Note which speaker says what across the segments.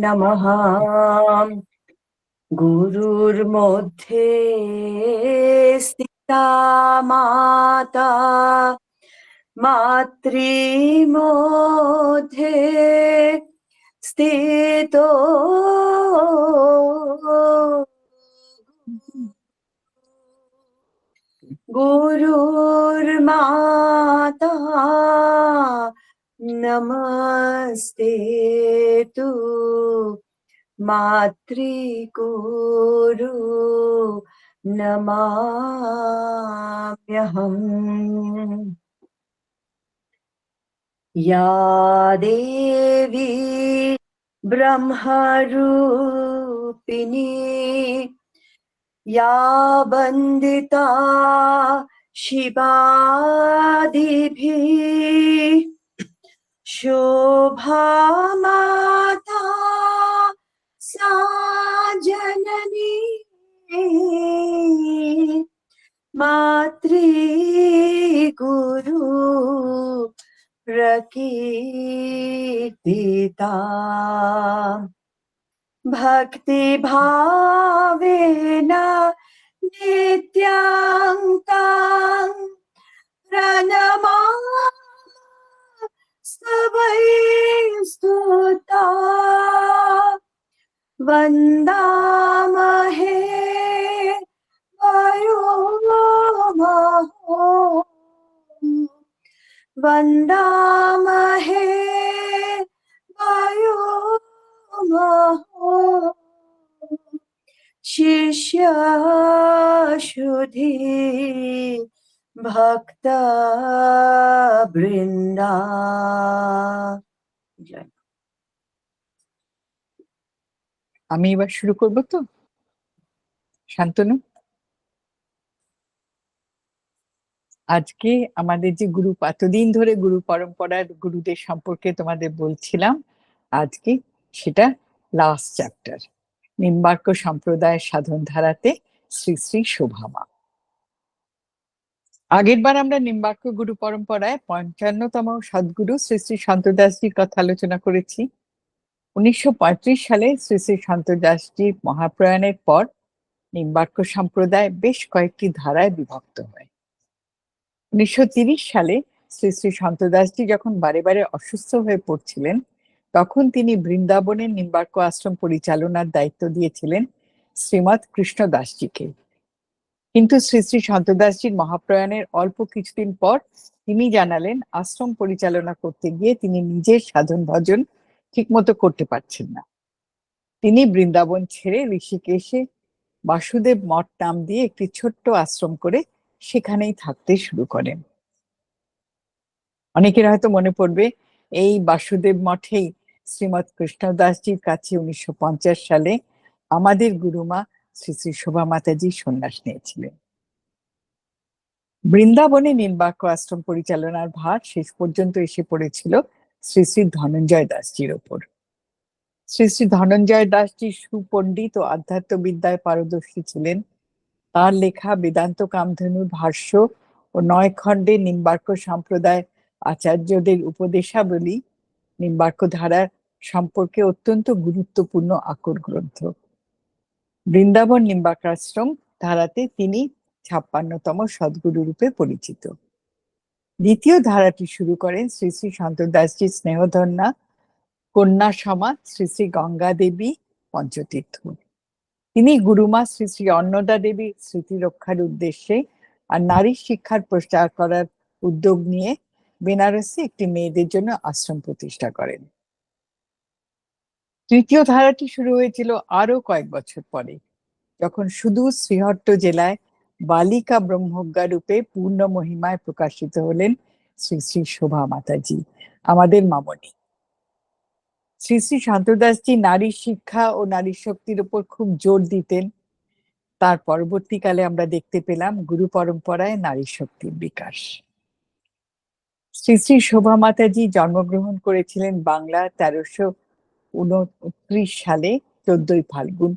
Speaker 1: নমঃ। গুরুর মধ্যে স্থিতা মাতা, মাতৃ মধ্যে স্থিত গুরুর মাতা নমস্তে তু মাতৃগুরু নমাম্যহম। या देवी ब्रह्मरूपिणी या वन्दिता शिवादिभिः शोभा माता सा जननी मातृगुरु प्रकीर्तिता। भक्ति भावेन नित्यं तां प्रणमामि स्तवै स्तुता। वन्दामहे वयोमहो, वन्दामहे वयोमहो। शिष्यशुद्धि भक्तबृन्दा।
Speaker 2: আমি এবার শুরু করব তো শান্তনু। আজকে আমাদের যে গুরু, এতদিন ধরে গুরু পরম্পরার গুরুদের সম্পর্কে তোমাদের বলছিলাম, আজকে সেটা লাস্ট চ্যাপ্টার, নিম্বার্ক সম্প্রদায়ের সাধন ধারাতে শ্রী শ্রী শোভামা। আগের বার আমরা নিম্বার্ক গুরু পরম্পরায় ৫৫তম সদ্গুরু শ্রী শ্রী শান্তদাসজির কথা আলোচনা করেছি। ১৯৩৫ সালে শ্রী শ্রী শান্তদাসজির মহাপ্রয়াণের পর নিম্বার্ক সম্প্রদায় বেশ কয়েকটি ধারায় বিভক্ত হয়। ১৯৩০ সালে শ্রী শ্রী শান্তদাসজি যখন বারে বারে অসুস্থ হয়ে পড়ছিলেন, তখন তিনি বৃন্দাবনের নিম্বার্ক আশ্রম পরিচালনার দায়িত্ব দিয়েছিলেন শ্রীমৎ কৃষ্ণদাসজিকে। কিন্তু শ্রী শ্রী শান্তদাসজির মহাপ্রয়াণের অল্প কিছুদিন পর তিনি জানালেন আশ্রম পরিচালনা করতে গিয়ে তিনি নিজের সাধন ভজন ঠিকমতো করতে পারছেন না। তিনি বৃন্দাবন ছেড়ে ঋষিকেশে বাসুদেব মঠ নাম দিয়ে একটি ছোট্ট আশ্রম করে সেখানেই থাকতে শুরু করেন। অনেকের হয়তো মনে পড়বে, এই বাসুদেব মঠেই শ্রীমৎ কৃষ্ণদাসজির কাছে ১৯৫০ সালে আমাদের গুরুমা শ্রী শ্রী শোভা মাতাজি সন্ন্যাস নিয়েছিলেন। বৃন্দাবনে নিম্বার্ক আশ্রম পরিচালনার ভার শেষ পর্যন্ত এসে পড়েছিল শ্রী শ্রী ধনঞ্জয় দাসজির ওপর। শ্রী শ্রী ধনঞ্জয় দাসজি সুপণ্ডিত ও আধ্যাত্মবিদ্যায় পারদর্শী ছিলেন। তার লেখা বেদান্ত কামধেনুর ভাষ্য ও ৯ খণ্ডে নিম্বার্ক সম্প্রদায় আচার্যদের উপদেশাবলী নিম্বার্ক ধারার সম্পর্কে অত্যন্ত গুরুত্বপূর্ণ আকর গ্রন্থ। বৃন্দাবন নিম্বার্কাশ্রম ধারাতে তিনি ৫৬তম সদ্গুরু রূপে পরিচিত। দ্বিতীয় ধারাটি শুরু করেন শ্রী শ্রী শান্তদাসজির স্নেহধন্যা কন্যা সমাজ শ্রী শ্রী গঙ্গা দেবী পঞ্চতীর্থ। তিনি গুরুমা শ্রী শ্রী অন্নদা দেবীর স্মৃতি রক্ষার উদ্দেশ্যে আর নারী শিক্ষার প্রচার করার উদ্যোগ নিয়ে বেনারসে একটি মেয়েদের জন্য আশ্রম প্রতিষ্ঠা করেন। তৃতীয় ধারাটি শুরু হয়েছিল আরো কয়েক বছর পরে, যখন শুধু শ্রীহট্ট জেলায় বালিকা ব্রহ্মজ্ঞা রূপে পূর্ণ মহিমায় প্রকাশিত হলেন শ্রী শ্রী শোভা মাতাজি, আমাদের মামনি। শ্রী শ্রী শান্তদাসজি নারী শিক্ষা ও নারী শক্তির উপর খুব জোর দিতেন। তার পরবর্তীকালে আমরা দেখতে পেলাম গুরু পরম্পরায় নারী শক্তির বিকাশ। শ্রী শ্রী শোভা মাতাজি জন্মগ্রহণ করেছিলেন বাংলা ১৩২৯ সালে ১৪ই ফাল্গুন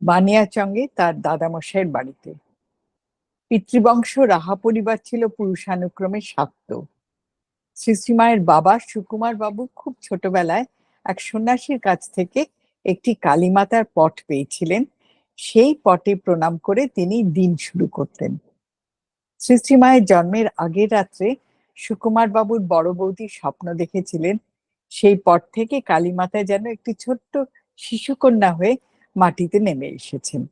Speaker 2: বানিয়াচঙ্গে তার দাদামশাইয়ের বাড়িতে। পিতৃবংশ রাহা পরিবার ছিল পুরুষানুক্রমে শাক্ত। শ্রীশ্রীমায়ের বাবা সুকুমার বাবু খুব ছোটবেলায় এক সন্ন্যাসীর কাছ থেকে একটি কালীমাতার পট পেয়েছিলেন। সেই পটে প্রণাম করে তিনি দিন শুরু করতেন। শ্রী শ্রী মায়ের জন্মের আগের রাত্রে সুকুমার বাবুর বড় বৌদি স্বপ্ন দেখেছিলেন সেই পট থেকে কালীমাতা যেন একটি ছোট্ট শিশুকন্যা হয়ে মাটিতে নেমে এসেছেন।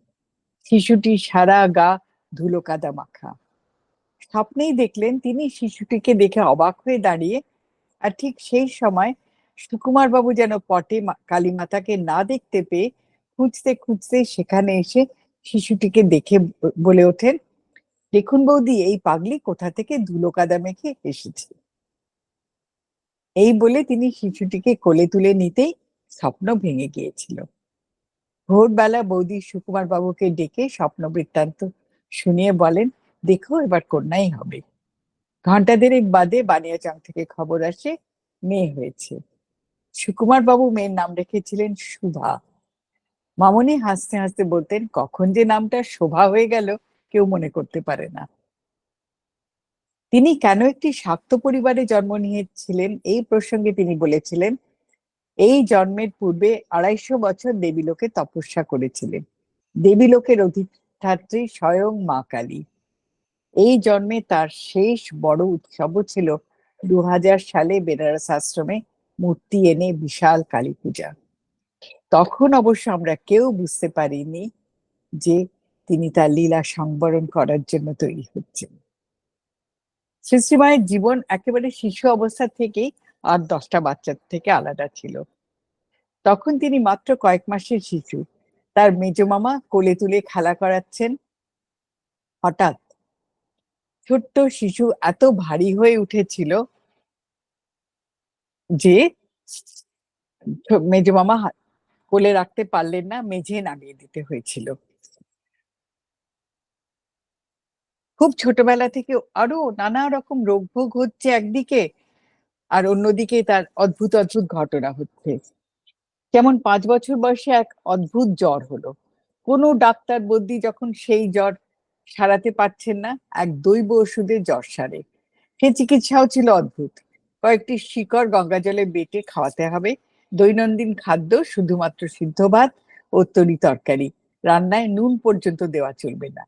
Speaker 2: শিশুটি সারা গা ধুলো কাদা মাখা। স্বপ্নেই দেখলেন তিনি শিশুটিকে দেখে অবাক হয়ে দাঁড়িয়ে, আর ঠিক সেই সময় সুকুমার বাবু যেন পটে কালীমাতাকে না দেখতে পেয়ে খুঁজতে খুঁজতে সেখানে এসে শিশুটিকে দেখে বলে ওঠেন, দেখুন বৌদি, এই পাগলি কোথা থেকে ধুলো কাদা মেখে এসেছে। এই বলে তিনি শিশুটিকে কোলে তুলে নিতেই স্বপ্ন ভেঙে গিয়েছিল। ভোরবেলা বৌদি সুকুমার বাবুকে ডেকে স্বপ্ন বৃত্তান্ত শুনিয়ে বলেন, দেখো এবার কন্যাই হবে। ঘন্টা দেড়েক বাদে বানিয়াচং থেকে খবর আসে মেয়ে হয়েছে। সুকুমার বাবু মেয়ের নাম রেখেছিলেন শুভা। মামনি হাসতে হাসতে বলতেন, কখন যে নামটা শোভা হয়ে গেল কেউ মনে করতে পারে না। তিনি কেন একটি শাক্ত পরিবারে জন্ম নিয়েছিলেন এই প্রসঙ্গে তিনি বলেছিলেন, এই জন্মের পূর্বে 250 বছর দেবীলোকে তপস্যা করেছিলেন। দেবীলোকের অধিষ্ঠাত্রী স্বয়ং মা কালী। এই জন্মে তার শেষ বড় উৎসবও ছিল 2000 সালে বেনারস আশ্রমে মূর্তি এনে বিশাল কালী পূজা। তখন অবশ্য আমরা কেউ বুঝতে পারিনি যে তিনি তার লীলা সংবরণ করার জন্য তৈরি হচ্ছেন। শ্রী শ্রী মায়ের জীবন একেবারে শিশু অবস্থা থেকেই 8-10টা বাচ্চার থেকে আলাদা ছিল। তখন তিনি মাত্র কয়েক মাসের শিশু। তার মেজ মামা কোলে তুলে খেলা করাচ্ছেন। হঠাৎ ছোট্ট শিশু এত ভারী হয়ে উঠেছিল যে মেজ মামা কোলে রাখতে পারলেন না, মেঝে নামিয়ে দিতে হয়েছিল। খুব ছোটবেলা থেকে আরো নানা রকম রোগ ভোগ হচ্ছে একদিকে, আর অন্যদিকে তার অদ্ভুত অদ্ভুত ঘটনা হচ্ছে। যেমন 5 বছর বয়সে এক অদ্ভুত জ্বর হলো। কোনো ডাক্তার বদ্যি যখন সেই জ্বর সারাতে পারছেন না, এক দৈব ওষুধে জ্বর সারে। সে চিকিৎসাও ছিল অদ্ভুত। কয়েকটি শিকড় গঙ্গা জলে বেটে খাওয়াতে হবে। দৈনন্দিন খাদ্য শুধুমাত্র সিদ্ধ ভাত ও তরি তরকারি, রান্নায় নুন পর্যন্ত দেওয়া চলবে না।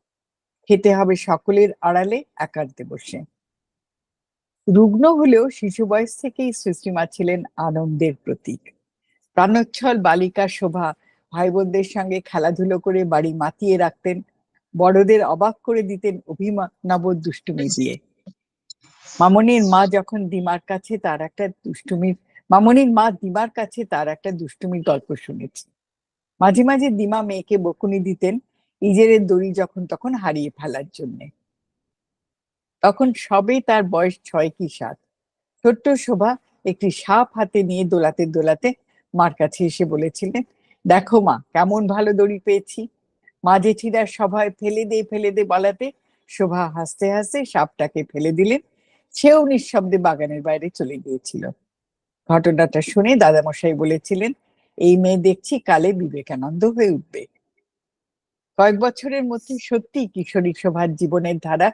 Speaker 2: খেতে হবে সকলের আড়ালে একান্তে বসে। রুগ্ন হলেও শিশু বয়স থেকেই শ্রীশ্রীমা ছিলেন আনন্দের প্রতীক। প্রাণোচ্ছল বালিকা শোভা ভাই বোনদের সঙ্গে খেলাধুলো করে বাড়ি মাতিয়ে রাখতেন। বড়দের অবাক করে দিতেন অভিনব দুষ্টুমি দিয়ে। মামনির মা দিমার কাছে তার একটা দুষ্টুমির গল্প শুনেছি। মাঝে মাঝে দিমা মেয়েকে বকুনি দিতেন ইজেরের দড়ি যখন তখন হারিয়ে ফেলার জন্যে। তখন সবে তার বয়স 6 কি 7। ছোট্ট শোভা একটি সাপ হাতে নিয়ে দোলাতে দোলাতে মার কাছে এসে বলেছিলেন, দেখো মা, কেমন ভালো দড়ি পেয়েছি। মা জেঠিরার সভায় ফেলে দে বলাতে শোভা হাসতে হাসতে সাপটাকে ফেলে দিলেন। সেও নিঃশব্দে বাগানের বাইরে চলে গিয়েছিল। ঘটনাটা শুনে দাদামশাই বলেছিলেন, এই মেয়ে দেখছি কালে বিবেকানন্দ হয়ে উঠবে। কয়েক বছরের মধ্যে সত্যি কিশোরী শোভার জীবনের ধারা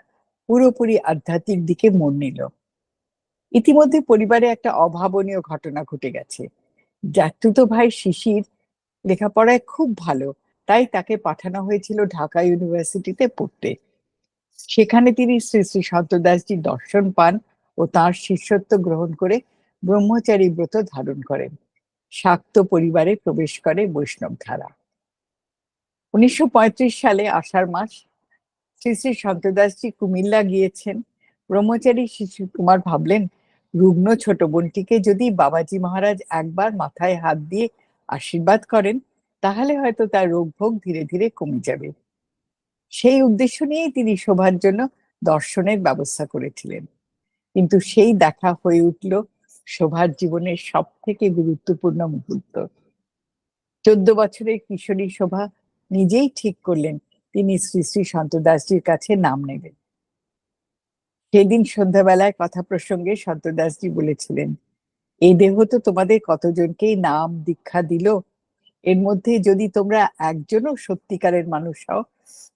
Speaker 2: পুরোপুরি আধ্যাত্মিক দিকে মোড় নিল। ইতিমধ্যে পরিবারে একটা অভাবনীয় ঘটনা ঘটে গেছে। জ্যাঠতুতো ভাই শিশির লেখাপড়ায় খুব ভালো, তাই তাকে পাঠানো হয়েছিল ঢাকা ইউনিভার্সিটিতে পড়তে। সেখানে তিনি শ্রী শ্রী সন্তদাসজির দর্শন পান ও তাঁর শিষ্যত্ব গ্রহণ করে ব্রহ্মচারী ব্রত ধারণ করেন। শাক্ত পরিবারে প্রবেশ করে বৈষ্ণব ধারা। 1935 সালে আষাঢ় মাস শ্রী শ্রী সন্তদাসজি কুমিল্লা গিয়েছেন। ব্রহ্মচারী শিশু কুমার ভাবলেন, রুগ্ন ছোট বোনটিকে যদি বাবাজি মহারাজ একবার মাথায় হাত দিয়ে আশীর্বাদ করেন, তাহলে হয়তো তার রোগ ভোগ ধীরে ধীরে কমে যাবে। সেই উদ্দেশ্য নিয়েই তিনি শোভার জন্য দর্শনের ব্যবস্থা করেছিলেন। কিন্তু সেই দেখা হয়ে উঠল শোভার জীবনের সব থেকে গুরুত্বপূর্ণ মুহূর্ত। 14 বছরের কিশোরী শোভা নিজেই ঠিক করলেন তিনি শ্রী শ্রী সন্তদাসজির কাছে নাম নেবেন। সেদিন সন্ধ্যাবেলায় কথা প্রসঙ্গে সন্তদাসজি বলেছিলেন, এই দেহ তো তোমাদের কতজনকেই নাম দীক্ষা দিল, এর মধ্যে যদি তোমরা একজনও সত্যিকারের মানুষ হও,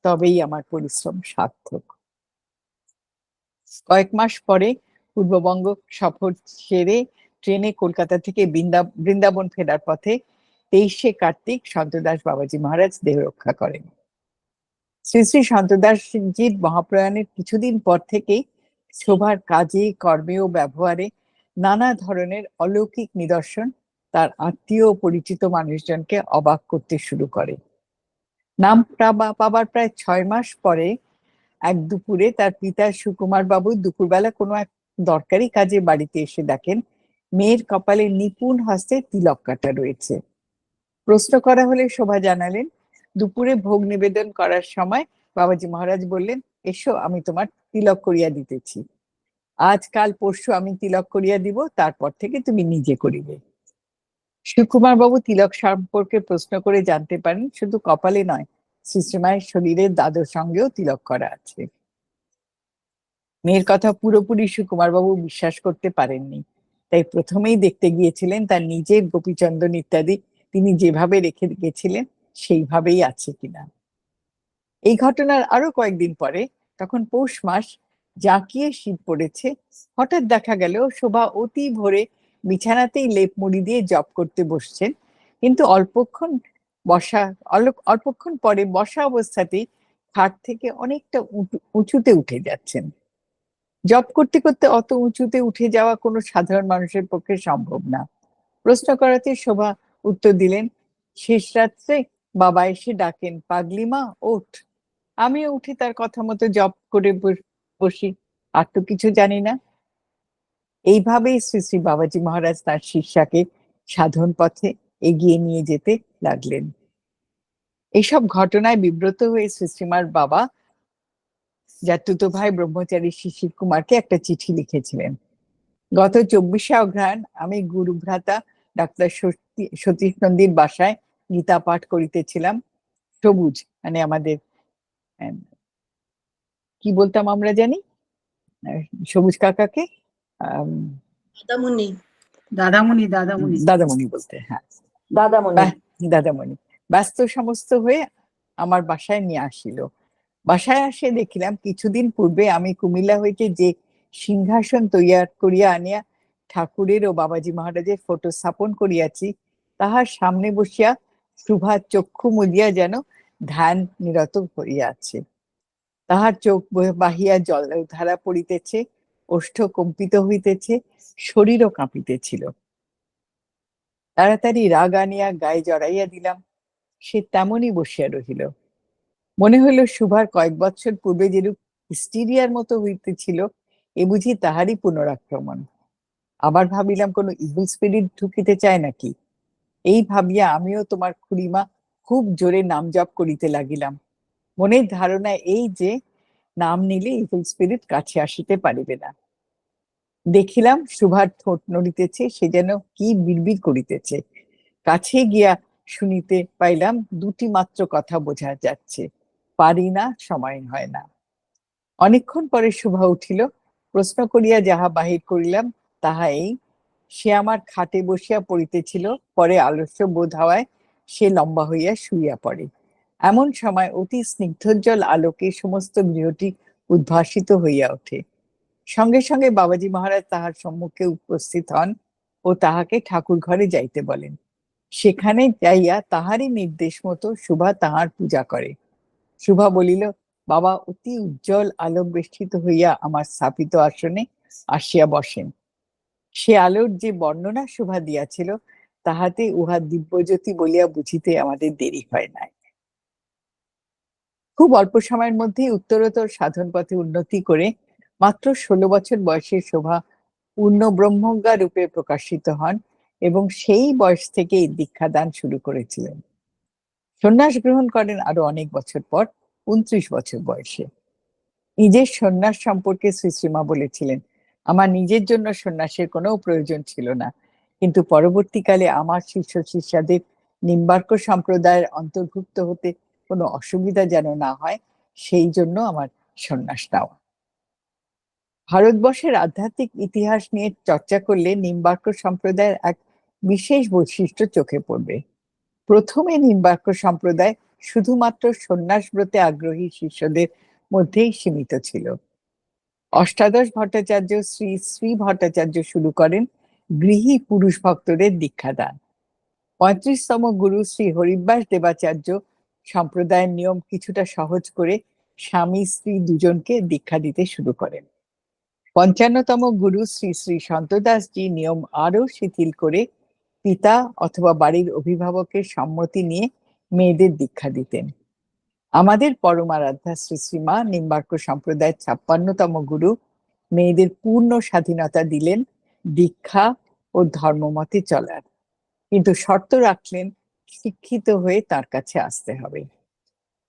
Speaker 2: তবেই আমার পরিশ্রম সার্থক। কয়েক মাস পরে পূর্ববঙ্গ সফর সেরে ট্রেনে কলকাতা থেকে বৃন্দাবন ফেরার পথে 23শে কার্তিক সন্তদাস বাবাজি মহারাজ দেহ রক্ষা করেন। শ্রী শ্রী সন্তদাসজির মহাপ্রয়াণের কিছুদিন পর থেকেই শোভার কাজে, কর্মে ও ব্যবহারে নানা ধরনের অলৌকিক নিদর্শন তার আত্মীয় ও পরিচিত মানুষজনকে অবাক করতে শুরু করে। নাম পাবার প্রায় 6 মাস পরে এক দুপুরে তার পিতা সুকুমার বাবু দুপুরবেলা কোনো এক দরকারি কাজে বাড়িতে এসে দেখেন মেয়ের কপালে নিপুণ হস্তে তিলক কাটা রয়েছে। প্রশ্ন করা হলে শোভা জানালেন, দুপুরে ভোগ নিবেদন করার সময় বাবাজি মহারাজ বললেন, এসো আমি তোমার তিলক করিয়া দিতেছি। আজ কাল পরশু আমি তিলক করিয়া দিব, তারপর থেকে তুমি নিজে করিবে। সুকুমার বাবু তিলক সম্পর্কে প্রশ্ন করে জানতে পারেন শুধু কপালে নয়, শ্রীশ্রীমায়ের শরীরের দাদর সঙ্গেও তিলক করা আছে। মেয়ের কথা পুরোপুরি সুকুমার বাবু বিশ্বাস করতে পারেননি, তাই প্রথমেই দেখতে গিয়েছিলেন তার নিজের গোপীচন্দন ইত্যাদি তিনি যেভাবে রেখে গেছিলেন সেইভাবেই আছে কিনা। এই ঘটনার আরো কয়েকদিন পরে, তখন পৌষ মাস, জাঁকিয়ে শীত পড়েছে, হঠাৎ দেখা গেল শোভা অতি ভোরে বিছানাতেই লেপ মুড়ি দিয়ে জপ করতে বসছেন, কিন্তু অল্পক্ষণ পরে বসা অবস্থাতেই খাট থেকে অনেকটা উঁচুতে উঠে যাচ্ছেন। জব করতে করতে অত উঁচুতে উঠে যাওয়া কোনো সাধারণ মানুষের পক্ষে সম্ভব না। প্রশ্ন করাতে শোভা উত্তর দিলেন, শেষ রাত্রে বাবা এসে ডাকেন, পাগলি মা ওঠ। আমিও উঠে তার কথা মতো জব করে বসি, আর তো কিছু জানি না। এইভাবেই শ্রী শ্রী বাবাজি মহারাজ তার শিষ্যাকে সাধন পথে এগিয়ে নিয়ে যেতে লাগলেন। এইসব ঘটনায় বিব্রত হয়ে শ্রীশ্রীমার বাবা জাতুতো ভাই ব্রহ্মচারী শিশির কুমারকে একটা চিঠি লিখেছিলেন। গত 24শে অঘ্রাণ আমি গুরু ভ্রাতা ডাক্তার সতীশ নন্দীর বাসায় গীতা পাঠ করিতেছিলাম। সবুজ মানে আমাদের কি বলতাম আমরা জানি, সবুজ কাকাকে
Speaker 1: দাদামণি
Speaker 2: দাদামণি দাদামণি দাদামণি বলতে, হ্যাঁ
Speaker 1: দাদামণি
Speaker 2: দাদামণি ব্যস্ত সমস্ত হয়ে আমার বাসায় নিয়ে আসিল। বাসায় আসে দেখিলাম কিছুদিন পূর্বে আমি কুমিল্লা হইতে যে সিংহাসন তৈয়ার করিয়া আনিয়া ঠাকুরের ও বাবাজি মহারাজের ফটো স্থাপন করিয়াছি, তাহার সামনে বসিয়া শুভা চক্ষু মুদিয়া যেন ধ্যান নিরত হইয়া আছে। তাহার চোখ বাহিয়া জল ধারা পড়িতেছে, ওষ্ঠ কম্পিত হইতেছে, শরীরও কাঁপিতেছিল। তাড়াতাড়ি রাগ আনিয়া গায়ে জড়াইয়া দিলাম। সে তেমনই বসিয়া রহিল। মনে হইল শুভার কয়েক বছর পূর্বে যেরূপ হিস্টিরিয়ার মতো হইতেছিল, এ বুঝি তাহারই পুনরাক্রমণ। আবার ভাবিলাম কোনো ইভিল স্পিরিট ঢুকিতে চায় নাকি। এই ভাবিয়া আমিও তোমার খুড়িমা খুব জোরে নাম জপ করিতে লাগিলাম। মনের ধারণা এই যে নাম নিলে ইভিল স্পিরিট কাছে আসিতে পারিবে না। দেখিলাম শুভার ঠোঁট নড়িতেছে, সে যেন কি বিড়বিড় করিতেছে। কাছে গিয়া শুনিতে পাইলাম দুটি মাত্র কথা বোঝা যাচ্ছে, পারি না, সময় হয় না। অনেকক্ষণ পরে শুভা উঠিল। প্রশ্ন করিয়া যাহা বাহির করিলাম তাহা এই, সে আমার খাটে বসিয়া পড়িতেছিল, পরে আলস্য বোধ হওয়ায় সে লম্বা হইয়া শুইয়া পড়ে। এমন সময় অতি স্নিগ্ধোজ্জ্বল আলোকে সমস্ত গৃহটি উদ্ভাসিত হইয়া ওঠে। সঙ্গে সঙ্গে বাবাজি মহারাজ তাহার সম্মুখে উপস্থিত হন ও তাহাকে ঠাকুর ঘরে যাইতে বলেন। সেখানে যাইয়া তাহারই নির্দেশ মতো শুভা তাহার পূজা করে। শুভা বলিল, বাবা অতি উজ্জ্বল আলোক বেষ্টিত হইয়া আমার স্থাপিত আসনে আসিয়া বসেন। সে আলোর যে বর্ণনা শুভা দিয়াছিল, তাহাতে উহা দিব্যজ্যোতি বলিয়া বুঝিতে আমাদের দেরি হয় নাই। খুব অল্প সময়ের মধ্যেই উত্তরোত্তর সাধন পথে উন্নতি করে মাত্র 16 বছর বয়সে শোভা পূর্ণ ব্রহ্মজ্ঞা রূপে প্রকাশিত হন এবং সেই বয়স থেকেই দীক্ষাদান শুরু করেছিলেন। সন্ন্যাস গ্রহণ করেন আরো অনেক বছর পর, 29 বছর বয়সে। নিজের সন্ন্যাস সম্পর্কে শ্রীশ্রীমা বলেছিলেন, আমার নিজের জন্য সন্ন্যাসের কোনো প্রয়োজন ছিল না, কিন্তু পরবর্তীকালে আমার শিষ্য শিষ্যাদের নিম্বার্ক সম্প্রদায়ের অন্তর্ভুক্ত হতে কোনো অসুবিধা যেন না হয়, সেই জন্য আমার সন্ন্যাস নেওয়া। ভারতবর্ষের আধ্যাত্মিক ইতিহাস নিয়ে চর্চা করলে নিম্বার্ক সম্প্রদায়ের এক বিশেষ বৈশিষ্ট্য চোখে পড়বে। প্রথমে নিম্বার্ক সম্প্রদায় শুধুমাত্র সন্ন্যাস ব্রতে আগ্রহী শিষ্যদের মধ্যেই সীমিত ছিল। অষ্টাদশ ভট্টাচার্য শ্রী শ্রী ভট্টাচার্য শুরু করেন গৃহী পুরুষ ভক্তদের দীক্ষা দান। 35তম গুরু শ্রী হরিব্যাস দেবাচার্য সম্প্রদায়ের নিয়ম কিছুটা সহজ করে স্বামী স্ত্রী দুজনকে দীক্ষা দিতে শুরু করেন। 55তম গুরু শ্রী শ্রী সন্তদাসজি নিয়ম আরো শিথিল করে পিতা অথবা বাড়ির অভিভাবকের সম্মতি নিয়ে মেয়েদের দীক্ষা দিতেন। আমাদের পরমারাধ্যা শ্রী শ্রীমা নিম্বার্ক সম্প্রদায়ের 56তম গুরু মেয়েদের পূর্ণ স্বাধীনতা দিলেন দীক্ষা ও ধর্মমতে চলার, কিন্তু শর্ত রাখলেন শিক্ষিত হয়ে তার কাছে আসতে হবে।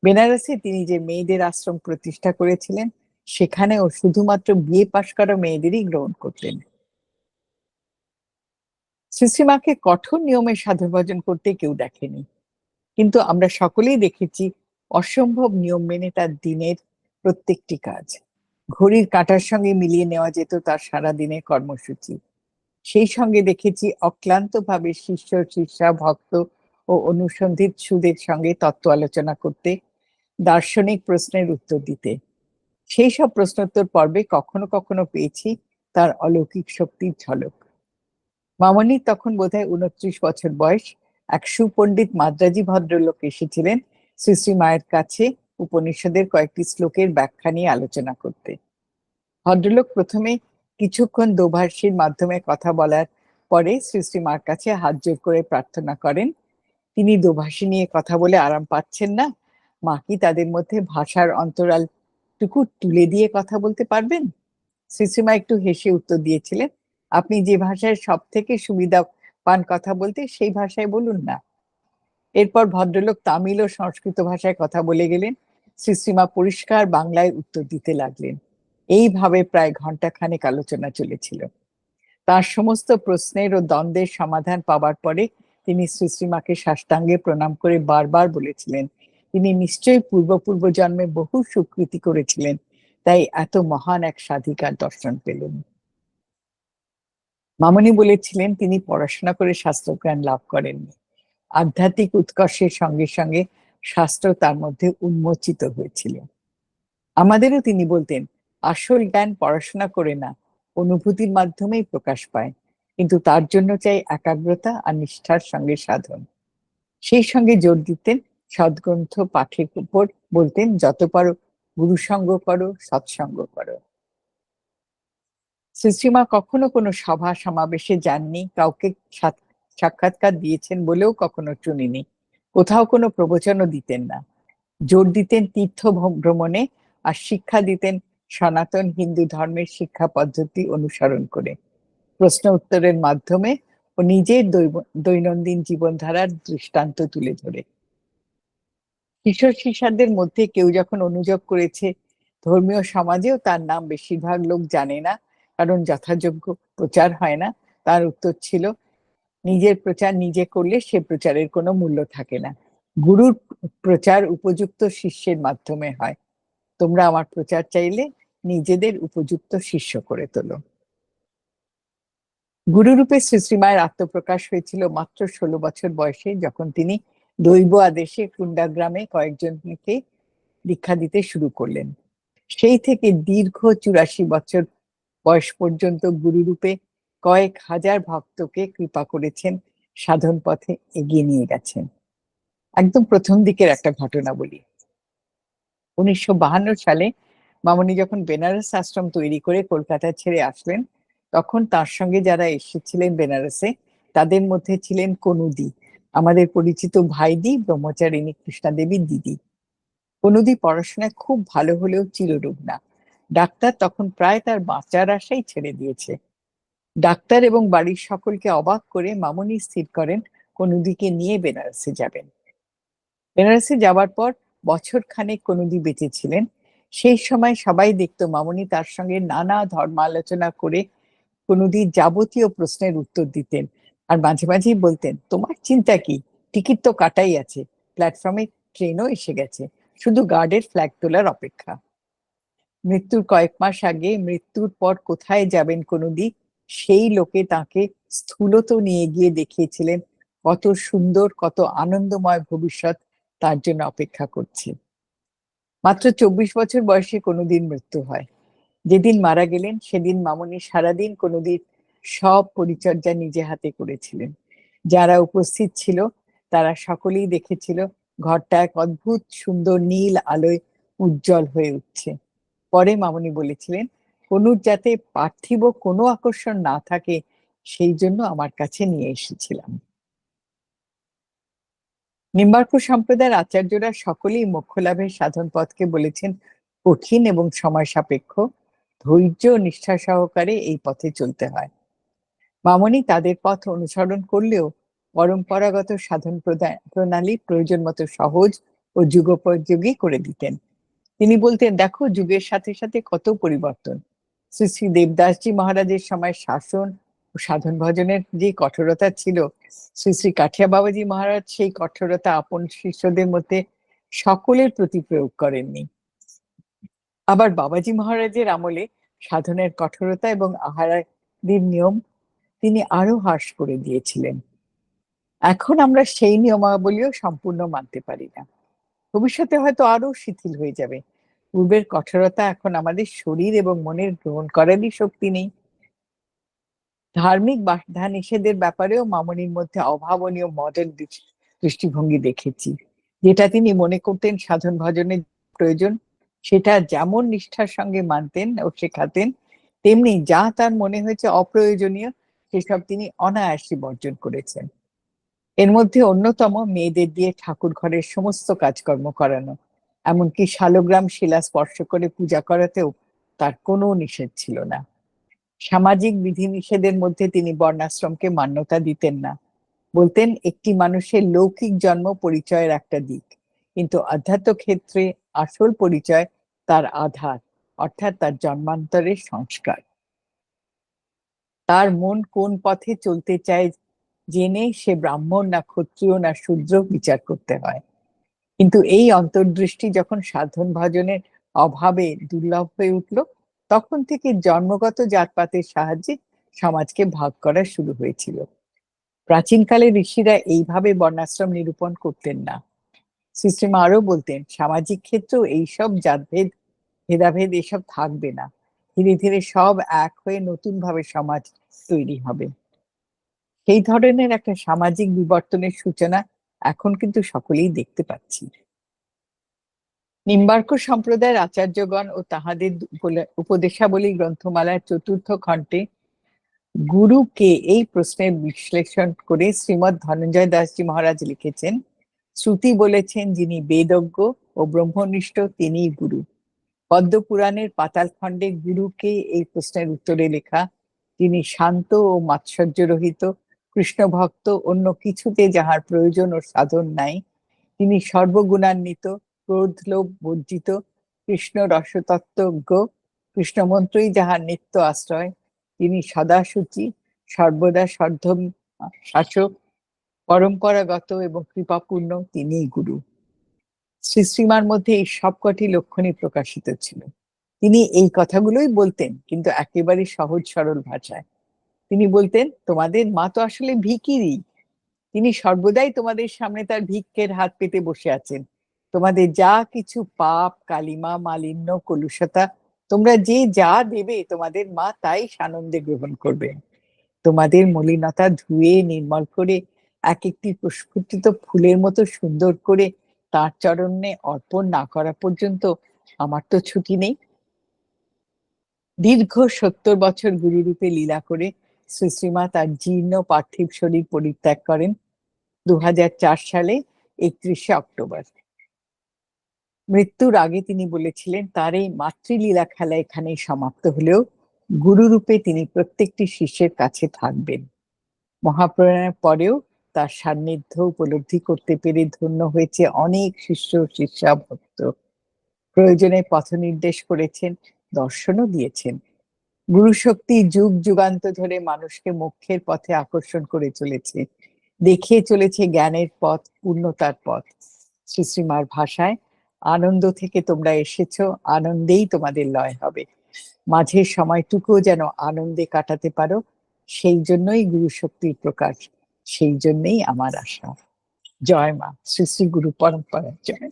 Speaker 2: বেনারসে তিনি যে মেয়েদের আশ্রম প্রতিষ্ঠা করেছিলেন সেখানেও শুধুমাত্র বিএ পাশ করা মেয়েদেরই গ্রহণ করতেন। শ্রীশ্রীমাকে কঠোর নিয়মে সাধু ভজন করতে কেউ দেখেনি, কিন্তু আমরা সকলেই দেখেছি অসম্ভব নিয়ম মেনে তার দিনের প্রত্যেকটি কাজ। ঘড়ির কাঁটার সঙ্গে মিলিয়ে নেওয়া যেত তার সারা দিনের কর্মসূচি। সেই সঙ্গে দেখেছি অক্লান্ত ভাবে শিষ্য শিষ্যা ভক্ত ও অনুসন্ধিৎসুদের সঙ্গে তত্ত্ব আলোচনা করতে, দার্শনিক প্রশ্নের উত্তর দিতে। সেই সব প্রশ্নোত্তর পর্বে কখনো কখনো পেয়েছি তার অলৌকিক শক্তির ঝলক। মামনির তখন বোধহয় 29 বছর বয়স। এক সুপণ্ডিত মাদ্রাজি ভদ্রলোক এসেছিলেন শ্রী শ্রী মায়ের কাছে উপনিষদের কয়েকটি শ্লোকের ব্যাখ্যা নিয়ে আলোচনা করতে। ভদ্রলোক প্রথমে কিছুক্ষণ দোভাষীর মাধ্যমে কথা বলার পরে শ্রী শ্রী মার কাছে হাত জোর করে প্রার্থনা করেন, তিনি দোভাষী নিয়ে কথা বলে আরাম পাচ্ছেন না, মা কি তাদের মধ্যে ভাষার অন্তরালটুকু তুলে দিয়ে কথা বলতে পারবেন? শ্রীশ্রীমা একটু হেসে উত্তর দিয়েছিলেন, আপনি যে ভাষায় সব থেকে সুবিধা পান কথা বলতে সেই ভাষায় বলুন না। এরপর ভদ্রলোক তামিল ও সংস্কৃত ভাষায় কথা বলে গেলেন। শ্রীশ্রীমা পরিষ্কার বাংলায় উত্তর দিতে লাগলেন। এইভাবে প্রায় ঘন্টাখানেক আলোচনা চলেছিল। তার সমস্ত প্রশ্নের ও দ্বন্দ্বের সমাধান পাবার পরে তিনি শ্রীশ্রীমাকে সাষ্টাঙ্গে প্রণাম করে বারবার বলেছিলেন তিনি নিশ্চয়ই পূর্ব জন্মে বহু সুকৃতি করেছিলেন, তাই এত মহান এক সাধিকার দর্শন পেলেন। মামনি বলেছিলেন তিনি পড়াশোনা করে শাস্ত্রজ্ঞান লাভ করেননি, আধ্যাত্মিক উৎকর্ষের সঙ্গে সঙ্গে শাস্ত্র তার মধ্যে উন্মোচিত হয়েছিল। আমাদেরও তিনি বলতেন আসল জ্ঞান পড়াশোনা করে না, অনুভূতির মাধ্যমেই প্রকাশ পায়, কিন্তু তার জন্য চাই একাগ্রতা আর নিষ্ঠার সঙ্গে সাধন। সেই সঙ্গে জোর দিতেন সদ্গ্রন্থ পাঠের উপর, বলতেন যত পারো গুরুসঙ্গ করো, সৎসঙ্গ করো। শ্রীশ্রীমা কখনো কোনো সভা সমাবেশে যাননি, কাউকে সাক্ষাৎকার দিয়েছেন বলেও কখনো শুনিনি, কোথাও কোনো প্রবচনও দিতেন না। জোর দিতেন তীর্থ ভ্রমণে আর শিক্ষা দিতেন সনাতন হিন্দু ধর্মের শিক্ষা পদ্ধতি অনুসরণ করে, প্রশ্ন উত্তরের মাধ্যমে ও নিজের দৈনন্দিন জীবনধারার দৃষ্টান্ত তুলে ধরে। কিশোর শিষ্যদের মধ্যে কেউ যখন অনুযোগ করেছে ধর্মীয় সমাজেও তার নাম বেশিরভাগ লোক জানে না, কারণ যথাযোগ্য প্রচার হয় না, তার উত্তর ছিল নিজের প্রচার নিজে করলে সে প্রচারের কোনো মূল্য থাকে না, গুরুর প্রচার উপযুক্ত শিষ্যের মাধ্যমে হয়, তোমরা আমার প্রচার চাইলে নিজেদের উপযুক্ত শিষ্য করে তোলো। গুরুরূপে শ্রীশ্রীমায়ের আত্মপ্রকাশ হয়েছিল মাত্র 16 বছর বয়সে, যখন তিনি দৈব আদেশে কুন্ডাগ্রামে কয়েকজনকে দীক্ষা দিতে শুরু করলেন। সেই থেকে দীর্ঘ 84 বছর বয়স পর্যন্ত গুরুরূপে কয়েক হাজার ভক্তকে কৃপা করেছেন, সাধন পথে এগিয়ে নিয়ে গেছেন। একদম প্রথম দিকের একটা ঘটনা বলি। 1952 সালে মামনি যখন বেনারস আশ্রম তৈরি করে কলকাতা ছেড়ে আসলেন, তখন তার সঙ্গে যারা এসেছিলেন বেনারসে তাদের মধ্যে ছিলেন কনুদি, আমাদের পরিচিত ভাইদি ব্রহ্মচারিণী কৃষ্ণা দেবীর দিদি। কনুদি পড়াশোনায় খুব ভালো হলেও চিররুগ্না। ডাক্তার তখন প্রায় তার বাঁচার আশাই ছেড়ে দিয়েছে। ডাক্তার এবং বাড়ির সকলকে অবাক করে মামনি স্থির করেন কনুদিকে নিয়ে বেনারসে যাবেন। বেনারসে যাবার পর বছর খানেক কনুদি বেঁচে ছিলেন। সেই সময় সবাই দেখতো মামনি তার সঙ্গে নানা ধর্মালোচনা করে কনুদির যাবতীয় প্রশ্নের উত্তর দিতেন, আর মাঝে মাঝেই বলতেন তোমার চিন্তা কি, টিকিট তো কাটাই আছে, প্ল্যাটফর্মে ট্রেনও এসে গেছে, শুধু গার্ডের ফ্ল্যাগ তোলার অপেক্ষা। মৃত্যুর কয়েক মাস আগে মৃত্যুর পর কোথায় যাবেন কনুদি, সেই লোকে তাকে স্থূলত নিয়ে গিয়ে দেখিয়েছিলেন কত সুন্দর কত আনন্দময় ভবিষ্যৎ তার জন্য অপেক্ষা করছে। মাত্র 24 বছর বয়সে কনুদির মৃত্যু হয়। যেদিন মারা গেলেন সেদিন মামনি সারাদিন কনুদির সব পরিচর্যা নিজে হাতে করেছিলেন। যারা উপস্থিত ছিল তারা সকলেই দেখেছিল ঘরটা এক অদ্ভুত সুন্দর নীল আলোয় উজ্জ্বল হয়ে উঠছে। পরে মামনি বলেছিলেন, কনুর যাতে পার্থিব কোনো আকর্ষণ না থাকে সেই জন্য আমার কাছে নিয়ে এসেছিলাম। নিম্বার্ক সম্প্রদায়ের আচার্যরা সকলেই মোক্ষ লাভের সাধন পথকে বলেছেন কঠিন এবং সময় সাপেক্ষ। ধৈর্য ও নিষ্ঠা সহকারে এই পথে চলতে হয়। মামনি তাদের পথ অনুসরণ করলেও পরম্পরাগত সাধন প্রণালী প্রয়োজন মতো সহজ ও যুগোপযোগী করে দিতেন। তিনি বলতেন, দেখো যুগের সাথে সাথে কত পরিবর্তন। শ্রী শ্রী দেবদাসজি মহারাজের সময় শাসন ও সাধন ভজনের যে কঠোরতা ছিল, শ্রী শ্রী কাঠিয়া বাবাজি মহারাজ সেই কঠোরতা আপন শিষ্যদের মধ্যে সকলের প্রতি প্রয়োগ করেননি। আবার বাবাজি মহারাজের আমলে সাধনের কঠোরতা এবং আহারাদির নিয়ম তিনি আরো হ্রাস করে দিয়েছিলেন। এখন আমরা সেই নিয়মাবলীও সম্পূর্ণ মানতে পারি না। ভবিষ্যতে হয়তো আরো শিথিল হয়ে যাবে। পূর্বের কঠোরতা এখন আমাদের শরীর এবং মনের গ্রহণ করারই শক্তি নেই। ধার্মিক বাধা নিষেধের ব্যাপারেও মামনির মধ্যে অভাবনীয় মডেল দৃষ্টিভঙ্গি দেখেছি। যেটা তিনি মনে করতেন সাধন ভজনের প্রয়োজন, সেটা যেমন নিষ্ঠার সঙ্গে মানতেন ও শেখাতেন, তেমনি যা তার মনে হয়েছে অপ্রয়োজনীয় সেসব তিনি অনায়াসে বর্জন করেছেন। এর মধ্যে অন্যতম মেয়েদের দিয়ে ঠাকুর ঘরের সমস্ত কাজকর্ম করানো, এমনকি শালগ্রাম শিলা স্পর্শ করে পূজা করাতেও তার কোনো নিষেধ ছিল না। সামাজিক বিধিনিষেধের মধ্যে তিনি বর্ণাশ্রমকে মান্যতা দিতেন না। বলতেন, একটি মানুষের লৌকিক জন্ম পরিচয়ের একটা দিক, কিন্তু আধ্যাত্ম ক্ষেত্রে আসল পরিচয় তার আধার, অর্থাৎ তার জন্মান্তরের সংস্কার। তার মন কোন পথে চলতে চায় জেনে সে ব্রাহ্মণ না ক্ষত্রিয় না শূদ্র বিচার করতে হয়। কিন্তু এই অন্তর্দৃষ্টি যখন সাধন ভজনের অভাবে দুর্লভ হয়ে উঠল, তখন থেকে জন্মগত জাতপাতের সাহায্যে সমাজকে ভাগ করা শুরু হয়েছিল। প্রাচীনকালে ঋষিরা এইভাবে বর্ণাশ্রম নিরূপণ করতেন না। শ্রীশ্রীমা আরো বলতেন, সামাজিক ক্ষেত্রেও এইসব জাতভেদ ভেদাভেদ এসব থাকবে না। ধীরে ধীরে সব এক হয়ে নতুন ভাবে সমাজ তৈরি হবে। সেই ধরনের একটা সামাজিক বিবর্তনের সূচনা এখন কিন্তু সকলেই দেখতে পাচ্ছি। নিম্বার্ক সম্প্রদায়ের আচার্যগণ ও তাহাদের উপদেশাবলী গ্রন্থমালার চতুর্থ খণ্ডে গুরুকে এই প্রশ্নের বিশ্লেষণ করে শ্রীমৎ ধনঞ্জয় দাসজি মহারাজ লিখেছেন, শ্রুতি বলেছেন যিনি বেদজ্ঞ ও ব্রহ্মনিষ্ঠ তিনিই গুরু। পদ্ম পুরাণের পাতাল খণ্ডে গুরুকে এই প্রশ্নের উত্তরে লেখা, তিনি শান্ত ও মাৎসর্য রহিত, কৃষ্ণ ভক্ত, অন্য কিছুতে যাহার প্রয়োজন ও সাধন নাই, তিনি সর্বগুণান্বিত, ক্রোধ লোভ বর্জিত, কৃষ্ণ রসতত্ত্বজ্ঞ, কৃষ্ণ মন্ত্রই যাহার নিত্য আশ্রয়, তিনি সদা শুচি, সর্বদা সর্ধম শাসক, পরম্পরাগত এবং কৃপাপূর্ণ, তিনিই গুরু। শ্রী শ্রীমার মধ্যে এই সবকটি লক্ষণই প্রকাশিত ছিল। তিনি এই কথাগুলোই বলতেন, কিন্তু একেবারে সহজ সরল ভাষায়। তিনি বলতেন, তোমাদের মা তো আসলে ভিখিরি। তিনি সর্বদাই তোমাদের সামনে তার ভিক্ষের হাত পেতে বসে আছেন। তোমাদের যা কিছু পাপ, কালিমা, মালিন্য, কলুষতা, তোমরা যে যা দেবে তোমাদের মা তাই সানন্দে গ্রহণ করবেন। তোমাদের মলিনতা ধুয়ে নির্মল করে এক একটি প্রস্ফুটিত ফুলের মতো সুন্দর করে তার চরণে অর্পণ না করা পর্যন্ত আমার তো ছুটি নেই। দীর্ঘ 70 বছর গুরুরূপে লীলা করে শ্রী শ্রীমা তার জীর্ণ পার্থিব শরীর পরিত্যাগ করেন 2004 সালে 31শে অক্টোবর। মৃত্যুর আগে তিনি বলেছিলেন, তার এই মাতৃলীলা খেলা এখানেই সমাপ্ত হলেও গুরুরূপে তিনি প্রত্যেকটি শিষ্যের কাছে থাকবেন। মহাপ্রয়াণের পরেও তার সান্নিধ্য উপলব্ধি করতে পেরে ধন্য হয়েছে অনেক শিষ্য শিষ্যা ভক্ত। প্রয়োজনে পথ নির্দেশ করেছেন, দর্শনও দিয়েছেন। গুরু শক্তি যুগ যুগান্ত ধরে মানুষকে মোক্ষের পথে আকর্ষণ করে চলেছে, দেখিয়ে চলেছে জ্ঞানের পথ, পূর্ণতার পথ। শ্রী শ্রীমার ভাষায়, আনন্দ থেকে তোমরা এসেছো, আনন্দেই তোমাদের লয় হবে। মাঝের সময়টুকুও যেন আনন্দে কাটাতে পারো, সেই জন্যই গুরু শক্তির প্রকাশ, সেই জন্যই আমার আশা। জয় মা। শ্রী শ্রী গুরু পরম্পরা জয়।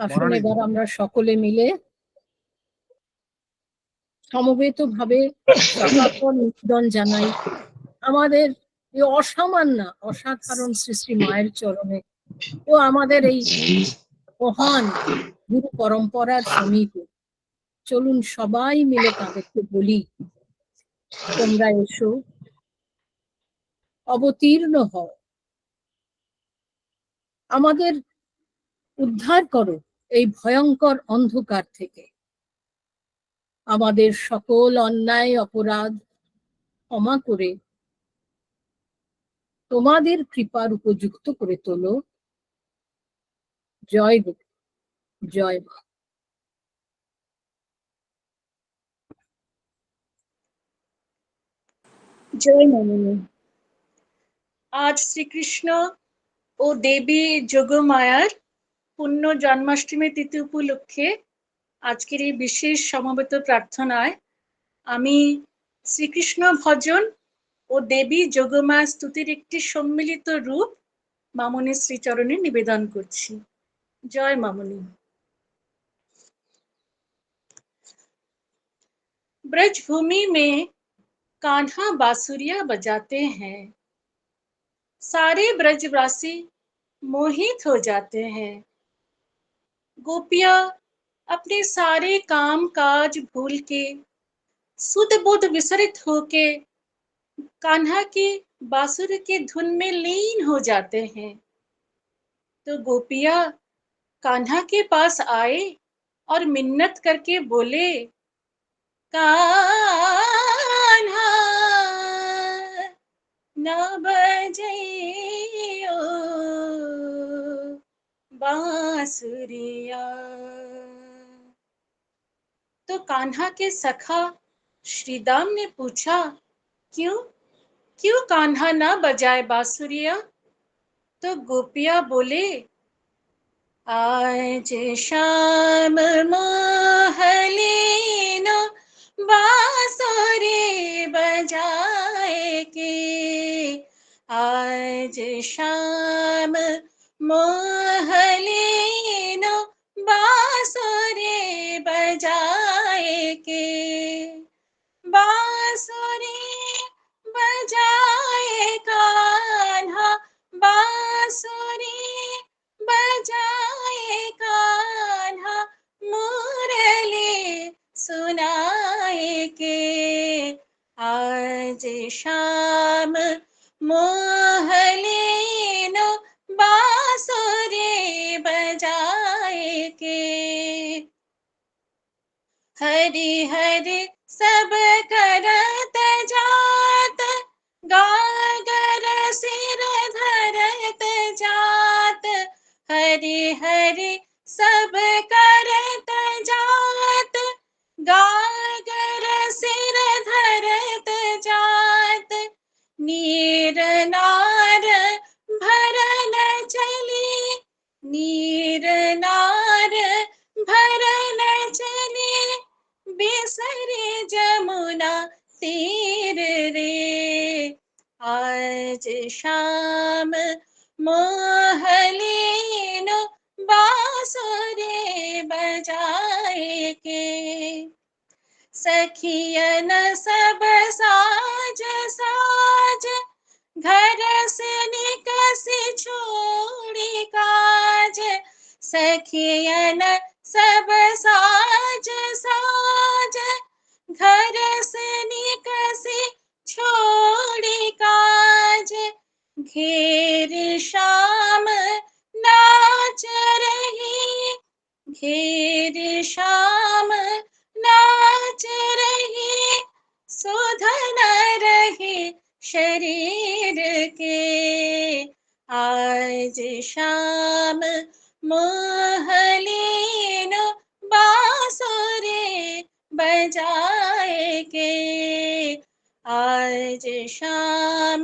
Speaker 3: আসলে এবার আমরা সকলে মিলে সমবেত ভাবে শতার্পণ নিবেদন জানাই আমাদের এই অসাধারণ শ্রী শ্রী মায়ের চরণে ও আমাদের এই মহান গুরু পরম্পরার সমীপে। চলুন সবাই মিলে তাদেরকে বলি, তোমরা এসো, অবতীর্ণ হও, আমাদের উদ্ধার করো এই ভয়ঙ্কর অন্ধকার থেকে, আমাদের সকল অন্যায় অপরাধ ক্ষমা করে তোমাদের কৃপার উপযুক্ত করে তোলো। জয় গুরু, জয় মা।
Speaker 1: জয় মামনি। আজ শ্রীকৃষ্ণ ও দেবী যোগমায়ার পুণ্য জন্মাষ্টমী তিথি উপলক্ষে আজকের এই বিশেষ সমবেত প্রার্থনায় আমি শ্রীকৃষ্ণ ভজন ও দেবী যোগমায়া স্তুতির একটি সম্মিলিত রূপ মামনির শ্রীচরণে নিবেদন করছি। জয় মামনি। ब्रज भूमि में कान्हा बांसुरिया बजाते हैं, सारे ब्रजवासी मोहित हो जाते हैं। गोपियां अपने सारे काम काज भूल के सुध बुध विसरित होके कान्हा की बांसुरी की धुन में लीन हो जाते हैं। तो गोपियां कान्हा के पास आए और मिन्नत करके बोले, कान्हा न बजइयो बांसुरिया। तो कान्हा के सखा श्रीदाम ने पूछा, क्यों क्यों कान्हा ना बजाए बांसुरिया? तो गोपियां बोले, आज शाम मोहलीनो बांसुरी बजाए के, आज शाम मोहलीनो बांसुरी बजाए के, बांसुरी बजाए कान्हा, बांसुरी बजाए कान्हा, मुरली सुनाए के, आज शाम मोहलीनो बांसुरी बजाए के। हरि हरि सब करत जात, गागर सिर धरत जात, हरि हरि सब करत जात, गागर सिर धरत जात, नीर नार भरन चली, नीर नार भरन चली, बिसरे जमुना तीर रे, आज शाम मोहलीनो बांसुरी बजाए के। सखियन सब साज साज, घर से निकसी छोड़ी काज, सखियन सब साज साज, घर से निकसी छोड़ी काज, घेर शाम नाच रही, घेर शाम नाच रही, सुधन रही शरीर के, आज शाम मोहलीनो बांसुरी बजाए के, आज शाम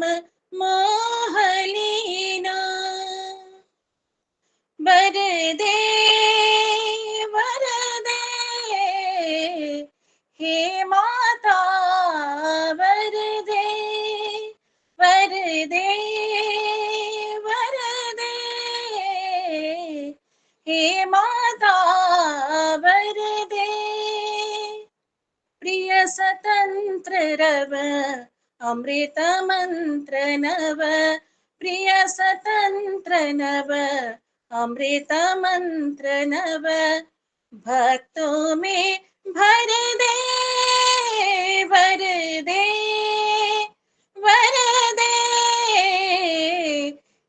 Speaker 1: मोहलीनो। वरदे वरदे हे माता, वरदे वरदे वरदे हे माता, नव अमृत मंत्र नव प्रिय स्वतंत्र नव अमृत मंत्र नव भक्तों में भर दे वर दे वर दे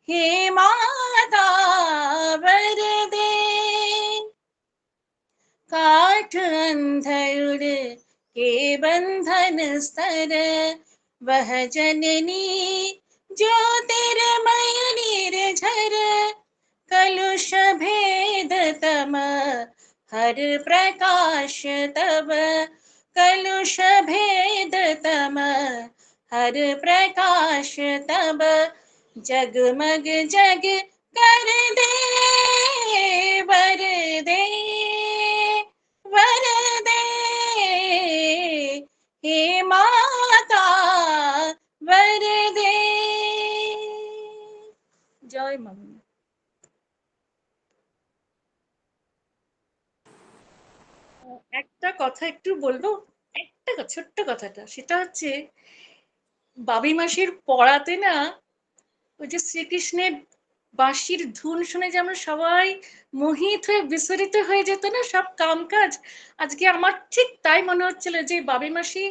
Speaker 1: हे माता वर दे काठ अंधुर के बंधन स्तर वह जननी ज्योतिर्मय निर्झर कलुष भेद तम हर प्रकाश तब कलुष भेद तम हर प्रकाश तब जगमग जग कर दे वर दे वर दे हे माता वर दे जय मम्मी একটা কথা একটু বলবো একটা ছোট্ট কথাটা সেটা হচ্ছে বাবি মাসির পড়াতে না ওই যে শ্রীকৃষ্ণের বাঁশির ধুন শুনে যে আমরা সবাই মোহিত হয়ে বিচলিত হয়ে যেত না সব কাম কাজ আজকে আমার ঠিক তাই মনে হচ্ছিল যে বাবি মাসি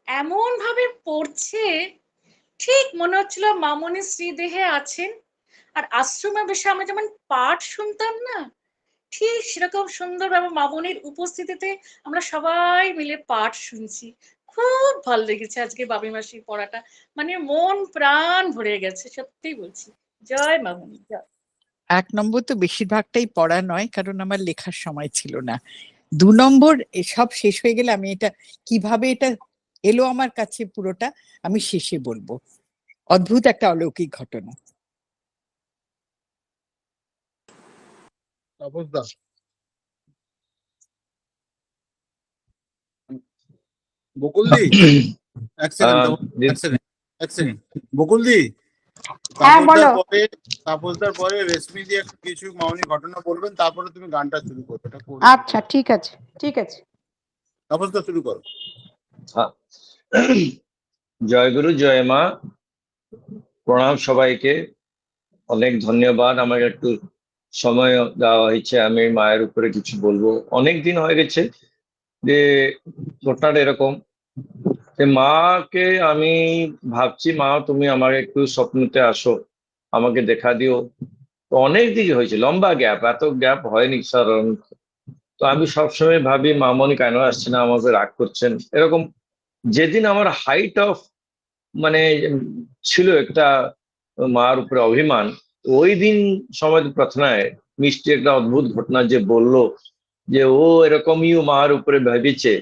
Speaker 1: এমন ভাবে পড়ছে ঠিক মনে হচ্ছিল মামনি শ্রীদেহে আছেন আর আশ্রমে বসে আমরা যেমন পাঠ শুনতাম না ঠিক সেরকম সুন্দরভাবে মামনির উপস্থিতিতে আমরা সবাই মিলে পাঠ শুনছি খুব ভালো লেগেছে আজকে বাবি মাসির পড়াটা মানে মন প্রাণ ভরে গেছে সত্যি বলছি জয় মামনি জয়
Speaker 2: 1 নম্বর তো বেশিরভাগটাই পড়া নয় কারণ আমার লেখার সময় ছিল না 2 নম্বর এসব শেষ হয়ে গেলে আমি এটা কিভাবে এটা এলো আমার কাছে পুরোটা আমি শেষে বলবো অদ্ভুত একটা অলৌকিক ঘটনা
Speaker 4: বকুলদি এক সেকেন্ড বকুলদি তাপসদার পরে রেশমি দিয়ে কিছু মামনি ঘটনা বলবেন তারপরে তুমি গানটা শুরু করবে
Speaker 5: আচ্ছা ঠিক আছে
Speaker 4: তাপসদা শুরু করো
Speaker 6: জয় গুরু জয় মা প্রণাম সবাইকে অনেক ধন্যবাদ আমাকে একটু সময় দেওয়া হয়েছে আমি মায়ের উপরে কিছু বলবো অনেক দিন হয়ে গেছে যে ঘটনাটা এরকম যে মাকে আমি ভাবছি মা তুমি আমাকে একটু স্বপ্নতে আসো আমাকে দেখা দিও তো অনেক দিকে হয়েছে লম্বা গ্যাপ এত গ্যাপ হয়নি সাধারণত তো আমি সবসময় ভাবি মামনি কেন আসছে না আমাকে রাগ করছেন এরকম যেদিন আমার হাইট অফ মানে ছিল একটা মার উপরে অভিমান ওই দিন সময় প্রার্থনায় মিষ্টি একটা অদ্ভুত ঘটনা যে বললো যে ও এরকমই মার উপরে ভেবেছে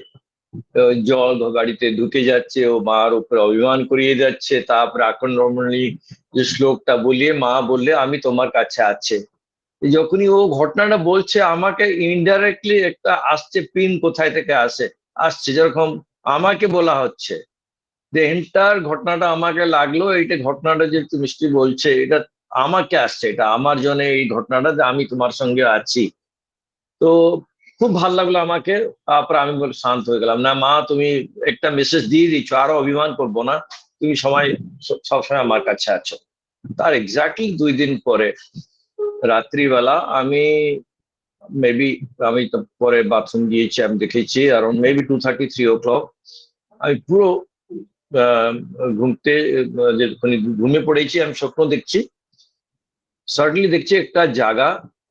Speaker 6: জল গাড়িতে ঢুকে যাচ্ছে ও মার উপরে অভিমান করিয়ে যাচ্ছে তারপরে আকন রমণী যে শ্লোকটা বলিয়ে মা বললে আমি তোমার কাছে আছে যখনই ও ঘটনাটা বলছে আমাকে ইনডাইরেক্টলি একটা আসছে পিন কোথায় থেকে আসছে যেরকম আমাকে বলা হচ্ছে যে এন্টার ঘটনাটা আমাকে লাগলো এইটা ঘটনাটা যে মিষ্টি বলছে এটা আমাকে আসছে এটা আমার জন্য এই ঘটনাটা যে আমি তোমার সঙ্গে আছি তো খুব ভালো লাগলো আমাকে তারপর আমি শান্ত হয়ে গেলাম না মা তুমি একটা মেসেজ দিয়ে দিচ্ছ আরো অভিমান করবো না তুমি সবসময় আমার কাছে আছো তার এক্স্যাক্টলি 2 দিন পরে রাত্রিবেলা আমি মেবি আমি তো পরে বাথরুম গিয়েছি আমি দেখেছি আর মেবি 2:30 3 o'clock আমি পুরো ঘুমে পড়েছি আমি স্বপ্ন দেখছি সাডেনলি দেখছি একটা জায়গা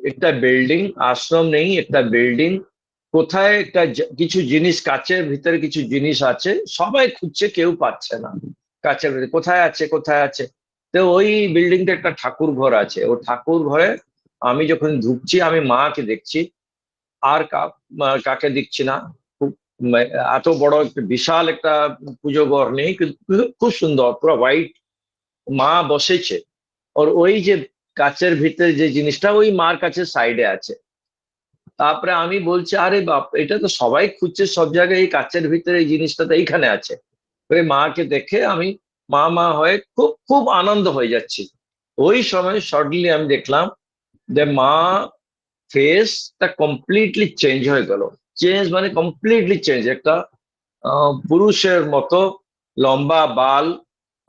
Speaker 6: একটা বিল্ডিং আশ্রম নেই একটা বিল্ডিং কোথায় একটা কিছু জিনিস কাচের ভিতরে কিছু জিনিস আছে সবাই খুঁজছে কেউ পাচ্ছে না কাচের ভিতরে কোথায় আছে তো ওই বিল্ডিংটা একটা ঠাকুর ঘর আছে ও ঠাকুর ঘরে আমি যখন ঢুকছি আমি মাকে দেখছি আর কাকে দেখছি না এত বড় একটা বিশাল একটা পুজো ঘর নেই কিন্তু খুব সুন্দর পুরো হোয়াইট মা বসেছে আর ওই যে কাচের ভিতরে যে জিনিসটা ওই মার কাছে সাইডে আছে তারপরে আমি বলছি আরে বাপ এটা তো সবাই খুঁজছে সব জায়গায় এই কাচের ভিতরে এই জিনিসটা তো এইখানে আছে ওই মাকে দেখে আমি মা হয়ে খুব খুব আনন্দ হয়ে যাচ্ছি ওই সময় শর্টলি আমি দেখলাম যে মা ফেসটা কমপ্লিটলি চেঞ্জ হয়ে গেল চেঞ্জ মানে কমপ্লিটলি চেঞ্জ একটা পুরুষের মতো লম্বা বাল,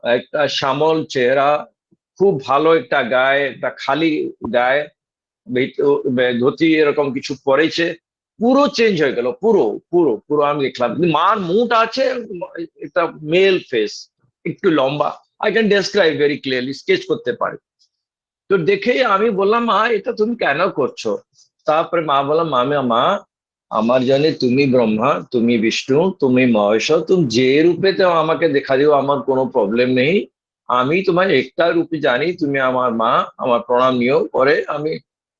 Speaker 6: একটা শ্যামল চেহারা, খুব ভালো একটা গায়ে, একটা খালি গায়ে, ধুতি এরকম কিছু পরেছে, পুরো চেঞ্জ হয়ে গেল, পুরো পুরো পুরো আমি দেখলাম। কিন্তু মার মুখটা আছে একটা মেল ফেস, একটু লম্বা, I can describe very clearly, sketch করতে পারি। তো দেখে আমি বললাম, মা এটা তুমি কেন করছো? তারপরে মা বললাম, মা আমার জানি তুমি ব্রহ্মা, তুমি বিষ্ণু, তুমি মহেশ, তুমি যে রূপে তো আমাকে দেখা দিও, আমার কোনো প্রবলেম নেই। আমি তোমার একটা রূপে জানি, তুমি আমার মা, আমার প্রণাম নিও। পরে আমি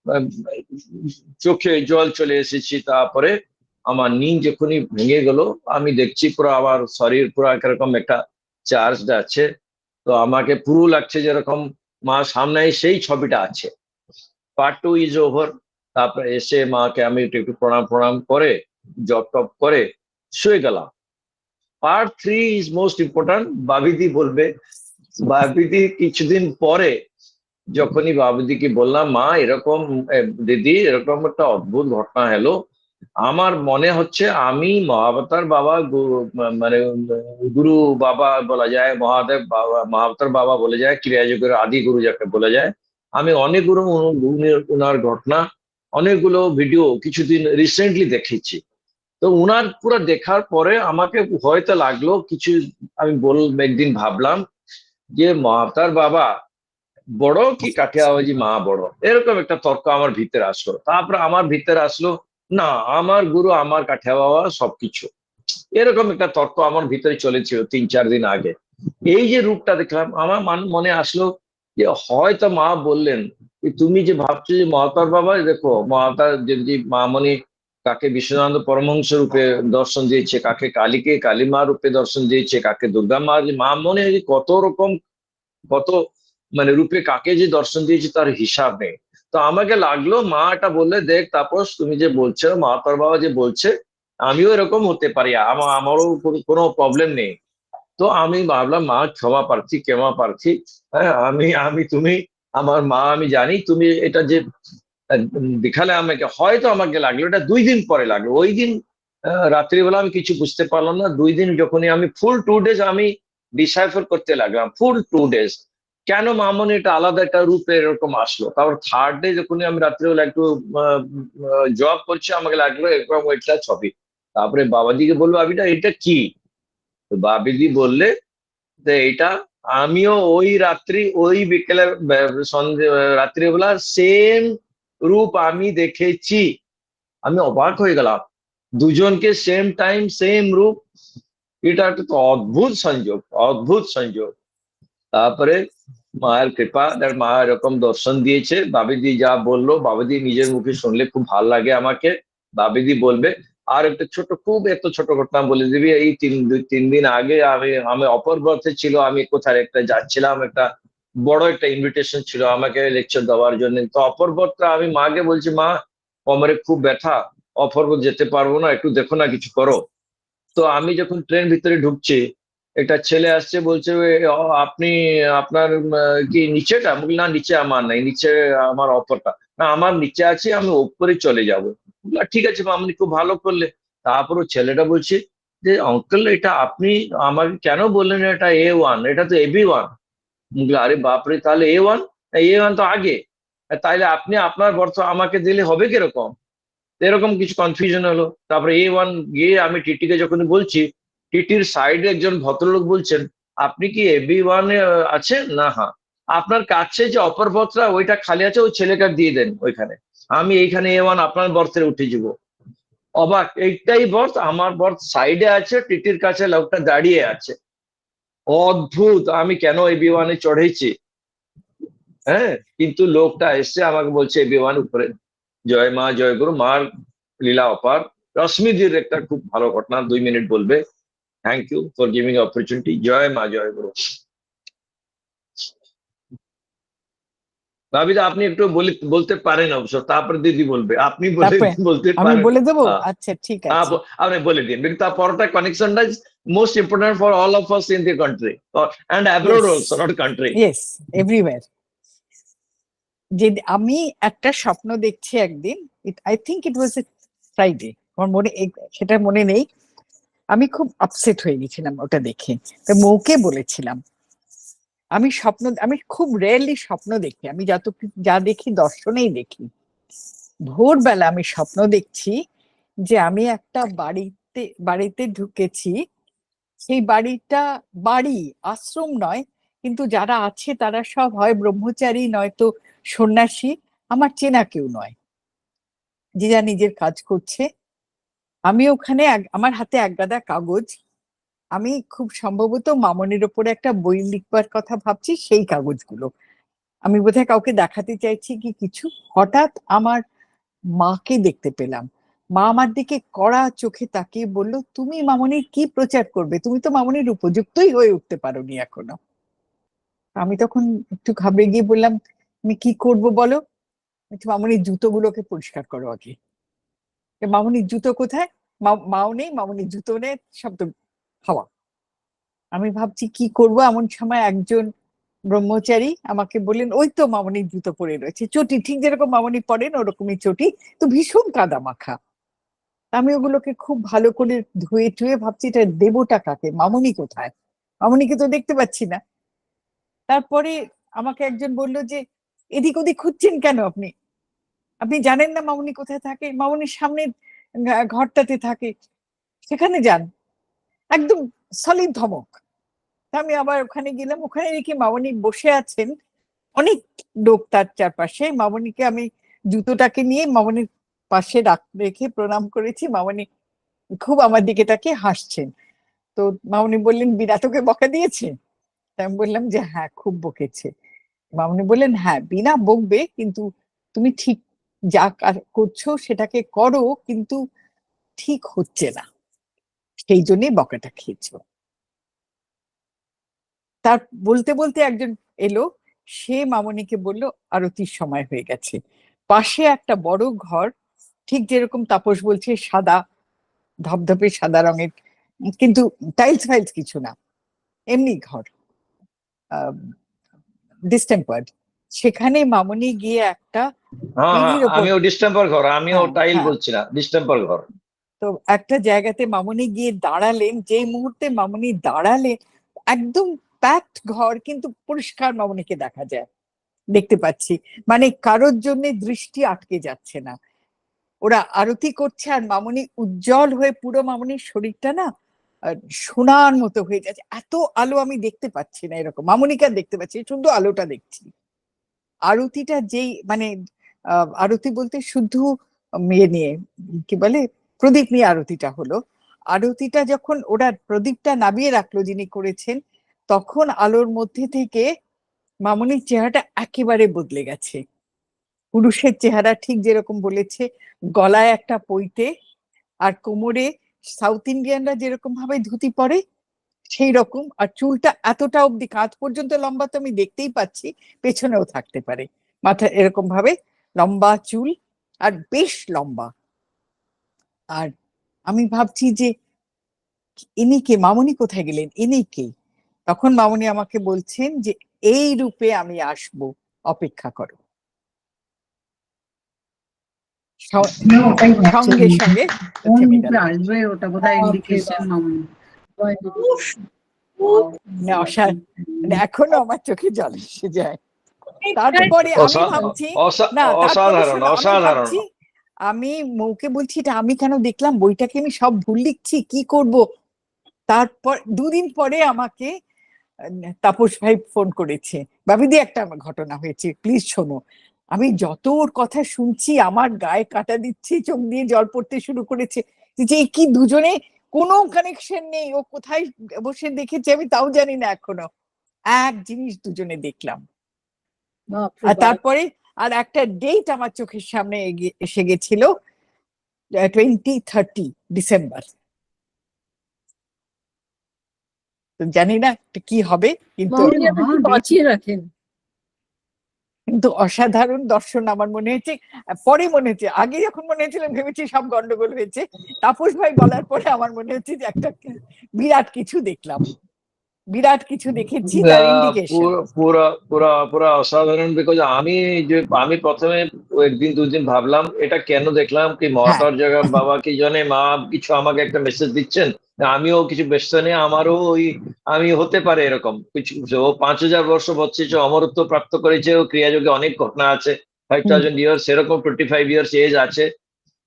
Speaker 6: আহ, চোখে জল চলে এসেছি। তারপরে আমার নিন যখনই ভেঙে গেল, আমি দেখছি পুরো আমার শরীর পুরো একরকম একটা চার্জ আছে। তো আমাকে পুরো লাগছে যেরকম মা সামনে সেই ছবিটা আছে। Part 2 is over. তারপরে এসে মাকে আমি একটু প্রণাম প্রণাম করে জপ টপ করে শুয়ে গেলাম। Part 3 is most important. বাবিদি বলবে। বাবিদি কিছুদিন পরে যখনই বাবিদিকে বললাম, মা এরকম দিদি এরকম একটা অদ্ভুত ঘটনা হলো, আমার মনে হচ্ছে আমি মহাবতার বাবা মানে গুরু বাবা বলা যায়, মহাদেব বাবা, মহাবতার বাবা বলে যায়, ক্রিয়াযোগের আদি গুরু যাকে বলা যায়। আমি অনেকগুলো উনার ঘটনা, অনেকগুলো ভিডিও কিছুদিন রিসেন্টলি দেখেছি। তো উনার পুরো দেখার পরে আমাকে হয়তো লাগলো কিছু, আমি একদিন ভাবলাম যে মহাবতার বাবা বড় কি কাঠিয়াবাজি মা বড়, এরকম একটা তর্ক আমার ভিতরে আসলো। তারপরে আমার ভিতরে আসলো, না আমার গুরু আমার কাঠিয়া বাবা সবকিছু, এরকম একটা তর্ক আমার ভিতরে চলেছিল 3-4 দিন আগে। এই যে রূপটা দেখলাম, আমার মনে আসলো যে হয়তো মা বললেন তুমি যে ভাবছো যে মহাতার বাবা, দেখো মহাতার যদি মামনি কাকে বিশ্বনাথ পরমহংস রূপে দর্শন দিয়েছে, কাকে কালীকে কালীমা রূপে দর্শন দিয়েছে, কাকে দুর্গা মা, মা মনে কত রকম, কত মানে রূপে কাকে যে দর্শন দিয়েছে তার হিসাব নেই। তো আমাকে লাগলো মা এটা বললে, দেখ তাপস তুমি যে বলছো মহাতার বাবা যে বলছে আমিও এরকম হতে পারি, আমারও কোনো প্রবলেম নেই। তো আমি ভাবলাম মা ক্ষমা প্রার্থী। হ্যাঁ, আমি আমি তুমি আমার মা, আমি জানি তুমি এটা যে দেখালে আমাকে, হয়তো আমাকে লাগলো এটা 2 দিন পরে লাগলো। ওই দিন রাত্রিবেলা আমি কিছু বুঝতে পারলাম না। 2 দিন যখনই আমি ফুল 2 ডেজ আমি ডিসাইফার করতে লাগলাম, ফুল 2 ডেজ কেন মামনি এটা আলাদা একটা রূপে এরকম আসলো। তারপর 3rd ডে যখনই আমি রাত্রিবেলা একটু জব করছি, আমাকে লাগলো এরকম একটা ছবি। তারপরে বাবাজিকে বলবো, আবিটা এটা কি? তো বাবিজি বললে যে এটা আমিও ওই রাত্রি ওই বিকেলের সন্ধে রাত্রিবেলা সেম রূপ আমি দেখেছি। আমি অবাক হয়ে গেলাম, দুজনকে সেম টাইম সেম রূপ, এটা একটা তো অদ্ভুত সংযোগ, অদ্ভুত সংযোগ। তারপরে মায়ের কৃপা, মা এরকম দর্শন দিয়েছে। বাবিদি যা বললো, বাবিদি নিজের মুখে শুনলে খুব ভাল লাগে আমাকে। বাবিদি বলবে। আর একটা ছোট, খুব এত ছোট ঘটনা বলে দিবি। এই 3 দিন আগে আমি অপরবর্তে ছিল, আমি কোথায় একটা যাচ্ছিলাম, একটা বড় একটা ইনভিটেশন ছিল আমাকে লেকচার দেওয়ার জন্য। তো অপরবর্তী আমি মাকে বলছি, মা কোমরে খুব ব্যথা, অপরবর্ত যেতে পারবো না, একটু দেখো না কিছু করো। তো আমি যখন ট্রেন ভিতরে ঢুকছি, একটা ছেলে আসছে, বলছে আপনি আপনার কি নিচেটা? আমি বলি, না নিচে আমার নাই, নিচে আমার অপরটা না, আমার নিচে আছে, আমি উপরে চলে যাবো। ঠিক আছে আপনি খুব ভালো করলে। তারপর ছেলেটা বলছে যে অঙ্কেল এটা আপনি আমাকে কেন বললেন এটা A1, এটা তো AB1। আরে বাপরে, তাহলে A1? A1 তো আগে, তাইলে আপনি আপনার বর্ষ আমাকে দিলে হবে কিরকম? এরকম কিছু কনফিউশন হলো। তারপরে A1 গিয়ে আমি টিটিকে যখন বলছি, টিটির সাইডে একজন ভদ্রলোক বলছেন, আপনি কি AB1 এ আছেন? না, হ্যাঁ। আপনার কাছে যে অপর বর্থটা ওইটা খালি আছে, ওই ছেলেটার দিয়ে দেন ওইখানে, আমি এইখানে A1 আপনার বর্থে উঠে যাব। অবাক, এইটাই বর্থ, আমার বর্থ সাইডে আছে, টিটির কাছে লোকটা দাঁড়িয়ে আছে। অদ্ভুত, আমি কেন AB1 এ চড়েছি। হ্যাঁ, কিন্তু লোকটা এসে আমাকে বলছে AB1 উপরে। জয় মা, জয় গুরু, মার লীলা অপার। রশ্মিদির একটা খুব ভালো ঘটনা, 2 মিনিট বলবে। Thank you for giving opportunity. জয় মা, জয় গুরু। ভাবিদা আপনি একটু বলতে পারেন অবশ্য, তারপরে দিদি বলবে। আপনি বলতে
Speaker 2: আমি
Speaker 6: পারেন।
Speaker 2: বলে দেবো? আচ্ছা ঠিক আছে,
Speaker 6: আপনি বলে দিন, কিন্তু তার পরটা কানেকশনটা is most important for all of us in the country and abroad also, not country.
Speaker 2: Yes, everywhere. যে আমি একটা স্বপ্ন দেখছি একদিন, I think it was a Friday, আমার মনে সেটা মনে নেই। আমি খুব আপসেট হয়ে গেছিলাম ওটা দেখে। তো মৌকে বলেছিলাম আমি খুব রেয়ারলি স্বপ্ন দেখি, আমি যা দেখি দর্শনেই দেখি। ভোরবেলা আমি স্বপ্ন দেখছি যে আমি একটা বাড়িতে ঢুকেছি। সেই বাড়ি আশ্রম নয়, কিন্তু যারা আছে তারা সব হয় ব্রহ্মচারী নয়তো সন্ন্যাসী, আমার চেনা কেউ নয়, যে যা নিজের কাজ করছে। আমি ওখানে আমার হাতে এক গাদা কাগজ, আমি খুব সম্ভবত মামনির ওপরে একটা বই লিখবার কথা ভাবছি, সেই কাগজগুলো আমি বোধহয় কাউকে দেখাতে চাইছি কি কিছু। হঠাৎ আমার মাকে দেখতে পেলাম। মা আমার দিকে কড়া চোখে তাকিয়ে বলল, তুমি মামনির কি প্রচার করবে? তুমি তো মামনির উপযুক্তই হয়ে উঠতে পারোনি এখনো। আমি তখন একটু ঘাবড়ে গিয়ে বললাম, তুমি কি করব বলো? মামনির জুতোগুলোকে পরিষ্কার করো আগে। মামনির জুতো কোথায়? মাও নেই, মামনির জুতো নেই, সব তো হাওয়া। আমি ভাবছি কি করব, এমন সময় একজন ব্রহ্মচারী আমাকে বললেন, ওই তো মামনির জুতো পরে রয়েছে, চটি ঠিক যেরকম মামনি পরেন ওরকমই চটি, তো ভীষণ কাদা মাখা। আমি ওগুলোকে খুব ভালো করে ধুয়ে টুয়ে ভাবছি এটা দেবটা কাকে, মামনি কোথায়? মামনিকে তো দেখতে পাচ্ছি না। তারপরে আমাকে একজন বলল যে, এদিক ওদিক খুঁজছেন কেন আপনি? আপনি জানেন না মামনি কোথায় থাকে? মামনির সামনে ঘরটাতে থাকে, সেখানে যান। একদম সলিড ধমক। আমি আবার ওখানে গেলাম, ওখানে দেখি মামনি বসে আছেন, অনেক লোক তার চারপাশে। মামনিকে আমি জুতোটাকে নিয়ে মামনির পাশে রেখে প্রণাম করেছি। মামনি খুব আমার দিকে তাকিয়ে হাসছেন। তো মামনি বললেন, বিনা তোকে বকা দিয়েছে? আমি বললাম যে হ্যাঁ, খুব বকেছে। মামনি বললেন, হ্যাঁ বিনা বকবে, কিন্তু তুমি ঠিক যা করছো সেটাকে করো, কিন্তু ঠিক হচ্ছে না, সেই জন্যই বকাটা খেয়েছো। তার বলতে বলতে একজন এলো, সে মামনিকে বলল, আরতির সময় হয়ে গেছে। পাশে একটা বড় ঘর, ঠিক যেরকম তাপস বলছে, সাদা ধবধবে সাদা রঙের, কিন্তু টাইলস ফাইলস কিছু না, এমনি ঘর, ডিস্টেম্পার্ড। সেখানে মামনি গিয়ে একটা
Speaker 6: হ্যাঁ হ্যাঁ,
Speaker 2: সিঁড়ির ওপর,
Speaker 6: আমিও ডিস্টেম্পার ঘর, আমিও
Speaker 2: হ্যাঁ
Speaker 6: টাইল
Speaker 2: হ্যাঁ,
Speaker 6: বলছি না, ডিস্টেম্পার ঘর।
Speaker 2: তো একটা জায়গাতে মামনি গিয়ে দাঁড়ালেন। যে মুহূর্তে মামনি দাঁড়ালেন, একদম প্যাকড ঘর, কিন্তু পরিষ্কার মামনিকে দেখা যায়, দেখতে পাচ্ছি। মানে কারোর জন্য দৃষ্টি আটকে যাচ্ছে না। ওরা আরতি করছে আর মামনি উজ্জ্বল হয়ে, পুরো মামনির শরীরটা না সোনার মতো হয়ে যাচ্ছে। এত আলো আমি দেখতে পাচ্ছি না এরকম, মামনিকে আর দেখতে পাচ্ছি, শুধু আলোটা দেখছি। আরতিটা যেই মানে আরতি বলতে শুধু মেয়ে নিয়ে, কি বলে, প্রদীপ নিয়ে আরতিটা হলো। আরতিটা যখন ওরা প্রদীপটা নামিয়ে রাখলো যিনি করেছেন, তখন আলোর মধ্যে থেকে মামনির চেহারাটা একেবারে বদলে গেছে। পুরুষের চেহারা, ঠিক যেরকম বলেছে, গলায় একটা পৈতে, আর কোমরে সাউথ ইন্ডিয়ানরা যেরকম ভাবে ধুতি পরে সেই রকম, আর চুলটা এতটা অব্দি কাঁধ পর্যন্ত লম্বা, তো আমি দেখতেই পাচ্ছি পেছনেও থাকতে পারে, মাথা এরকম ভাবে লম্বা চুল, আর বেশ লম্বা। আর আমি ভাবছি যে ইনি কে, মামনি কোথায় গেলেন, ইনি কে? তখন মামনি আমাকে বলছেন যে, এই রূপে আমি আসব, অপেক্ষা করো। সঙ্গে সঙ্গে থেমে গেল।
Speaker 5: আসবে, ওটা বোধহয় ইন্ডিকেশন মামনি।
Speaker 2: মানে এখনো আমার চোখে জল এসে যায়। তারপরে আমি ভাবছি, না তারপরে
Speaker 6: অসাধারণ
Speaker 2: শোনো, আমি
Speaker 6: অসাধারণ।
Speaker 2: ভাবছি, আমি মৌকে বলছি, এটা আমি কেন দেখলাম? বইটাকে আমি সব ভুল লিখছি, কি করব? তারপর দুদিন পরে আমাকে তাপস ভাই ফোন করেছে, বাবিদি একটা ঘটনা হয়েছে, প্লিজ শোনো। আমি যত ওর কথা শুনছি আমার গায়ে কাঁটা দিচ্ছে, চোখ দিয়ে জল পড়তে শুরু করেছে, যে কি দুজনে কোনো কানেকশন নেই, ও কোথায় বসে দেখেছে আমি তাও জানি না এখনো। এক জিনিস দুজনে দেখলাম। আর তারপরে আর একটা ডেট আমার চোখের সামনে এসে গেছিল, 2030 ডিসেম্বর। জানি না কি হবে, কিন্তু
Speaker 3: বাঁচিয়ে রাখেন।
Speaker 2: কিন্তু অসাধারণ দর্শন আমার মনে হয়েছে। পরে মনে হচ্ছে, আগে যখন মনে হয়েছিল ভেবেছি সব গন্ডগোল হয়েছে, তাপস ভাই বলার পরে আমার মনে হচ্ছে যে একটা বিরাট কিছু দেখলাম, বিরাট কিছু দেখেছি, তার ইন্ডিকেশন।
Speaker 6: পুরা পুরা পুরা অসাধারণ। বিকজ আমি প্রথমে একদিন দুদিন ভাবলাম এটা কেন দেখলাম, কি মহাতার জায়গা বাবা কি জানে, মা কিছু আমাকে একটা মেসেজ দিচ্ছেন, আমিও কিছু ব্যস্ত নেই, আমারও ওই আমি হতে পারে এরকম কিছু। ও 5,000 বর্ষ বছর অমরত্ব প্রাপ্ত করেছে, ও ক্রিয়াযোগে অনেক ঘটনা আছে, 5,000 ইয়ার্স, এরকম 25 ইয়ার্স এজ আছে।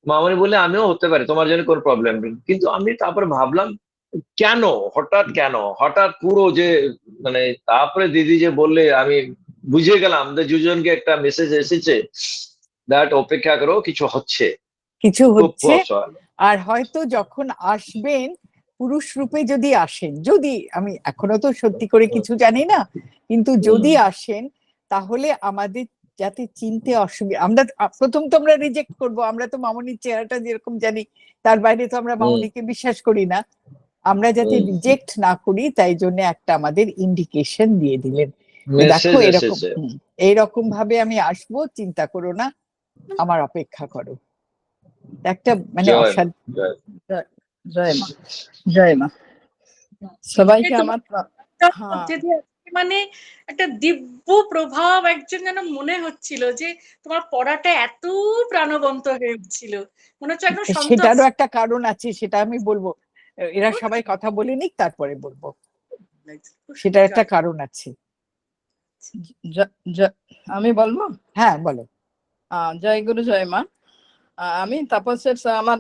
Speaker 6: মামনি বলে আমিও হতে পারি, তোমার জন্য কোনো প্রবলেম নেই। কিন্তু আমি তারপরে ভাবলাম কেন হঠাৎ পুরো যে মানে, তারপরে দিদি যে বললে আমি বুঝে গেলাম যে দুজনকে একটা মেসেজ এসেছে, দ্যাট অপেক্ষা করো, কিছু হচ্ছে।
Speaker 2: কিছু
Speaker 6: খুব
Speaker 2: হচ্ছে।
Speaker 6: অসহায়।
Speaker 2: আর হয়তো যখন আসবেন পুরুষ রূপে যদি আসেন, যদি আমি এখনো তো সত্যি করে কিছু জানি না, কিন্তু যদি আসেন তাহলে আমাদের যাতে চিনতে অসুবিধা, আমরা প্রথম তো আমরা রিজেক্ট করবো, আমরা তো মামনির চেহারাটা যেরকম জানি তার বাইরে তো আমরা মামনিকে বিশ্বাস করি না, আমরা যাতে রিজেক্ট না করি তাই জন্য একটা আমাদের ইন্ডিকেশন দিয়ে দিলেন, দেখো
Speaker 6: মেসেজ
Speaker 2: এরকম
Speaker 6: এসেছে।
Speaker 2: এইরকম ভাবে আমি আসবো, চিন্তা করো না, আমার অপেক্ষা করো। একটা মানে
Speaker 6: জয় মা,
Speaker 2: অসাধ্য।
Speaker 6: জয়।
Speaker 5: জয় মা, জয় মা। সবাইকে আমার হ্যাঁ
Speaker 1: মধ্যে দিয়ে মানে একটা দিব্য প্রভাব একজন যেন মনে হচ্ছিল যে তোমার পড়াটা এত প্রাণবন্ত হয়ে উঠছিল, মনে হচ্ছে একদম
Speaker 2: সেটারও একটা কারণ আছে, সেটা আমি বলবো, এরা সবাই কথা বলে নিক তারপরে বলবো, সেটার একটা কারণ আছে।
Speaker 5: আমি বলবো।
Speaker 2: হ্যাঁ বলো।
Speaker 5: জয় গুরু জয় মা। আমি তাপসের আমার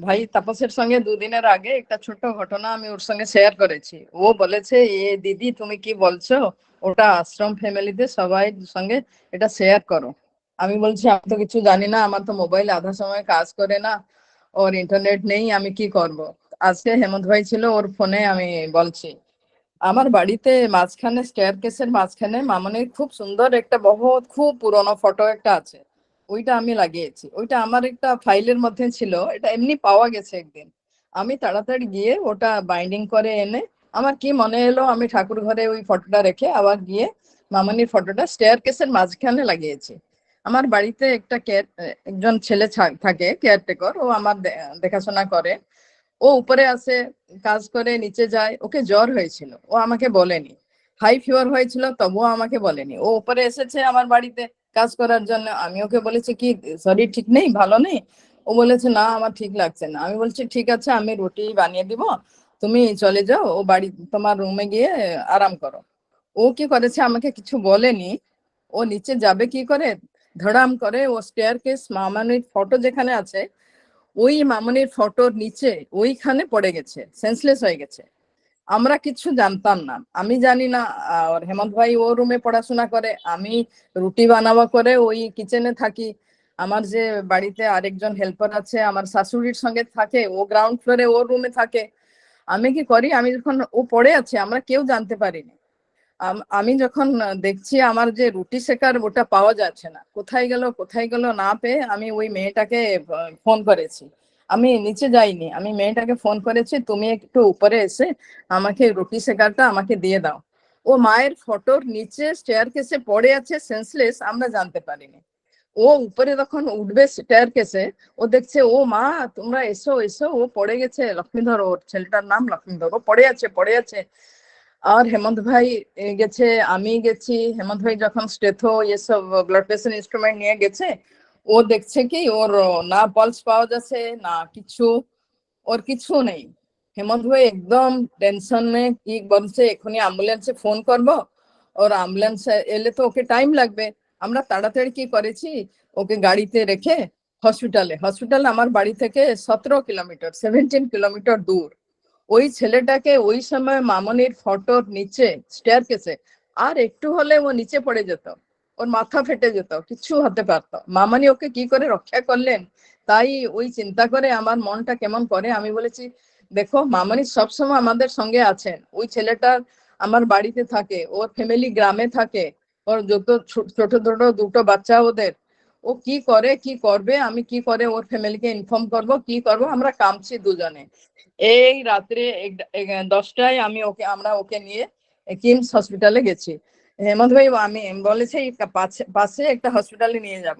Speaker 5: ভাই তাপসের সঙ্গে দুদিনের আগে একটা ছোট ঘটনা আমি ওর সঙ্গে শেয়ার করেছি। ও বলেছে এ দিদি তুমি কি বলছো, ওটা আশ্রম ফ্যামিলিতে সবাই সঙ্গে এটা শেয়ার করো। আমি বলছি আমি তো কিছু জানি না, আমার তো মোবাইল আধা সময় কাজ করে না, ওর ইন্টারনেট নেই, আমি কি করব। আজকে হেমন্ত ভাই ছিল, ওর ফোনে আমি বলছি। আমার বাড়িতে মাঝখানে স্টেয়ার কেসের মাঝখানে মামনির খুব সুন্দর একটা বহুত খুব পুরনো ফটো একটা আছে, ওইটা আমি লাগিয়েছি। ওইটা আমার একটা ফাইলের মধ্যে ছিল, এটা এমনি পাওয়া গেছে একদিন। আমি তাড়াতাড়ি গিয়ে ওটা বাইন্ডিং করে এনে, আমার কি মনে এলো আমি ঠাকুর ঘরে ওই ফটোটা রেখে আবার গিয়ে মামনির ফটোটা স্টেয়ার কেসের মাঝখানে লাগিয়েছি। আমার বাড়িতে একটা একজন ছেলে থাকে কেয়ারটেকার, ও আমার দেখাশোনা করে। ও উপরে আসে, কাজ করে নিচে যায়, ওকে জ্বর হয়েছিল, ও আমাকে বলেনি। হাই ফিভার হয়েছিল তবুও আমাকে বলেনি। ও উপরে এসেছে আমার বাড়িতে কাজ করার জন্য, আমি ওকে বলেছি কি শরীর ঠিক নেই, ভালো নেই? ও বলেছে না আমার ঠিক লাগছে না। আমি বলছি ঠিক আছে আমি রুটি বানিয়ে দিব, তুমি চলে যাও, ও বাড়ি তোমার রুমে গিয়ে আরাম করো। ও কি করেছে আমাকে কিছু বলেনি, ও নিচে যাবে কি করে, ধড়াম করে ও স্টেয়ার কেস মামানির ফটো যেখানে আছে ওই মামনির ফটোর নিচে ওইখানে পড়ে গেছে, সেন্সলেস হয়ে গেছে। আমরা কিছু জানতাম না, আমি জানি না। আর হেমন্ত ভাই ও রুমে পড়াশোনা করে, আমি রুটি বানাবো করে ওই কিচেনে থাকি। আমার যে বাড়িতে আরেকজন হেল্পার আছে আমার শাশুড়ির সঙ্গে থাকে, ও গ্রাউন্ড ফ্লোরে ওর রুমে থাকে। আমি কি করি, আমি যখন ও পড়ে আছে আমরা কেউ জানতে পারিনি। আমি যখন দেখছি আমার যে রুটি সেকার ওটা পাওয়া যাচ্ছে না, কোথায় গেল না পেয়ে আমি ওই মেয়েটাকে ফোন করেছি। আমি নিচে যাইনি, আমি মেয়েটাকে ফোন করেছি তুমি একটু উপরে এসে আমাকে রুটি সেকারটা আমাকে দিয়ে দাও। ও মায়ের ফটোর নিচে স্টেয়ার কেসে পড়ে আছে সেন্সলেস, আমরা জানতে পারিনি। ও উপরে যখন উঠবে স্টেয়ার কেসে, ও দেখছে ও মা তোমরা এসো এসো, ও পড়ে গেছে, লক্ষ্মীধর, ওর ছেলেটার নাম লক্ষ্মীধর, ও পড়ে আছে। আর হেমন্ত ভাই গেছে, আমি গেছি। হেমন্ত ভাই যখন স্টেথো এসব ব্লাড প্রেশার ইনস্ট্রুমেন্ট নিয়ে গেছে, ও দেখছে কি ওর না পালস পাওয়া যাচ্ছে না কিছু, ওর কিছু নেই। হেমন্ত ভাই একদম টেনশনে, কি বলছে এখনই অ্যাম্বুলেন্সে ফোন করব, ওর অ্যাম্বুলেন্স এলে তো ওকে টাইম লাগবে। আমরা তাড়াতাড়ি কি করেছি, ওকে গাড়িতে রেখে হসপিটাল আমার বাড়ি থেকে 17 কিলোমিটার দূর। ওই ছেলেটাকে ওই সময় মামনির ফটোর নিচে স্টেয়ার কেসে, আর একটু হলে ও নিচে পড়ে যেত, ওর মাথা ফেটে যেত, কিছু হতে পারতো। মামনি ওকে কি করে রক্ষা করলেন, তাই ওই চিন্তা করে আমার মনটা কেমন করে। আমি বলেছি দেখো মামনি সবসময় আমাদের সঙ্গে আছেন, ওই ছেলেটা আমার বাড়িতে থাকে, ওর ফ্যামিলি গ্রামে থাকে, ওর যত ছোট ছোট দুটো বাচ্চা ওদের, ও কি করে কি করবে, আমি কি করে ওর ফ্যামিলিকে ইনফর্ম করব, কি করব, আমরা কামছি দুজনে। এই রাত্রে 10টায় আমরা ওকে নিয়ে কিমস হসপিটালে গেছি। হেমন্ত ভাই আমি বলেছি পাশে একটা হসপিটালে নিয়ে যাব।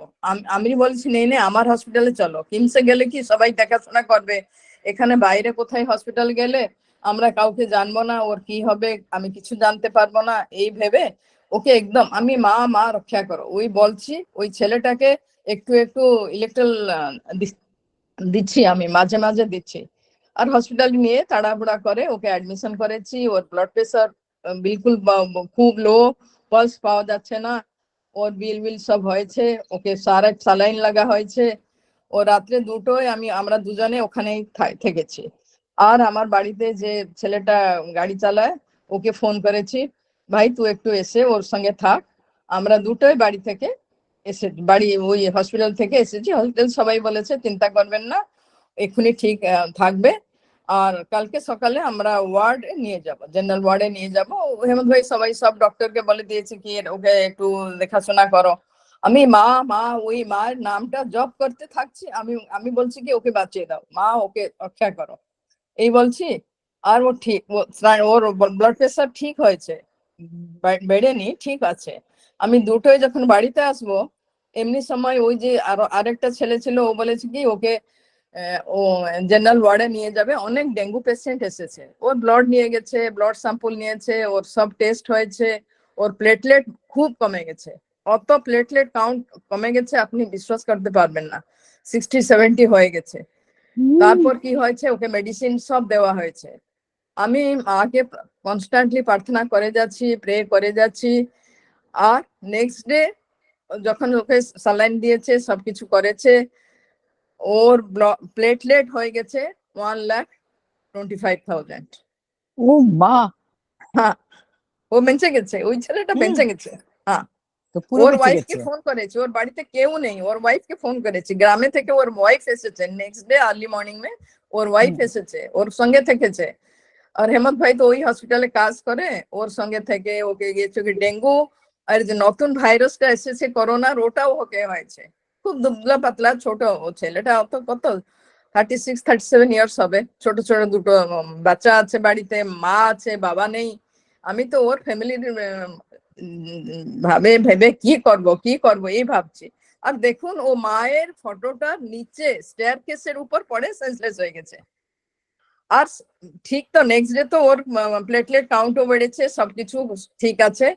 Speaker 5: আমি বলেছি নেই আমার হসপিটালে চলো, কিমসে গেলে কি সবাই দেখাশোনা করবে, এখানে বাইরে কোথায় হসপিটাল গেলে আমরা কাউকে জানবো না, ওর কি হবে আমি কিছু জানতে পারবো না, এই ভেবে ওকে একদম আমি মা রক্ষা করো ওই বলছি। ওই ছেলেটাকে একটু একটু ইলেকট্রাল দিচ্ছি, আমি মাঝে মাঝে দিচ্ছি। আর হসপিটালে নিয়ে তাড়াহুড়া করে ওকে অ্যাডমিশন করেছি। ওর ব্লাড প্রেশার বিলকুল খুব লো, পালস পাওয়া যাচ্ছে না, ওর বিল সব হয়েছে, ওকে স্যালাইন লাগা হয়েছে। ও রাত্রে 2টোয় আমরা দুজনে ওখানেই থেকেছি। আর আমার বাড়িতে যে ছেলেটা গাড়ি চালায় ওকে ফোন করেছি, ভাই তুই একটু এসে ওর সঙ্গে থাক। আমরা 2টোয় বাড়ি থেকে বাড়ি ওই হসপিটাল থেকে এসেছি। হসপিটাল সবাই বলেছে চিন্তা করবেন না, এক্ষুনি ঠিক থাকবে। আর কালকে সকালে আমরা ওয়ার্ডে নিয়ে যাব, জেনারেল ওয়ার্ডে নিয়ে যাব। হেমন্ত ভাই সবাই সব ডক্টরকে বলে দিয়েছে কি ওকে একটু দেখাশোনা করো। আমি মা মা ওই মায়ের নামটা জপ করতে থাকছি। আমি বলছি কি ওকে বাঁচিয়ে দাও, মা ওকে রক্ষা করো, এই বলছি। আর ও ঠিক, ওর ব্লাড প্রেশার ঠিক হয়েছে, বেড়েনি, ঠিক আছে। আমি 2টোয় যখন বাড়িতে আসবো এমনি সময় ওই যে আরেকটা ছেলে ছিল, ও বলেছে কি ওকে ও জেনারেল ওয়ার্ডে নিয়ে যাবে, অনেক ডেঙ্গু পেশেন্ট এসেছে। ওর ব্লাড নিয়ে গেছে, ব্লাড স্যাম্পল নিয়েছে, ওর সব টেস্ট হয়েছে, ওর প্লেটলেট খুব কমে গেছে। অত প্লেটলেট কাউন্ট কমে গেছে আপনি বিশ্বাস করতে পারবেন না, 60-70 হয়ে গেছে। তারপর কি হয়েছে, ওকে মেডিসিন সব দেওয়া হয়েছে। আমি মাকে কনস্ট্যান্টলি প্রার্থনা করে যাচ্ছি, প্রে করে যাচ্ছি। আর নেক্সট ডে যখন ওকে স্যালাইন দিয়েছে, সবকিছু করেছে, ওর প্লেটলেট হয়ে গেছে 1,25,000।
Speaker 2: ও মা,
Speaker 5: হ্যাঁ, ও বেঁচে গেছে, ওই ছেলেটা বেঁচে গেছে। হ্যাঁ,
Speaker 2: তো পুরো
Speaker 5: ওর
Speaker 2: বেঁচে
Speaker 5: ওয়াইফকে
Speaker 2: গেছে।
Speaker 5: ফোন করেছি, ওর বাড়িতে কেউ নেই, ওর ওয়াইফকে ফোন করেছি, গ্রামে থেকে ওর ওয়াইফ এসেছে নেক্সট ডে আর্লি মর্নিং মে, ওর ওয়াইফ এসেছে, ওর সঙ্গে থেকেছে। আর হেমন্ত ভাই তো ওই হসপিটালে কাজ করে, ওর সঙ্গে থেকে ওকে গিয়েছে কি ডেঙ্গু। আর যে নতুন ভাইরাসটা এসেছে করোনার, ওটাও ওকে হয়েছে। খুব দুবলা পাতলা ছোট ও ছেলেটা, অত কত 36-37 ইয়ার্স হবে। ছোট ছোট 2টো বাচ্চা আছে বাড়িতে, মা আছে, বাবা নেই। আমি তো ওর ফ্যামিলির ভেবে কি করব এই ভাবছি। আর দেখুন ও মায়ের ফটোটা নিচে স্টেয়ার কেসের উপর পড়ে সেন্সলেস হয়ে গেছে। আর ঠিক তো নেক্সট ডে তো ওর প্লেটলেট কাউন্টও বেড়েছে, সবকিছু ঠিক আছে।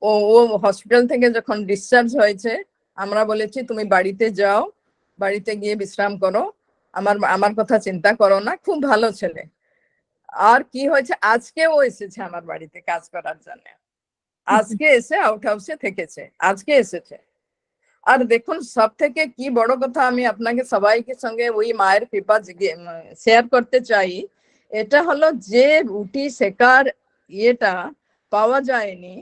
Speaker 5: ও ও হসপিটাল থেকে যখন ডিসচার্জ হয়েছে আমরা বলেছি তুমি বাড়িতে যাও, বাড়িতে গিয়ে বিশ্রাম করো, আমার কথা চিন্তা করো না, খুব ভালো ছেলে। আর কি হয়েছে, আজকে ও এসেছে আমার বাড়িতে কাজ করার জন্য, আজকে এসে আউট হাউসে থেকেছে, আজকে এসেছে। আর দেখুন সব থেকে কি বড় কথা, আমি আপনাকে সবাইকে সঙ্গে ওই মায়ের কৃপা শেয়ার করতে চাই। এটা হলো যে রুটি সেকার ইয়েটা পাওয়া যায়নি,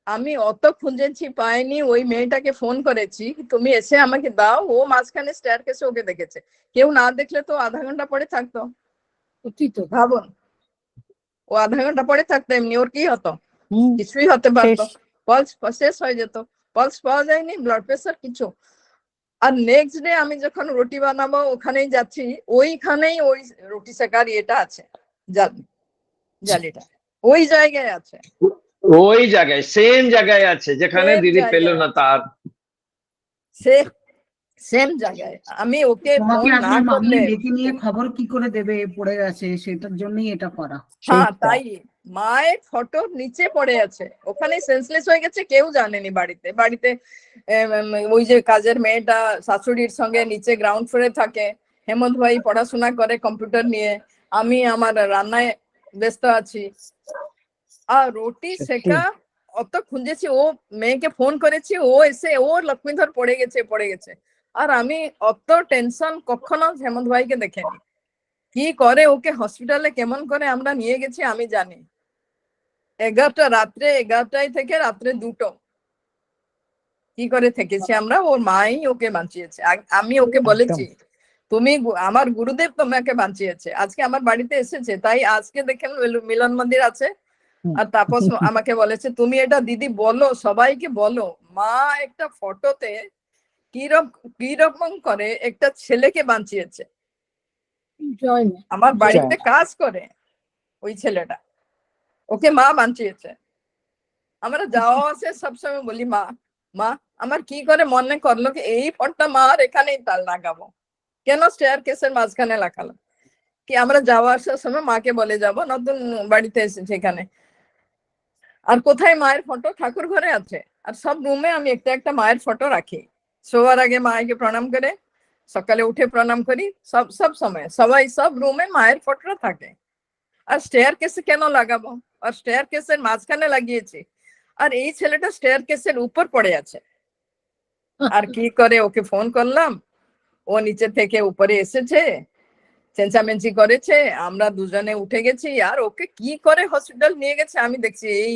Speaker 5: আমি অত খুঁজেছি পাইনি। ওই মেয়েটাকে ফোন করেছি তুমি এসে আমাকে দাও, ও মাঝখানে স্টেয়ার কেসে ওকে দেখেছে। কেউ না দেখলে তো আধা ঘন্টা পরে থাকতো,
Speaker 3: সত্যি তো।
Speaker 5: ভাবুন ও আধা ঘন্টা পরে থাকতো, এমনি ওর কি হতো,
Speaker 2: হুম,
Speaker 5: কিছুই হতে পারতো,
Speaker 2: শেষ।
Speaker 5: পালস শেষ হয়ে যেত, পালস পাওয়া যায়নি, ব্লাড প্রেশার কিছু। আর নেক্সট ডে আমি যখন রুটি বানাবো ওখানেই যাচ্ছি, ওইখানেই ওই রুটি সেকার ইয়েটা আছে, জালিটা ওই জায়গায় আছে,
Speaker 6: ওই জায়গায় সেম জায়গায় আছে যেখানে
Speaker 5: সেম
Speaker 6: দিদি পেল
Speaker 5: জায়গায়
Speaker 6: না
Speaker 5: আছে,
Speaker 6: তার।
Speaker 5: সেম জায়গায়। আমি ওকে
Speaker 7: তোমাকে
Speaker 5: ফোন না
Speaker 7: আসলে মামনি
Speaker 5: করলে,
Speaker 7: ডেকে নিয়ে খবর কি করে দেবে পড়ে গেছে, সেটার জন্যই এটা করা।
Speaker 5: হ্যাঁ
Speaker 2: সেইটা
Speaker 5: তাই মায়ের ফটোর নিচে পড়ে আছে, ওখানে সেন্সলেস হয়ে গেছে, কেউ জানেনি বাড়িতে। বাড়িতে ওই যে কাজের মেয়েটা শাশুড়ির সঙ্গে নিচে গ্রাউন্ড ফ্লোরে থাকে, হেমন্ত ভাই পড়াশোনা করে কম্পিউটার নিয়ে, আমি আমার রান্নায় ব্যস্ত আছি। আর রুটি
Speaker 2: সত্যি।
Speaker 5: সেকা অত খুঁজেছি, ও মেয়েকে ফোন করেছি, ও এসে ওর লক্ষ্মীধর পড়ে গেছে। আর আমি অত টেনশন কখনো হেমন্ত ভাইকে দেখেনি। কি করে ওকে হসপিটালে কেমন করে আমরা নিয়ে গেছি আমি জানি। 11টায় থেকে রাত্রে 2টো কি করে থেকেছি আমরা, ওর মাই ওকে বাঁচিয়েছে। আমি ওকে
Speaker 2: একদম।
Speaker 5: বলেছি তুমি আমার গুরুদেব তোমাকে বাঁচিয়েছে, আজকে আমার বাড়িতে এসেছে। তাই আজকে দেখেন মিলন মন্দির আছে।
Speaker 2: হুম।
Speaker 5: আর তাপস আমাকে বলেছে তুমি এটা দিদি বলো, সবাইকে বলো, মা একটা ফটোতে কিরকম করে একটা ছেলেকে বাঁচিয়েছে।
Speaker 3: জয় মা।
Speaker 5: আমার
Speaker 2: জয়
Speaker 5: বাড়িতে
Speaker 2: মা।
Speaker 5: কাজ করে ওই ছেলেটা, ওকে মা বাঁচিয়েছে। আমরা যাওয়া আসে সবসময় বলি মা মা, আমার কি করে মনে করলো কি এই ফটোটা মা আর এখানেই তাল লাগাবো, কেন স্টেয়ার কেসের মাঝখানে লাগালো, কি আমরা যাওয়া আসার সময় মাকে বলে যাব, নতুন বাড়িতে এসেছে এখানে। আর কোথায় মায়ের ফটো, ঠাকুর ঘরে আছে। আর সব রুমে আমি একটা একটা মায়ের ফটো রাখি, শোয়ার আগে মাকে প্রণাম করে সকালে উঠে প্রণাম করি, সব সব সময় সবাই সব রুমে মায়ের ফটোটা থাকে। আর স্টেয়ার কেসে কেন লাগাবো, আর স্টেয়ার কেসের মাঝখানে লাগিয়েছি, আর এই ছেলেটা স্টেয়ার কেসের উপর পড়ে আছে। আর কি করে ওকে ফোন করলাম, ও নিচে থেকে উপরে এসেছে, চেঁচামেচি করেছে, আমরা দুজনে উঠে গেছি। আর ওকে কি করে হসপিটাল নিয়ে গেছে আমি দেখছি। এই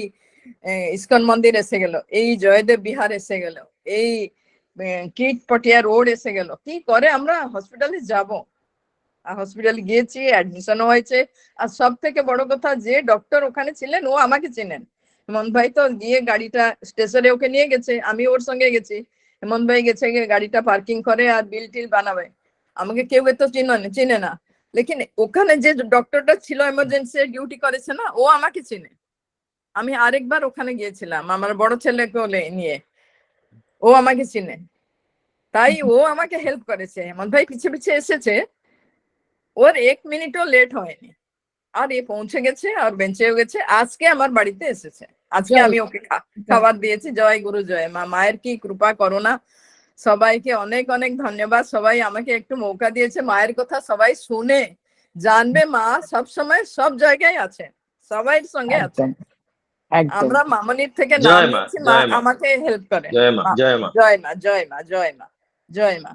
Speaker 5: ইস্কন মন্দির এসে গেল, এই জয়দেব বিহার এসে গেল, এই কিট পটিয়া রোড এসে গেল, কি করে আমরা হসপিটালে যাব। আর হসপিটালে গিয়েছি, অ্যাডমিশন হয়েছে। আর সব থেকে বড় কথা, যে ডক্টর ওখানে ছিলেন ও আমাকে চিনেন। হেমন্ত ভাই তো গিয়ে গাড়িটা স্টেশনে ওকে নিয়ে গেছে, আমি ওর সঙ্গে গেছি। হেমন্ত ভাই গেছে গিয়ে গাড়িটা পার্কিং করে আর বিল টিল বানাবে। আমাকে কেউ তো চিনে না, লেকিন ওখানে যে ডক্টরটা ছিল এমার্জেন্সি ডিউটি করেছে না, ও আমাকে চিনে। আমি আরেকবার ওখানে গিয়েছিলাম আমার বড় ছেলেকে নিয়ে, ও আমাকে চিনে। তাই ও আমাকে হেল্প করেছে। হেমন্ত ভাই পিছে পিছে এসেছে, ওর 1 মিনিটও লেট হয়নি। আর এ পৌঁছে গেছে আর বেঁচেও গেছে। আজকে আমার বাড়িতে এসেছে, আজকে আমি ওকে খাবার দিয়েছি। জয় গুরু জয় মা, মায়ের কি কৃপা করোনা। সবাইকে অনেক অনেক ধন্যবাদ। সবাই আমাকে একটু মৌকা দিয়েছে, মায়ের কথা সবাই শুনে জানবে। মা সব সময় সব জায়গায় আছে, সবাই সঙ্গে আছে।
Speaker 2: একদম একদম।
Speaker 5: আমরা মামনির থেকে নাম
Speaker 6: জয় মা,
Speaker 5: নিয়েছি, মা
Speaker 6: জয় মা,
Speaker 5: আমাকে হেল্প করে।
Speaker 6: জয় মা, জয় মা।
Speaker 5: জয় মা, জয় মা, জয় মা, জয় মা।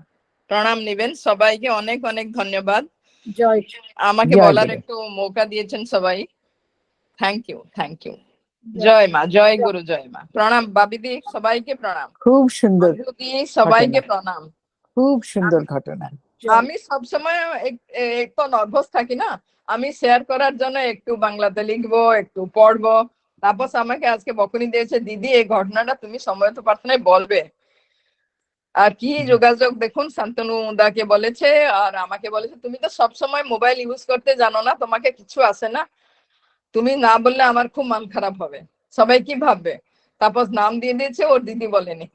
Speaker 5: প্রণাম নিবেন, সবাইকে অনেক অনেক ধন্যবাদ
Speaker 3: জয়
Speaker 5: আমাকে
Speaker 2: জয়
Speaker 5: বলার
Speaker 2: গুরু।
Speaker 5: একটু মৌকা দিয়েছেন সবাই। Thank you, thank you. জয় মা, জয় গুরু, জয় মা। প্রণাম বাবিদি, সবাইকে প্রণাম।
Speaker 2: খুব সুন্দর
Speaker 5: অঞ্জুদি, সবাইকে
Speaker 2: ঘটনা।
Speaker 5: প্রণাম।
Speaker 2: খুব সুন্দর ঘটনা।
Speaker 5: আমি সবসময় একটু নার্ভাস থাকি না, আমি শেয়ার করার জন্য একটু বাংলাতে লিখবো, একটু পড়বো। তারপর আমাকে আজকে বকুনি দিয়েছে, দিদি এই ঘটনাটা তুমি সময়ত প্রার্থনায় বলবে। আর কি যোগাযোগ দেখুন, শান্তনু দাকে বলেছে আর আমাকে বলেছে, তুমি তো সবসময় মোবাইল ইউজ করতে জানো না, তোমাকে কিছু আসে না, তুমি না বললে আমার খুব মন খারাপ হবে, সবাই কি ভাববে। তারপর নাম দিয়ে দিয়েছে, ওর দিদি বলেনি।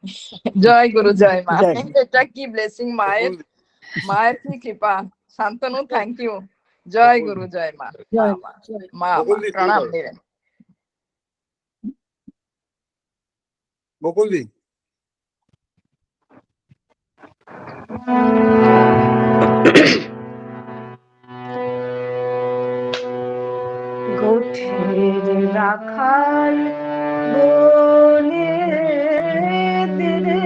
Speaker 5: জয় গুরু জয় মা।
Speaker 2: জয়।
Speaker 5: এটা কি ব্লেসিং মায়ের,
Speaker 4: বকুল,
Speaker 5: মায়ের কি কৃপা। Shantanu thank you. জয়
Speaker 4: বকুল,
Speaker 5: গুরু জয় মা। মা
Speaker 3: জয়
Speaker 5: মা
Speaker 3: জয়
Speaker 5: মা মা,
Speaker 4: বকুল দি শুরু
Speaker 5: প্রণাম
Speaker 4: করো।
Speaker 5: নেবেন।
Speaker 4: বকুল দি
Speaker 8: গোঠের রাখাল বনে দিরে,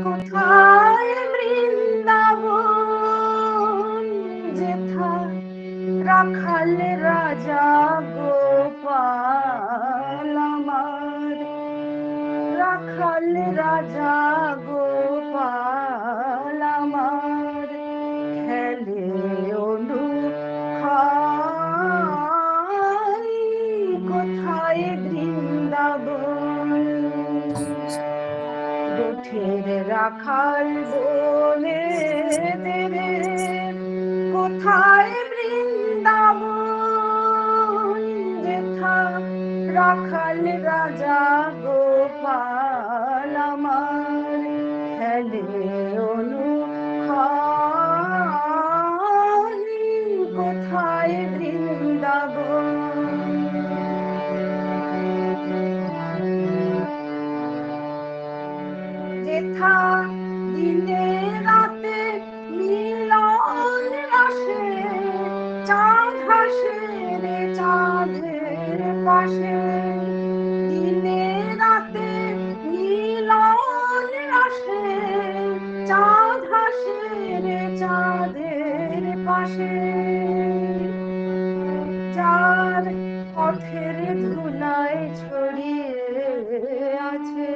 Speaker 8: কোথায় বৃন্দাবন যেথা রাখাল রাজা গোপাল আমার, রাখাল রাজা গোপাল আমার, খেলে অনু খাই কোথায় বৃন্দাবন। গোঠের রাখাল বনে দেরে, কোথায় বৃন্দাবন যেথা রাখাল রাজা গোপাল আমার, খেলে অনু খাই কোথায় বৃন্দাবন। যেথা দিনে রাতে মিলন আসে, চাঁদ হাসে রে চাঁদের পাশে, দিনে রাতে মিলন আসে, চাঁদ হাসে রে চাঁদের পাশে, যার পথের ধুলায় ছড়িয়ে আছে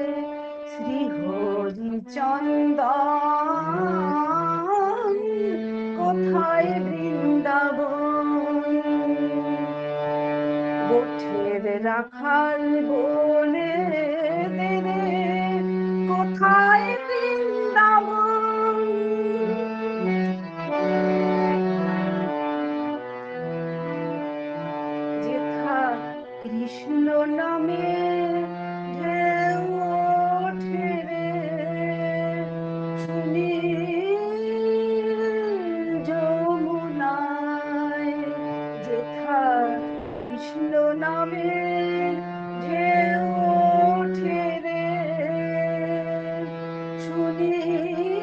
Speaker 8: শ্রীহরি চন্দন, কোথায় বৃন্দাবন। গোঠের রাখাল বনে দেরে, কোথায় বৃন্দাবন। যেথা কৃষ্ণ নামে ঢেউ ওঠে রে, সুনীল যমুনায়, যেথা কৃষ্ণ নামে ঢেউ ওঠে রে, সুনীল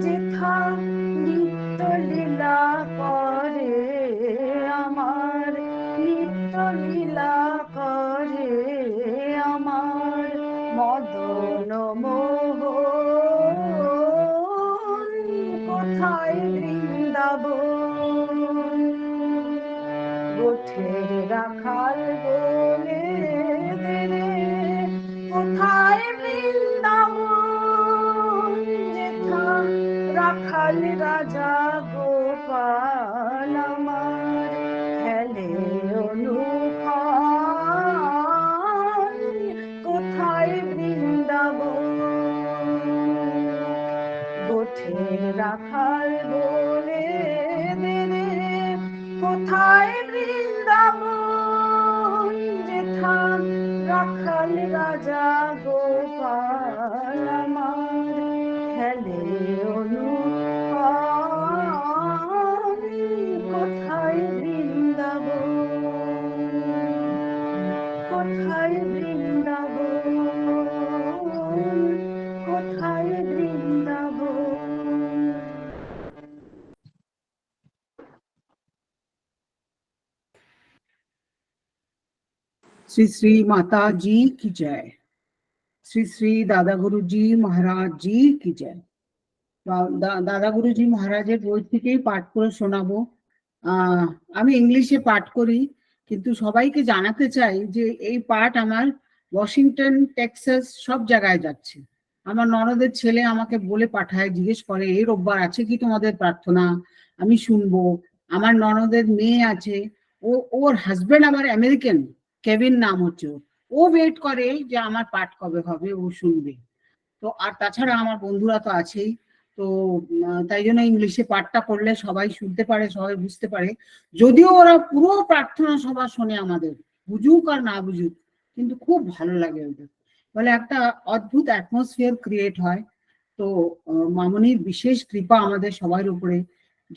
Speaker 8: যেথা নিত্য লীলা করে আমার, নিত্য লীলা করে আমার মদন মোহন, কোথায় বৃন্দাবন? গোঠের রাখাল বলে দেরে, কোথায় বৃন্দাবন? যেথা রাখাল রাজা গোপাল আমার খেলে অনুখান, কোথায় বৃন্দাবন? গোঠের রাখাল বলে দেরে, কোথায় বৃন্দাবন? যেথা রাখাল রাজা গোপাল আমার খেলে অনুখান, কোথায় বৃন্দাবন? কোথায় বৃন্দাবন? কোথায় বৃন্দাবন?
Speaker 7: श्री श्री माता जी की जय। श्री श्री दादा गुरु जी महाराज जी की जय। দাদা গুরুজি মহারাজের বই থেকেই পাঠ করে শোনাবো। আমি ইংলিশে পাঠ করি, কিন্তু সবাইকে জানাতে চাই যে এই পাঠ আমার ওয়াশিংটন, টেক্সাস সব জায়গায় যাচ্ছে। আমার ননদের ছেলে আমাকে বলে পাঠায়, জিজ্ঞেস করে এই রোববার আছে কি তোমাদের প্রার্থনা, আমি শুনবো। আমার ননদের মেয়ে আছে, ওর হাজবেন্ড আবার আমেরিকান, কেভিন নাম হচ্ছে, ও ওয়েট করে যে আমার পাঠ কবে হবে, ও শুনবে। তো আর তাছাড়া আমার বন্ধুরা তো আছেই, তো তাই জন্য ইংলিশে পাঠটা করলে সবাই শুনতে পারে, সবাই বুঝতে পারে। যদিও ওরা পুরো প্রার্থনা সভা শোনে আমাদের, বুঝুক আর না বুঝুক, কিন্তু খুব ভালো লাগে ওদের। বলে একটা অদ্ভুত অ্যাটমসফিয়ার ক্রিয়েট হয়। তো মামনির বিশেষ কৃপা আমাদের সবার উপরে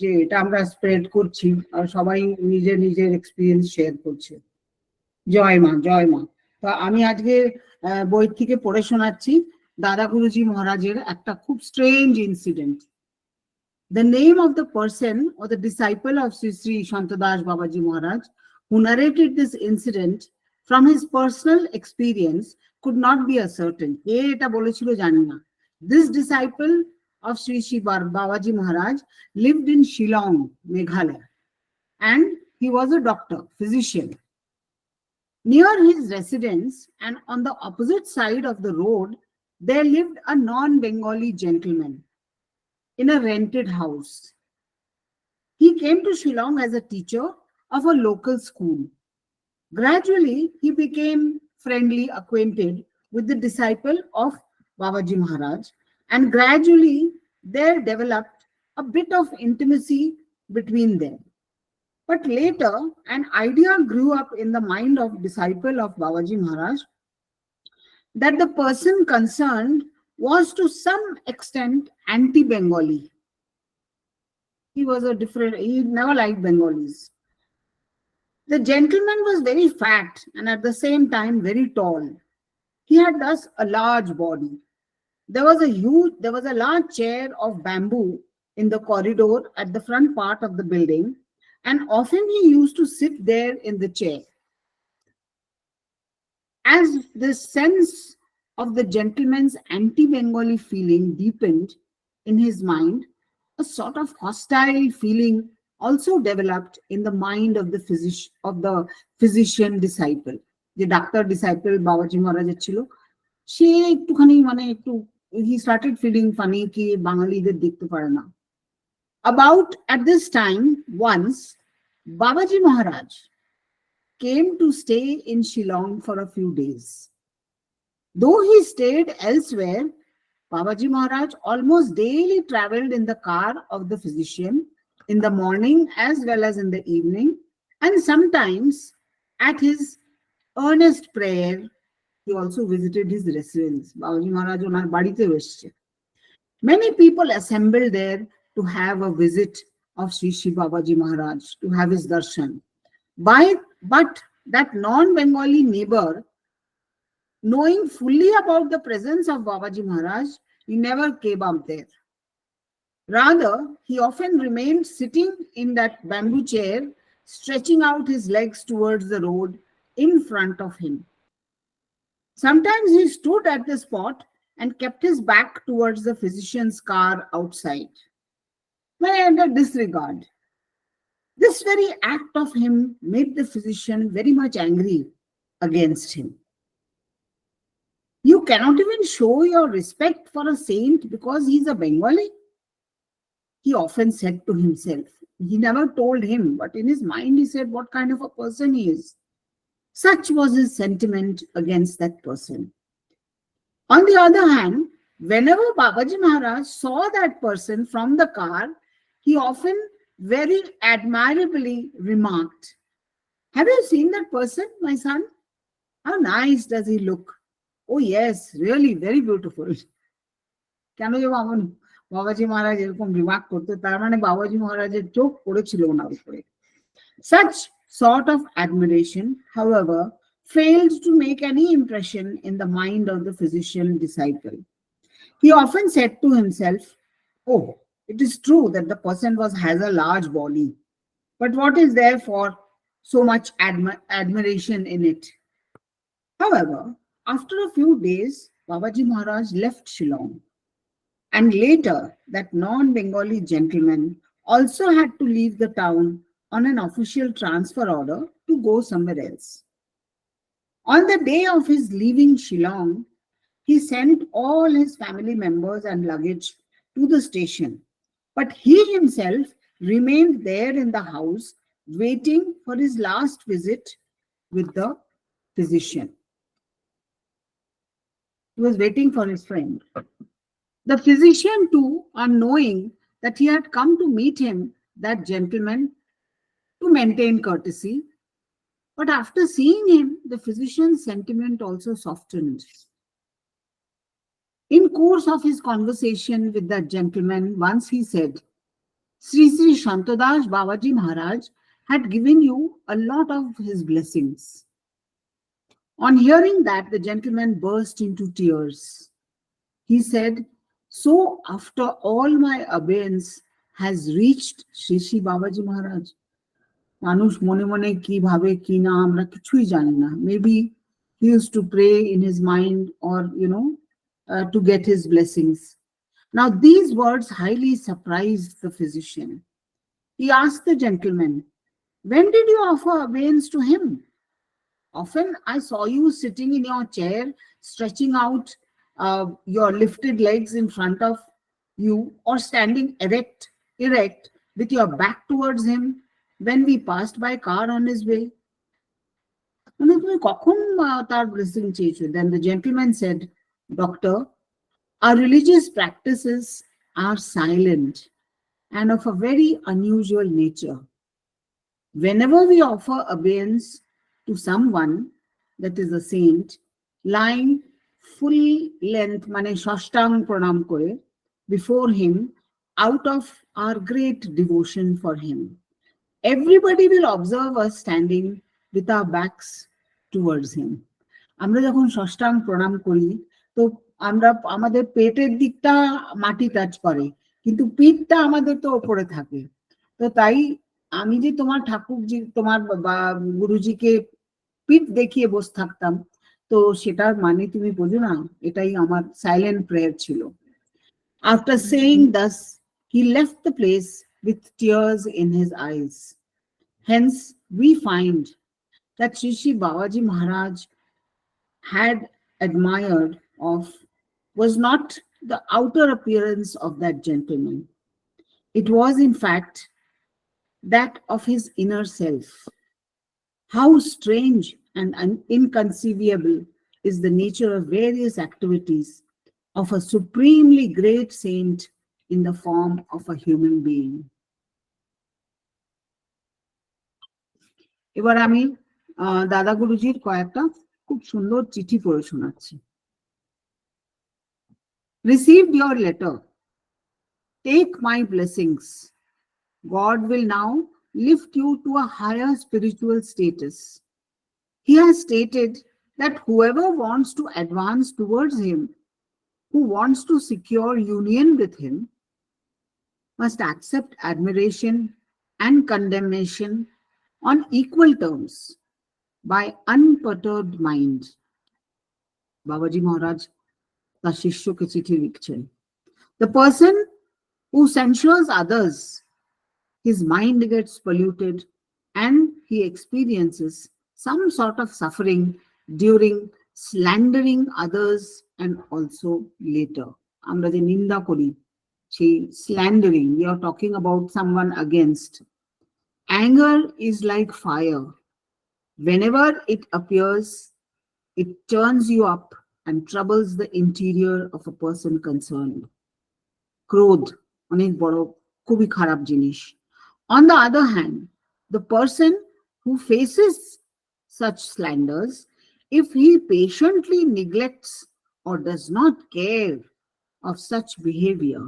Speaker 7: যে এটা আমরা স্প্রেড করছি আর সবাই নিজের নিজের এক্সপিরিয়েন্স শেয়ার করছে। জয় মা, জয় মা। তো আমি আজকে বই থেকে পড়ে শোনাচ্ছি দাদা গুরুজি মহারাজের একটা খুব strange incident. The name of the person or the disciple of Sri Sri Shantadas Babaji Maharaj who narrated this incident from his personal experience could not be ascertained. এটা বলেছিল জানি না। This disciple of Sri Sri Babaji Maharaj lived in Shillong, Meghalaya, and he was a doctor, physician. Near his residence and on the opposite side of the road, there lived a non-Bengali gentleman in a rented house. He came to Shillong as a teacher of a local school. Gradually, he became friendly acquainted with the disciple of Babaji Maharaj, and gradually there developed a bit of intimacy between them. But later, an idea grew up in the mind of disciple of Babaji Maharaj that the person concerned was to some extent anti-Bengali. He was a different, he never liked Bengalis. The gentleman was very fat and at the same time very tall. He had thus a large body. There was a large chair of bamboo in the corridor at the front part of the building, and often he used to sit there in the chair. As the sense of the gentleman's anti-Bengali feeling deepened in his mind, a sort of hostile feeling also developed in the mind of the physician disciple. The doctor disciple Babaji Maharaj chilo, she ektukhani mane ekটু he started feeling funny ki Bangalide dekhte pare na. About at this time, once Babaji Maharaj came to stay in Shillong for a few days. Though he stayed elsewhere, Babaji Maharaj almost daily traveled in the car of the physician in the morning as well as in the evening, and sometimes at his earnest prayer, he also visited his residence. Babaji Maharaj onar barite esche. Many people assembled there to have a visit of Sri Sri Babaji Maharaj, to have his darshan. But that non-Bengali neighbor, knowing fully about the presence of Babaji Maharaj, He never came up there. Rather, he often remained sitting in that bamboo chair, stretching out his legs towards the road in front of him. Sometimes he stood at the spot and kept his back towards the physician's car outside. But under disregard, this very act of him made the physician very much angry against him. You cannot even show your respect for a saint because he is a Bengali, he often said to himself. He never told him, but in his mind he said what kind of a person he is. Such was his sentiment against that person. On the other hand, whenever Babaji Maharaj saw that person from the car, he often very admirably remarked, "Have you seen that person, my son? How nice does he look? Oh yes, really very beautiful." কেন যে বাবাজি মহারাজ এরকম remark করতে, তার মানে বাবাজি মহারাজের চোখ পড়েছিল ওনার উপরে। Such sort of admiration, however, failed to make any impression in the mind of the physician disciple. He often said to himself, "Oh, it is true that the person has a large body, but what is there for so much admiration in it?" However, after a few days, Babaji Maharaj left Shillong. And later, that non-Bengali gentleman also had to leave the town on an official transfer order to go somewhere else. On the day of his leaving Shillong, he sent all his family members and luggage to the station, but he himself remained there in the house waiting for his last visit with the physician. He was waiting for his friend. The physician too, unknowing that he had come to meet him, that gentleman, to maintain courtesy, but after seeing him, the physician's sentiment also softened. In course of his conversation with that gentleman, once he said, "Sri Sri Shantadas Babaji Maharaj had given you a lot of his blessings." On hearing that, the gentleman burst into tears. He said, "So after all my abeyance has reached Sri Sri Babaji Maharaj." মানুষ মনে মনে কি ভাবে কি না আমরা কিছুই জানি না। Maybe he used to pray in his mind or to get his blessings. Now these words highly surprised the physician. He asked the gentleman, "When did you offer abeyance to him? Often I saw you sitting in your chair, stretching out your lifted legs in front of you, or standing erect with your back towards him when we passed by car on his way." Then the gentleman said, "Doctor, our religious practices are silent and of a very unusual nature. Whenever we offer abeyance to someone, that is a saint, lying full length, mane shashtang pranam kore, before him, out of our great devotion for him, everybody will observe us standing with our backs towards him." আমরা যখন ষষ্ঠাং প্রণাম করি তো আমরা আমাদের পেটের দিকটা মাটি টাচ করে, কিন্তু পিঠটা আমাদের তো উপরে থাকে। তো তাই আমি যে তোমার ঠাকুরজি তোমার গুরুজিকে পিঠ দেখিয়ে বসে থাকতাম, তো সেটার মানে তুমি বোঝো না, এটাই আমার সাইলেন্ট প্রেয়ার ছিল। After saying thus, he left the place with tears in his eyes. Hence, we find that Sri Sri Babaji Maharaj had admired of was not the outer appearance of that gentleman. It was in fact that of his inner self. How strange and inconceivable is the nature of various activities of a supremely great saint in the form of a human being. এবার আমি দাদা গুরুজির কয়েকটা খুব সুন্দর চিঠি পড়ে শোনাচ্ছি। Received your letter. Take my blessings. God will now lift you to a higher spiritual status. He has stated that whoever wants to advance towards him, who wants to secure union with him must accept admiration and condemnation on equal terms by unperturbed mind. Babaji Maharaj তার শিষ্যকে চিঠি লিখছেন। The person who censures others, his mind gets polluted and he experiences some sort of suffering during slandering others and also later. আমরা যে নিন্দা করি, সেই slandering, we are talking about someone against. Anger is like fire. Whenever it appears, it turns you up and troubles the interior of a person concerned. ক্রোধ অনেক বড়, খুবই খারাপ জিনিস। On the other hand, the person who faces such slanders, if he patiently neglects or does not care of such behavior,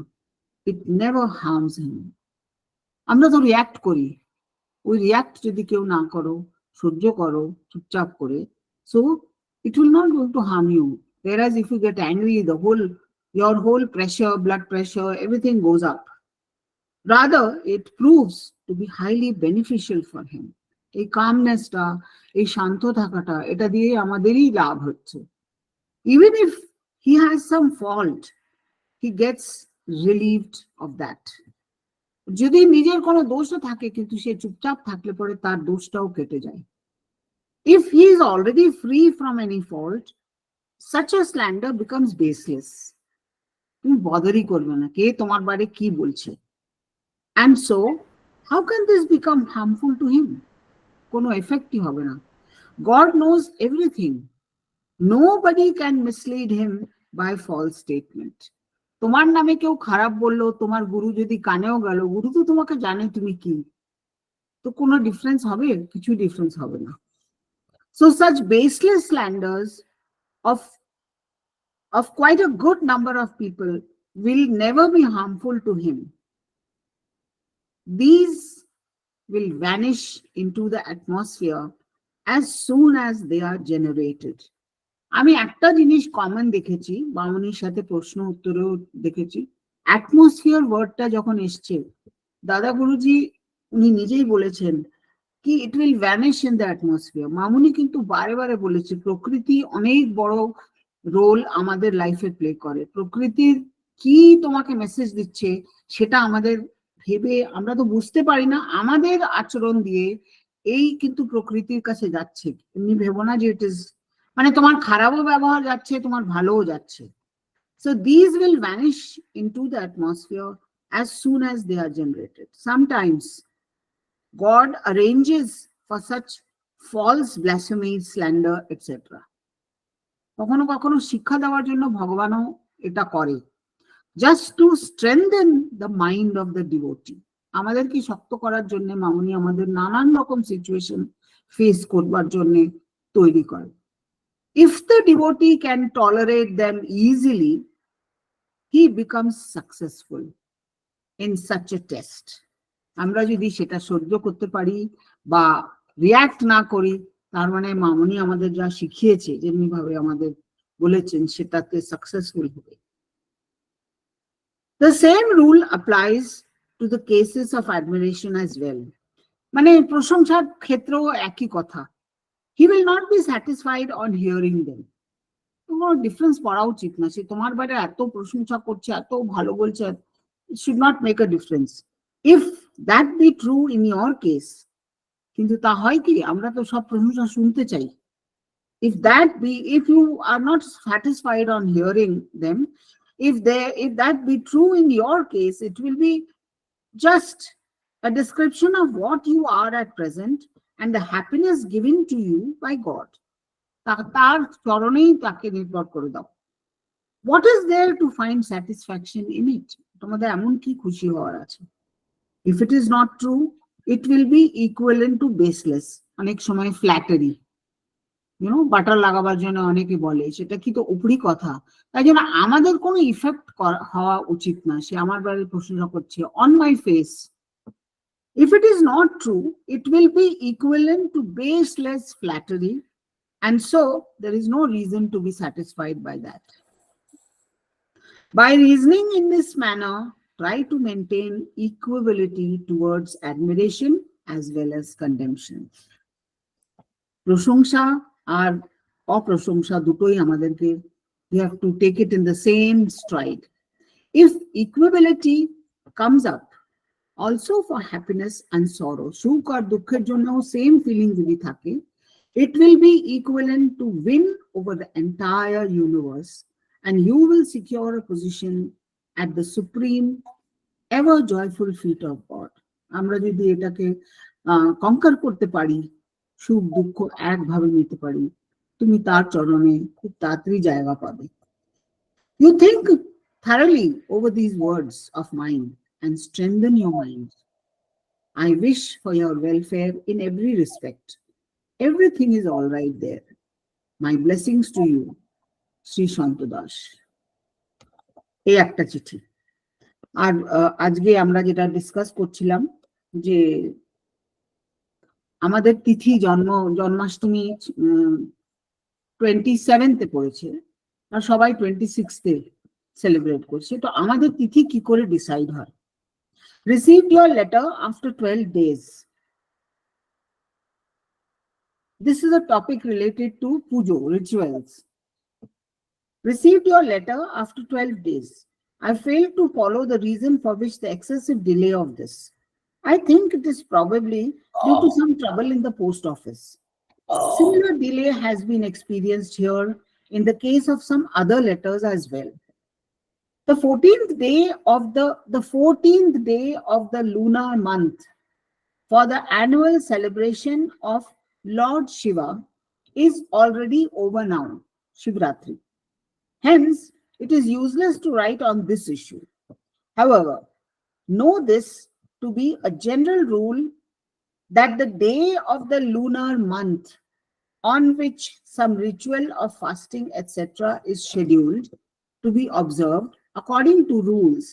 Speaker 7: it never harms him. আমরা তো react করি, ওই রিয়াক্ট যদি কেউ না করো, সহ্য করো চুপচাপ করে, so it will not going to harm you. Whereas if you get angry, your whole pressure, blood pressure, everything goes up. Rather, it proves to be highly beneficial for him. এই কামনেসটা, এই শান্ত থাকাটা, এটা দিয়ে আমাদেরই লাভ হচ্ছে। Even if he has some fault, he gets relieved of that. যদি নিজের কোনো দোষও থাকে কিন্তু সে চুপচাপ থাকলে পরে তার দোষটাও কেটে যায়। If he is already free from any fault, such a slander becomes baseless. তুমি বদারই করবে না, কে তোমার বারে কি বলছে। And so, how can this become harmful to him? কোনো এফেক্টই হবে না। God knows everything. Nobody can mislead him by false statement. তোমার নামে কেউ খারাপ বললো, তোমার গুরু যদি কানেও গেল, গুরু তো তোমাকে জানে তুমি কি, তো কোনো ডিফারেন্স হবে? কিছু ডিফারেন্স হবে না। So such baseless slanders of quite a good number of people will never be harmful to him. These will vanish into the atmosphere as soon as they are generated. আমি একটা জিনিস common দেখেছি, বামনির সাথে প্রশ্ন উত্তরেও দেখেছি, atmosphere ওয়ার্ডটা যখন এসছে, দাদা গুরুজি উনি নিজেই বলেছেন কি it will vanish in the atmosphere. মামুনি কিন্তু বারে বারে বলেছে প্রকৃতি অনেক বড় রোল আমাদের লাইফে প্লে করে। প্রকৃতির কি তোমাকে মেসেজ দিচ্ছে সেটা আমাদের ভেবে আমরা তো বুঝতে পারি না, আমাদের আচরণ দিয়ে এই কিন্তু প্রকৃতির কাছে যাচ্ছে। এমনি ভেবো না যে ইট ইজ মানে তোমার খারাপও ব্যবহার যাচ্ছে, তোমার ভালোও যাচ্ছে। So these will vanish into the atmosphere as soon as they are generated. Sometimes God arranges for such false blasphemy, slander, etc. কখনো কখনো শিক্ষা দেওয়ার জন্য ভগবানও এটা করে, just to strengthen the mind of the devotee. আমাদেরকে শক্ত করার জন্য মামুনি আমাদের নানান রকম সিচুয়েশন ফেস করবার জন্য তৈরি করে। If the devotee can tolerate them easily, he becomes successful in such a test. আমরা যদি সেটা সহ্য করতে পারি বা রিয়াক্ট না করি, তার মানে মামুনি আমাদের যা শিখিয়েছে, যেমনি ভাবে আমাদের বলেছেন, সেটাতে সাকসেসফুল হবে। The same rule applies to the cases of admiration as well. মানে প্রশংসার ক্ষেত্রেও একই কথা। He will not be satisfied on hearing them. কোনো ডিফারেন্স পড়া উচিত না, সে তোমার বারে এত প্রশংসা করছে, এত ভালো বলছে, it should not make a difference. If that be true in your case, কিন্তু তা হয় কি আমরা তো সব প্রশংসা শুনতে চাই। If you are not satisfied on hearing them, if that be true in your case, it will be just a description of what you are at present and the happiness given to you by God. তার চরণেই তাকে নির্ভর করে দাও। What is there to find satisfaction in it? তোমাদের এমন কি খুশি হওয়ার আছে? If it is not true, it will be equivalent to baseless. অনেক সময় flattery, বাটার লাগাবার জন্য অনেকে বলে, সেটা কি তো উপরি কথা। তাই জন্য আমাদের কোনো ইফেক্ট হওয়া উচিত না, সে আমার বারে প্রশংসা করছে on my face. If it is not true, it will be equivalent to baseless flattery, and so there is no reason to be satisfied by that. By reasoning in this manner, try to maintain equability towards admiration as well as condemnation. প্রশংসা আর অপ্রশংসা দুটোই আমাদেরকে, we have to take it in the same stride. If equability comes up also for happiness and sorrow, সুখ আর দুঃখের জন্য same feeling যদি থাকে, it will be equivalent to win over the entire universe, and you will secure a position at the supreme ever joyful feet of God. আমরা যদি এটাকে কনকার করতে পারি, সুখ দুঃখ একভাবে নিতে পারি, তুমি তার চরণে খুব তাড়াতাড়ি জায়গা পাবে। You think thoroughly over these words of mine and strengthen your mind. I wish for your welfare in every respect. Everything is all right there. My blessings to you, Sri Shanta Das. এই একটা চিঠি। আর আজকে আমরা যেটা discuss করছিলাম যে আমাদের তিথি Janmashtami 27th পড়েছে আর সবাই 26th সেলিব্রেট করছে, তো আমাদের তিথি কি করে ডিসাইড হয়? Received your letter after 12 days. This is a topic related to pujo rituals. Received your letter after 12 days. I failed to follow the reason for which the excessive delay of this. I think it is probably due to some trouble in the post office. Similar delay has been experienced here in the case of some other letters as well. The 14th day of the lunar month for the annual celebration of Lord Shiva is already over now, Shivratri. Hence, it is useless to write on this issue. However, know this to be a general rule that the day of the lunar month on which some ritual of fasting, etc., is scheduled to be observed according to rules,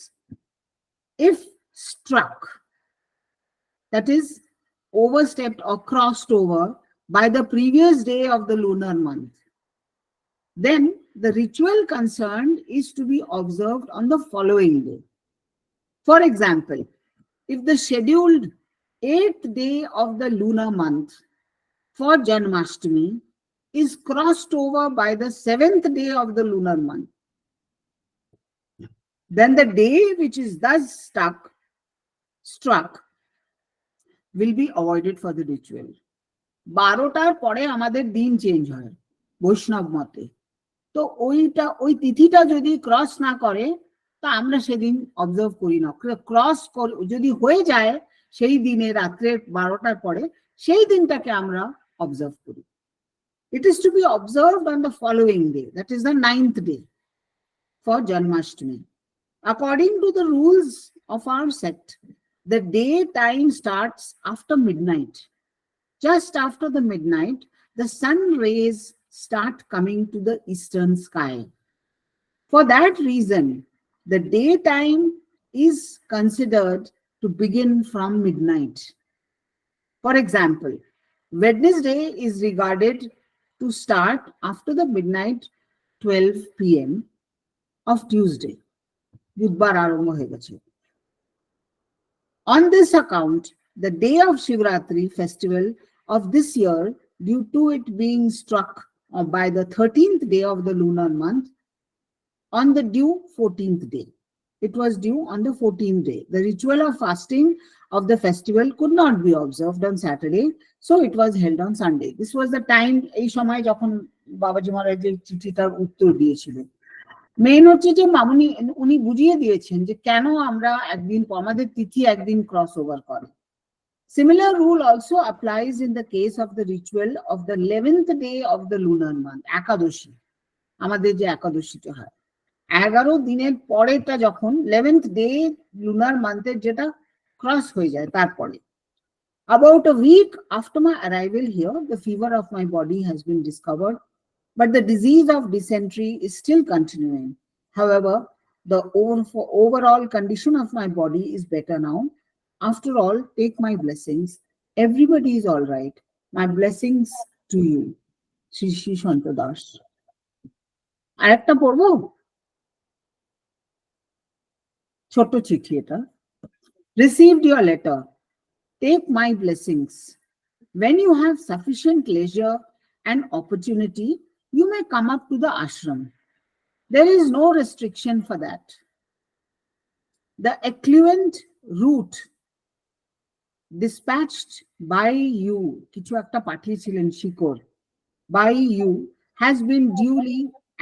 Speaker 7: if struck, that is, overstepped or crossed over by the previous day of the lunar month, then the ritual concerned is to be observed on the following day. For example, if the scheduled 8th day of the lunar month for Janmashtami is crossed over by the 7th day of the lunar month, then the day which is thus struck will be avoided for the ritual. 12টার পরে আমাদের দিন change হয় বৈষ্ণব মতে, তো ওই তিথিটা যদি cross না করে তা আমরা সেদিন অবজার্ভ করি না। ক্রস যদি হয়ে যায় সেই দিনে রাত্রে 12টার পরে, সেই দিনটাকে আমরা অবজার্ভ করি। It is to be observed on the following day, that is the 9th day for Janmashtami. According to the rules of our sect, the day time starts after midnight. Just after the midnight, the sun rays start coming to the eastern sky. For that reason, the daytime is considered to begin from midnight. For example, Wednesday is regarded to start after the midnight 12 p.m. of Tuesday. বুধবার আরম্ভ হয়ে গেছে। On this account, the day of Shivratri festival of this year, due to it being struck by the 13th day of the lunar month, on the due 14th day. It was due on the 14th day. The ritual of fasting of the festival could not be observed on Saturday, so it was held on Sunday. This was the time এই সময় যখন বাবাজি মহারাজ যে চিঠিটার উত্তর দিয়েছিলেন। Main হচ্ছে যে উনি বুঝিয়ে দিয়েছেন যে কেন আমরা একদিন, আমাদের তিথি একদিন ক্রস ওভার করে। Similar rule also applies in the case of the ritual of the 11th day of the lunar month, একাদশী। আমাদের যে একাদশীটা হয় 11 দিনের পরেটা যখন 11th day lunar month-এর যেটা ক্রস হয়ে যায় তারপরে। About a week after my arrival here, the fever of my body has been discovered, but the disease of dysentery is still continuing. However, the overall condition of my body is better now. After all, take my blessings. Everybody is all right. My blessings to you, Shri Shanta Das. আরেকটা পড়বো? ছোট্ট চিঠি এটা। Received your letter. Take my blessings. When you have sufficient leisure and opportunity, you may come up to the ashram. There is no restriction for that. The equivalent route dispatched by you, কিছু একটা পাঠিয়েছিলেন শিকড়, by you has been duly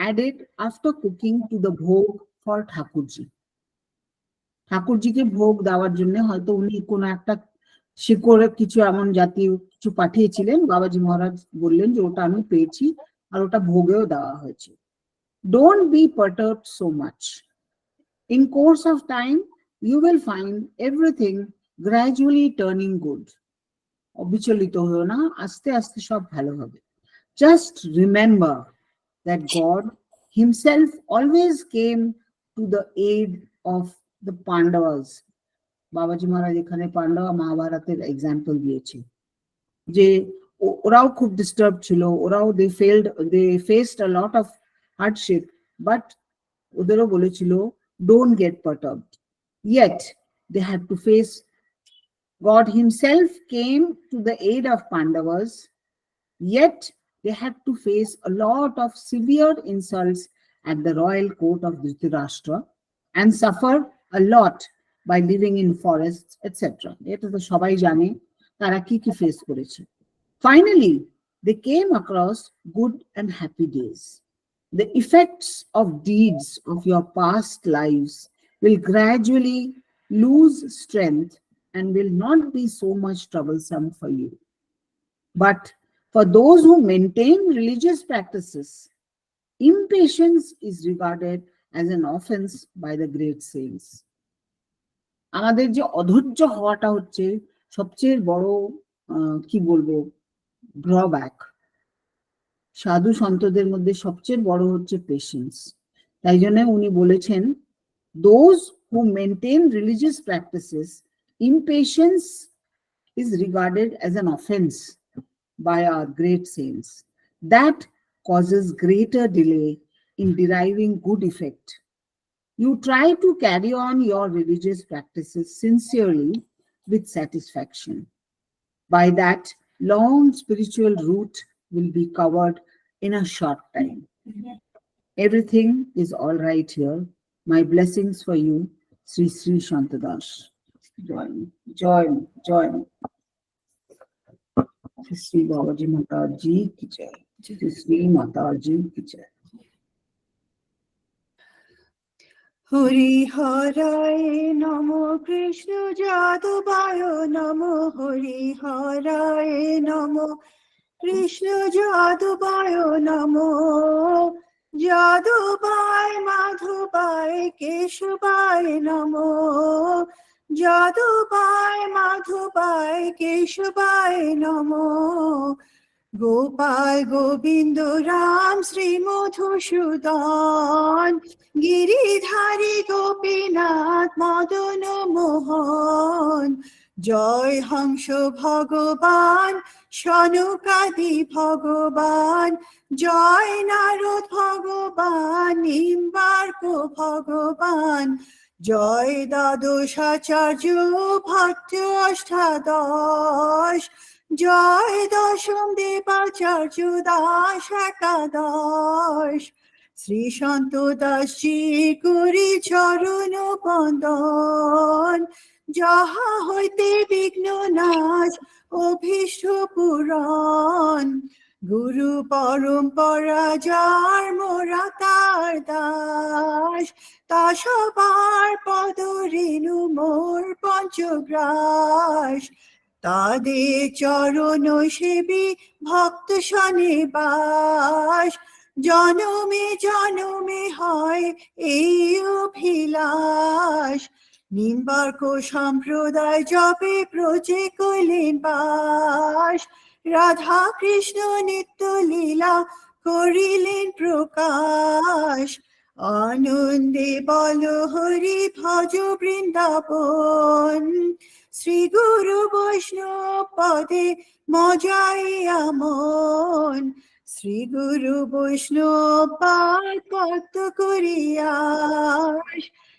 Speaker 7: added after cooking to the bhog for Thakurji. ঠাকুরজিকে ভোগ দেওয়ার জন্য হয়তো উনি কোনো একটা শিকড়ে কিছু এমন জাতীয় কিছু পাঠিয়েছিলেন, বাবাজি মহারাজ বললেন যে ওটা আমি পেয়েছি আর ওটা ভোগেও দেওয়া হয়েছে। Don't be perturbed so much. In course of time, you will find everything gradually turning good. অবিচলিত হও না, আস্তে আস্তে সব ভালো হবে। Just remember that God himself always came to the aid of the Pandavas. বাবাজি মহারাজ এখানে পান্ডবা মহাভারতের এক্সাম্পল দিয়েছে যে ওরাও খুব ডিস্টার্ব ছিল, ওরাও they faced a lot of hardship, but ওদেরও বলেছিল don't get perturbed. Yet they had to face, God himself came to the aid of Pandavas, yet they had to face a lot of severe insults at the royal court of Dhritarashtra and suffer a lot by living in forests, etc. এটা তো সবাই জানে তারা কি কি face করেছে। Finally, they came across good and happy days. The effects of deeds of your past lives will gradually lose strength and will not be so much troublesome for you. But for those who maintain religious practices, impatience is regarded as an offense by the great saints. আমাদের যে অধৈর্য হওয়াটা হচ্ছে সবচেয়ে বড় কি বলবো drawback. সাধু সন্তদের মধ্যে সবচেয়ে বড় হচ্ছে পেশেন্স। তাই জন্য উনি বলেছেন those who maintain religious practices, impatience is regarded as an offense by our great saints. That causes greater delay in deriving good effect. You try to carry on your religious practices sincerely with satisfaction. By that, long spiritual route will be covered in a short time. Everything is all right here. My blessings for you, Sri Sri Shantadas. Join, join, join. Sri Babaji Mataji ki jai. Sri Mataji ki jai.
Speaker 8: Hari হরায় নমো কৃষ্ণ যাদবায় নমো হরি হরায় নমো কৃষ্ণ যাদবায় নমো যাদবায় মাধবায় কেশবায় নমো যাদবায় মাধবায় কেশবায় নমো গোপাল গোবিন্দ রাম শ্রী মধুসূদন গিরিধারী গোপীনাথ মদন মোহন জয় হংস ভগবান শনকাদি ভগবান জয় নারদ ভগবান নিম্বার্ক ভগবান জয় দ্বাদশাচার্য ভট্ট অষ্টাদশ জয় দশম দেবাচার্য দাস একাদশ শ্রী সন্ত দাসজি করি চরণ বন্দন যাহা হইতে বিঘ্ন নাশ অভীষ্ট পূরণ গুরু পরম্পরা যার মোরা তার দাস তা সবার পদ রেণু মোর পঞ্চগ্রাস তাদের চরণ সেবী ভক্ত শনিবাস জনমে জনমে হয় এই অভিলাষ নিম্বার্ক সম্প্রদায় জপে প্রজে কইলেন বাস রাধা কৃষ্ণ নিত্য লীলা করিলেন প্রকাশ আনন্দে বল হরি ভজ বৃন্দাবন শ্রী গুরু বৈষ্ণব পদে মজাইয়া মন শ্রী গুরু বৈষ্ণব পাদ পদ্ম করিয়াস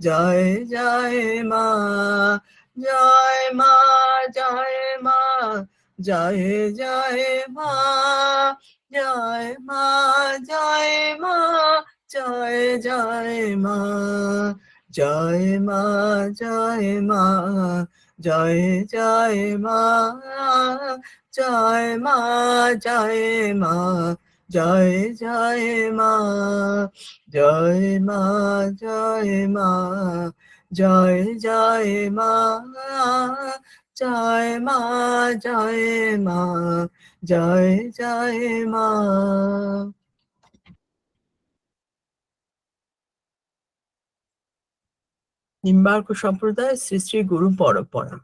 Speaker 9: জয় জয় মা জয় মা জয় মা জয় জয় মা জয় মা জয় মা জয় জয় মা জয় মা জয় মা জয় জয় মা জয় মা জয় মা জয় জয় মা জয় মা জয় মা জয় জয় মা জয় মা জয় মা জয় জয় মা। নিম্বার্ক সম্প্রদায় শ্রী শ্রী গুরু পরম্পরা।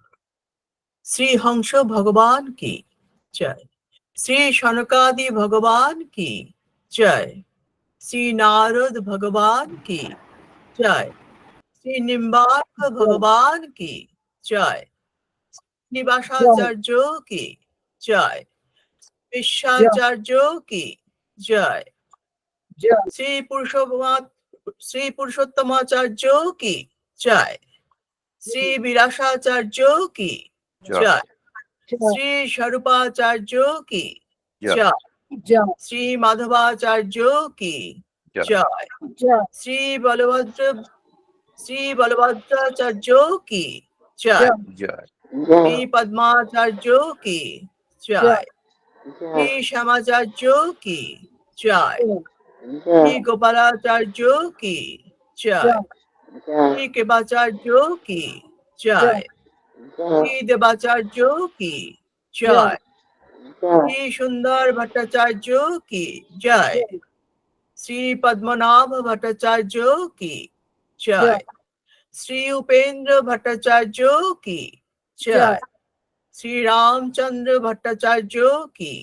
Speaker 9: শ্রী হংস ভগবান কি জয়, শ্রী সনকাদি ভগবান কি জয়, শ্রী নারদ ভগবান কি জয়, শ্রী নিম্বার্ক ভগবান কি জয়, নিবাসাচার্য কি জয়, বিশ্বাচার্য কি জয়, শ্রী পুরুষোত্তমাচার্য কি জয়, শ্রী বিলাসাচার্য কি জয়, শ্রী স্বরূপাচার্য কি জয়, শ্রী মাধবাচার্য কি জয়, শ্রী বলভদ্রাচার্য কি জয়, শ্রী পদ্মাচার্য কি জয়, শ্রী শ্যামাচার্য কি জয়, শ্রী গোপালাচার্য কি জয়, শ্রী কৃপাচার্য কি জয়, শ্রী দেবাচার্য কি জয়, শ্রী সুন্দর ভট্টাচার্য কি জয়, শ্রী পদ্মনাভ ভট্টাচার্য কি জয়, শ্রী উপেন্দ্র ভট্টাচার্য কি জয়, শ্রী রামচন্দ্র ভট্টাচার্য কি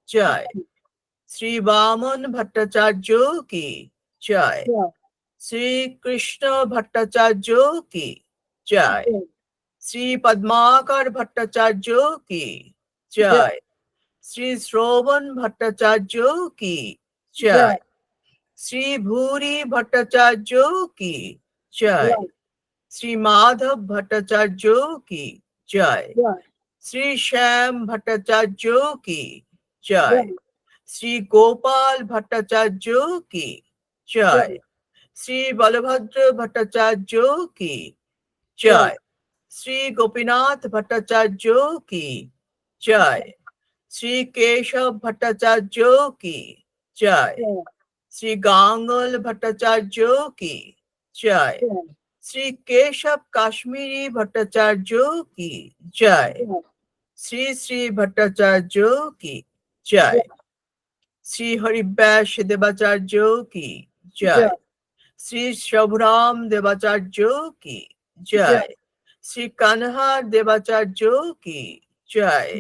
Speaker 9: জয়, শ্রী বামন ভট্টাচার্য কি জয়, শ্রী কৃষ্ণ ভট্টাচার্য কি জয়, শ্রী পদ্মাকর ভট্টাচার্য কি জয়, শ্রী শ্রবণ ভট্টাচার্য কি জয়, শ্রী ভূরি ভট্টাচার্য কি জয়, শ্রী মাধব ভট্টাচার্য কি জয়, শ্রী শ্যাম ভট্টাচার্য কি জয়, শ্রী গোপাল ভট্টাচার্য কি জয়, শ্রী বলভদ্র ভট্টাচার্য কি জয়, শ্রী গোপীনাথ ভট্টাচার্য কি জয়, শ্রী কেশব ভট্টাচার্য কি জয়, শ্রী গাঙ্গল ভট্টাচার্য কি জয়, শ্রী কেশব কাশ্মীরি ভট্টাচার্য কি জয়, শ্রী শ্রী ভট্টাচার্য কি জয়, শ্রী হরিব্যাস দেবাচার্য কি জয়, শ্রী শভরাম দেবাচার্য কি জয়, শ্রী কানহার দেবাচার্য কি জয়,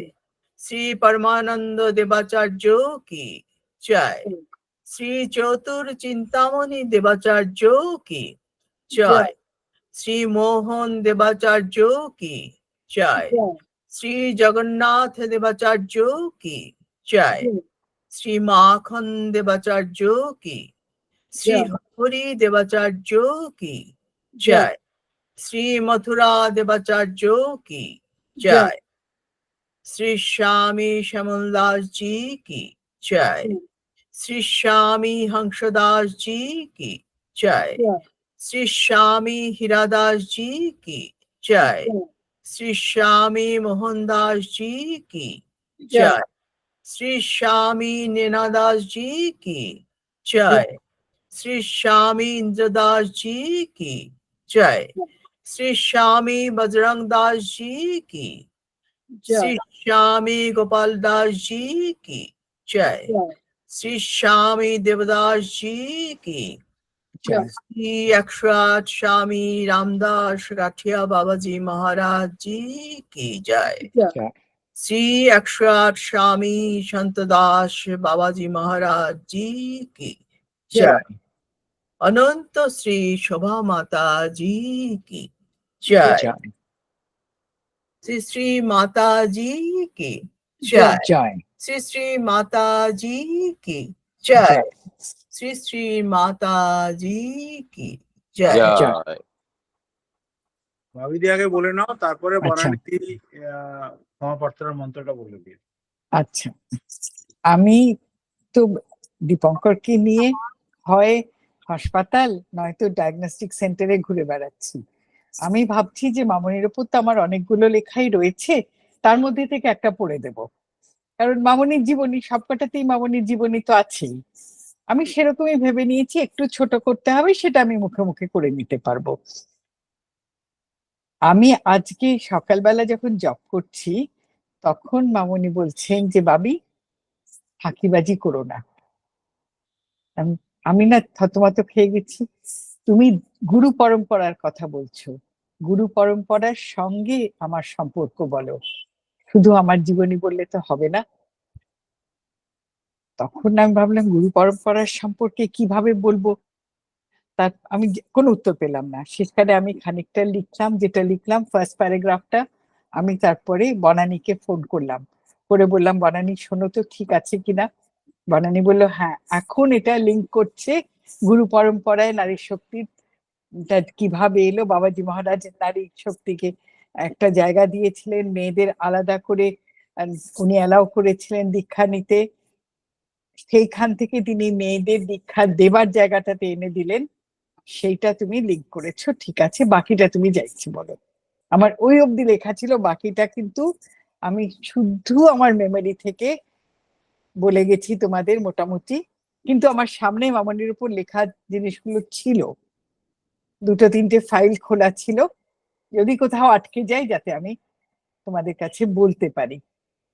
Speaker 9: শ্রী পরমানন্দ দেবাচার্য কি জয়, শ্রী চতুর চিন্তামণি দেবাচার্য কি জয়, শ্রী মোহন দেবাচার্য কি জয়, শ্রী জগন্নাথ দেবাচার্য কি জয়, শ্রী মাখন দেবাচার্য কি, শ্রী হরি দেবাচার্য কি জয়, শ্রী মথুরা দেবাচার্য কি জয়, শ্রী স্বামী শ্যামল দাস জি কি জয়, শ্রী স্বামী হংসদাস জি কি জয়, শ্রী স্বামী হীরাদাস জি কি জয়, শ্রী স্বামী মোহনদাস জি কি জয়, শ্রী স্বামী নেনাদাস জি কি জয়, শ্রী স্বামী ইন্দ্রদাস জি কি জয়, শ্রী স্বামী বজরং দাস জি কি, শ্রী স্বামী গোপাল দাস জি কি জয়, শ্রী স্বামী দেবদাস জি কি, শ্রী 108 স্বামী রামদাস কাঠিয়া বাবাজি মহারাজ জি কি জয়, শ্রী 108 স্বামী সন্ত দাস বাবাজি মহারাজ জি কি জয়, অনন্ত শ্রী শোভা মাতা জি কি জয়, শ্রী শ্রী মাতা জি কি জয়, শ্রী শ্রী মাতা জি কি জয়, শ্রী শ্রী মাতা জি কি জয়।
Speaker 4: ভাবিদি আগে বলে নাও, তারপরে
Speaker 2: আচ্ছা
Speaker 4: বনানীতি ক্ষমা প্রার্থনার মন্ত্রটা বলে দিও।
Speaker 2: আচ্ছা, আমি তো দীপঙ্করকে নিয়ে হয় হাসপাতাল নয়তো ডায়াগনস্টিক সেন্টারে ঘুরে বেড়াচ্ছি। আমি ভাবছি যে মামনির উপর তো আমার অনেকগুলো লেখাই রয়েছে, তার মধ্যে থেকে একটা পড়ে দেব, কারণ মামনির জীবনী সবকটাতেই মামনির জীবনী তো আছেই। আমি সেরকমই ভেবে নিয়েছি, একটু ছোট করতে হবে, সেটা আমি মুখে মুখে করে নিতে পারবো। আমি আজকে সকালবেলা যখন জব করছি তখন মামনি বলছেন যে বাবি ফাঁকিবাজি করো না। আমি না থতমত খেয়ে গেছি। তুমি গুরু পরম্পরার কথা বলছো, গুরু পরম্পরার সঙ্গে আমার সম্পর্ক বলো, শুধু আমার জীবনী বললে তো হবে না। তখন আমি ভাবলাম গুরু পরম্পরার সম্পর্কে কিভাবে বলবো, তার আমি কোনো উত্তর পেলাম না। শেষকালে আমি খানিকটা লিখলাম, যেটা লিখলাম ফার্স্ট প্যারাগ্রাফটা আমি তারপরে বনানীকে ফোন করলাম, করে বললাম বনানী শোনো তো ঠিক আছে কিনা। বনানী বললো হ্যাঁ, এখন এটা লিঙ্ক করছে গুরু পরম্পরায় নারী শক্তির কিভাবে এলো। বাবাজি মহারাজ নারী শক্তিকে একটা জায়গা দিয়েছিলেন, মেয়েদের আলাদা করে উনি অ্যালাউ করেছিলেন দীক্ষা নিতে, সেইখান থেকে তিনি মেয়েদের দীক্ষা দেবার জায়গাটাতে এনে দিলেন। সেইটা তুমি লিঙ্ক করেছো, ঠিক আছে, বাকিটা তুমি যাইছি বলো। আমার ওই অবধি লেখা ছিল, বাকিটা কিন্তু আমি শুদ্ধ আমার মেমোরি থেকে বলে গেছি তোমাদের মোটামুটি। কিন্তু আমার সামনে মামনির উপর লেখা জিনিসগুলো ছিল, দুটো তিনটে ফাইল খোলা ছিল, যদি কোথাও আটকে যায় যাতে আমি তোমাদের কাছে বলতে পারি।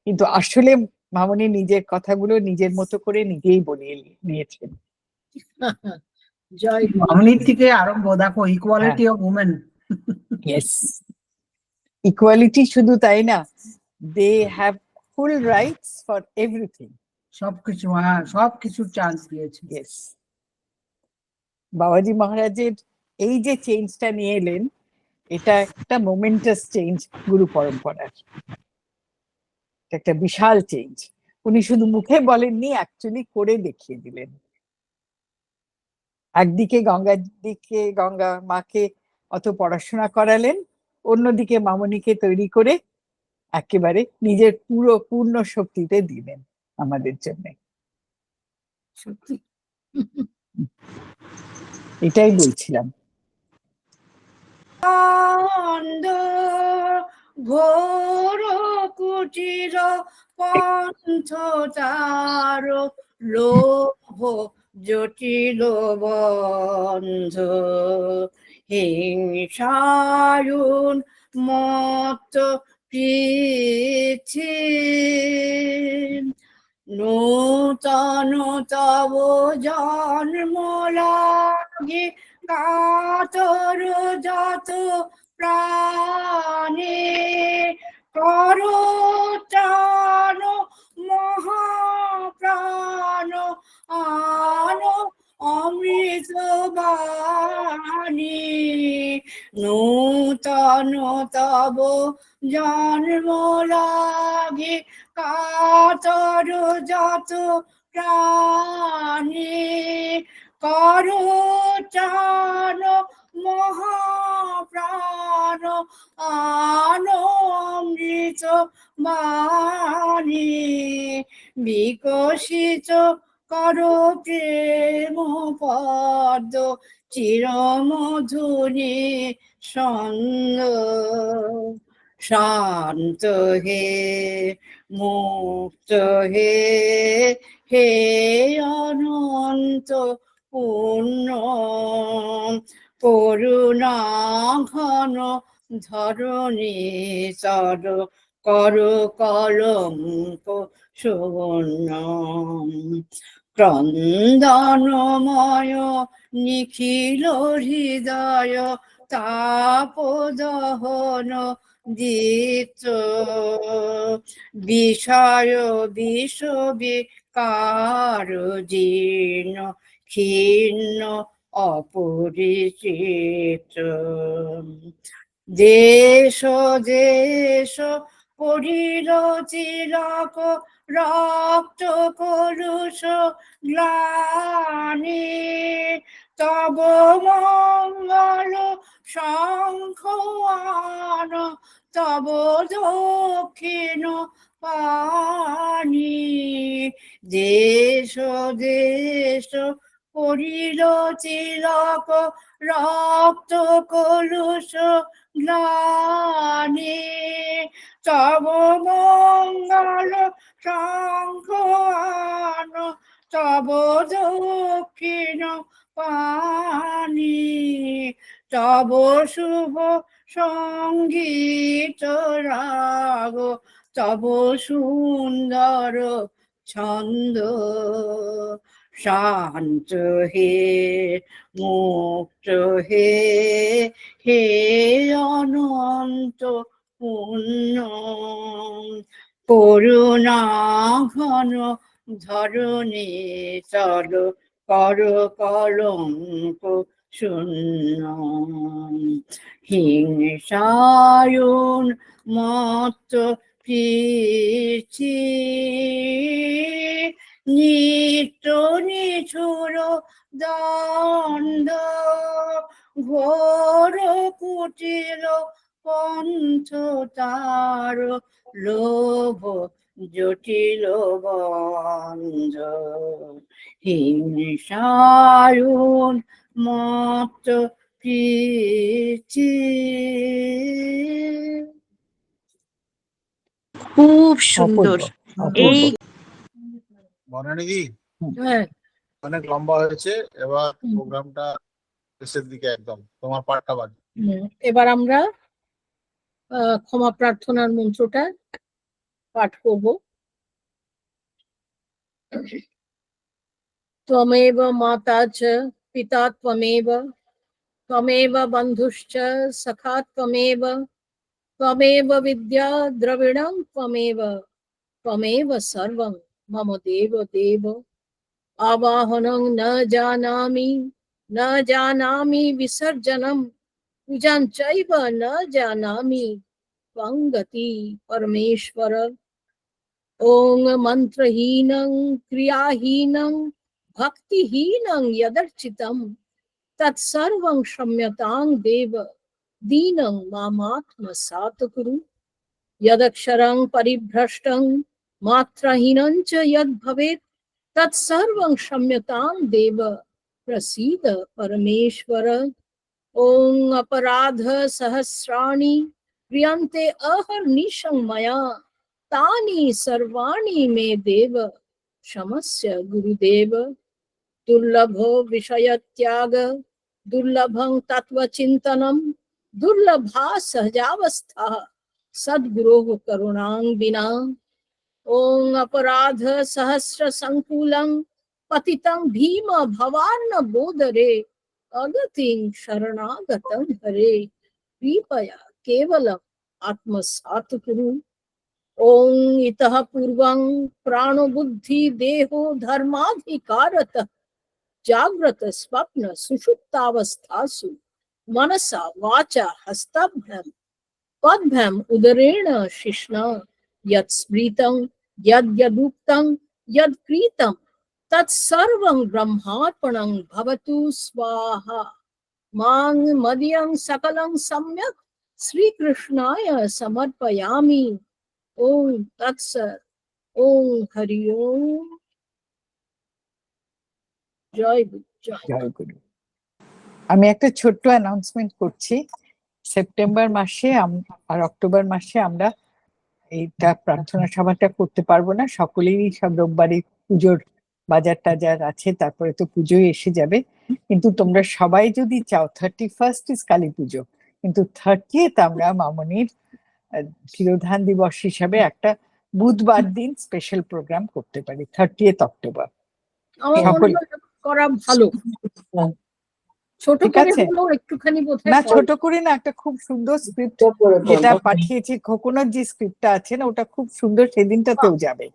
Speaker 2: কিন্তু আসলে মামনি নিজের কথাগুলো নিজের মতো করে নিজেই বলিয়ে নিয়েছেন।
Speaker 3: জয় গুরু।
Speaker 7: মামনির থেকে আরম্ভ, দেখো
Speaker 2: হ্যাঁ,
Speaker 7: equality of women.
Speaker 2: Yes, equality শুধু তাই না, they have full rights for everything.
Speaker 7: সবকিছু, হ্যাঁ, সবকিছুর চান্স দিয়েছে।
Speaker 2: ইয়েস, বাবাজি মহারাজের এই যে চেঞ্জটা নিয়ে এলেন, এটা একটা মোমেন্টাস চেঞ্জ গুরু পরম্পরার, একটা বিশাল চেঞ্জ। উনি শুধু মুখে বলেননি, অ্যাকচুয়ালি করে দেখিয়ে দিলেন। একদিকে গঙ্গা মাকে অত পড়াশোনা করালেন, অন্যদিকে মামনিকে তৈরি করে একেবারে নিজের পূর্ণ শক্তিতে দিলেন আমাদের জন্য।
Speaker 3: সত্যি।
Speaker 2: এটাই বলছিলাম।
Speaker 8: ঘোর কুটির পন্থ তার লোভ জটিল বন্ধ হিংসায়ুন মত পৃথি নূতন তব জন্ম লাগে কাতর যত প্রাণে করো টান মহাপ্রাণ আনো অমৃত বাণী নূতন তব জন্ম লাগে কাতর যত প্রাণে করো টান মহাপ্রাণ আনো অমৃত বাণী বিকশিত করো প্রেম পদ্ম চিরমধুরী ছন্দ শান্ত হে মুক্ত হে হে অনন্ত পূর্ণ করুণা ঘন ধরণী চর কর কলঙ্ক সুবর্ণ ক্রন্দনময় নিখিল হৃদয় তাপদহন দিত বিষয় বিষবিকার জীর্ণ ক্ষীণ অপরিচিত দেশ দেশ পড়িল তিলক রক্ত কলুষ গ্লানি তব মঙ্গল শঙ্খওয়ান তব দক্ষিণ পানি দেশ দেশ পড়িল তিলক রক্ত কলুষ গ্লানি তব মঙ্গল শঙ্খওয়ান তব দক্ষিণ পানি তব শুভ সঙ্গীত রাগ তব সুন্দর ছন্দ শান্ত হে মুক্ত হে হে অনন্ত পুণ্য করুণা ঘন ধরণী চল কর কলঙ্ক শূন্য হিংসায়ুন মত পিছি নিত্য নিঠুর দণ্ড ঘোর কুটিল পন্থ তার লোভ জটিল বন্ধ হিংসায়ুন মত প্রীতি
Speaker 1: খুব সুন্দর।
Speaker 2: অপূর্ব,
Speaker 1: এই
Speaker 2: অপূর্ব।
Speaker 4: বনানিধি
Speaker 3: হ্যাঁ
Speaker 4: অনেক লম্বা হয়েছে, এবার প্রোগ্রামটা শেষের দিকে একদম তোমার পার্টটা বাদ।
Speaker 3: এবার আমরা ক্ষমা প্রার্থনার মন্ত্রটা পাঠ করব। ত্বমেব মাতা চ পিতা ত্বমেব ত্বমেব বন্ধুশ্চ সখা ত্বমেব ত্বমেব বিদ্যা দ্রবিণং ত্বমেব ত্বমেব সর্বং মম দেব দেব আবাহনং ন জানামি বিসর্জনম পূজাং চৈব ন জানামি ত্বং গতি পরমেশ্বর ওং মন্ত্রহীনং ক্রিয়াহীনং ভক্তিহীনং যদর্চিতম তৎসর্বং क्षम्यतां देव दीनं मामात्मसात् कुरु यदक्षरं परिभ्रष्टं मात्राहीनं च यद्भवेत् तत्सर्वं क्षम्यतां देव प्रसीद परमेश्वर ॐ अपराध सहस्राणि क्रियन्ते अहर्निशं मया तानि सर्वाणि मे देव क्षमस्व गुरुदेव दुर्लभो विषय त्याग दुर्लभं तत्वचिन्तनं दुर्लभा सहजावस्था सद्गुरोः करुणां विना ॐ अपराध सहस्र संकुलं पतितं भीम भवान्न बोधरे अगतिं शरणागतं हरे कृपया केवलम् आत्मसात् कुरु ॐ इतः पूर्वं प्राणो बुद्धि देहो धर्माधिकारतः जाग्रत स्वप्न सुषुप्तावस्थासु मनसा वाचा हस्ताभ्यां पद्भ्यां उदरेण शिश्ना यत् स्मृतं यद्यदुक्तं यत्कृतं तत्सर्वं ब्रह्मार्पणं भवतु स्वाहा मां मदीयं सकलं सम्यक् श्रीकृष्णाय समर्पयामि ओम तत्सत् ओम हरि ओम জয় গুরু জয়
Speaker 2: জয় গুরু। আমি একটা ছোট্ট অ্যানাউন্সমেন্ট করছি। সেপ্টেম্বর মাসে আর অক্টোবর মাসে আমরা এইটা প্রার্থনা সভাটা করতে পারবো না, সকলেরই সব রোববারই পুজোর বাজার টাজার আছে, তারপরে তো পুজোই এসে যাবে। কিন্তু তোমরা সবাই যদি চাও 31st ইজ কালী পুজো, কিন্তু 30th আমরা মামনির তিরোধান দিবস হিসাবে একটা বুধবার দিন স্পেশাল প্রোগ্রাম করতে পারি 30th অক্টোবর।
Speaker 3: আমার মনে হয় করা ভালো, ছোট
Speaker 2: ঠিক
Speaker 3: করে
Speaker 2: আছে?
Speaker 3: হলো একটুখানি বোধহয়
Speaker 2: না ছোট করে না, একটা খুব সুন্দর স্ক্রিপ্ট যেটা পাঠিয়েছি, খোকনের যে স্ক্রিপ্টটা আছে না ওটা খুব সুন্দর, সেদিনটাতেও যাবে।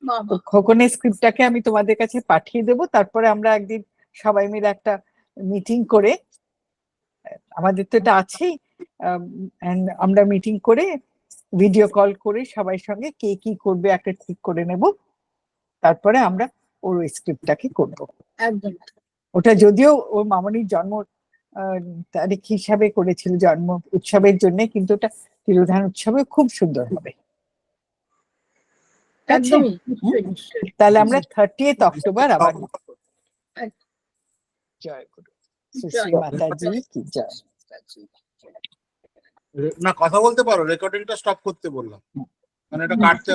Speaker 3: বাবা
Speaker 2: তো খোকনের স্ক্রিপ্টটাকে আমি তোমাদের কাছে পাঠিয়ে দেবো, তারপরে আমরা একদিন সবাই মিলে একটা মিটিং করে, আমাদের তো এটা আছেই, আমরা মিটিং করে ভিডিও কল করে সবাই সঙ্গে কে কি করবে একটা ঠিক করে নেব, তারপরে আমরা ওর স্ক্রিপ্টটাকে করবো।
Speaker 3: একদম
Speaker 2: ওটা যদিও ওর মামনির জন্ম তারিখ হিসাবে করেছিল জন্ম উৎসবের জন্য, কিন্তু ওটা তিরোধান উৎসবে খুব সুন্দর হবে। ঠিক আছে?
Speaker 3: একদমই, নিশ্চয়ই নিশ্চয়ই।
Speaker 2: তাহলে আমরা 30th অক্টোবর আবার জয় গুরু, শ্রী শ্রী মাতাজি কি জয়।
Speaker 4: না, কথা বলতে পারো, রেকর্ডিংটা স্টপ করতে বললাম, মানে এটা কাটতে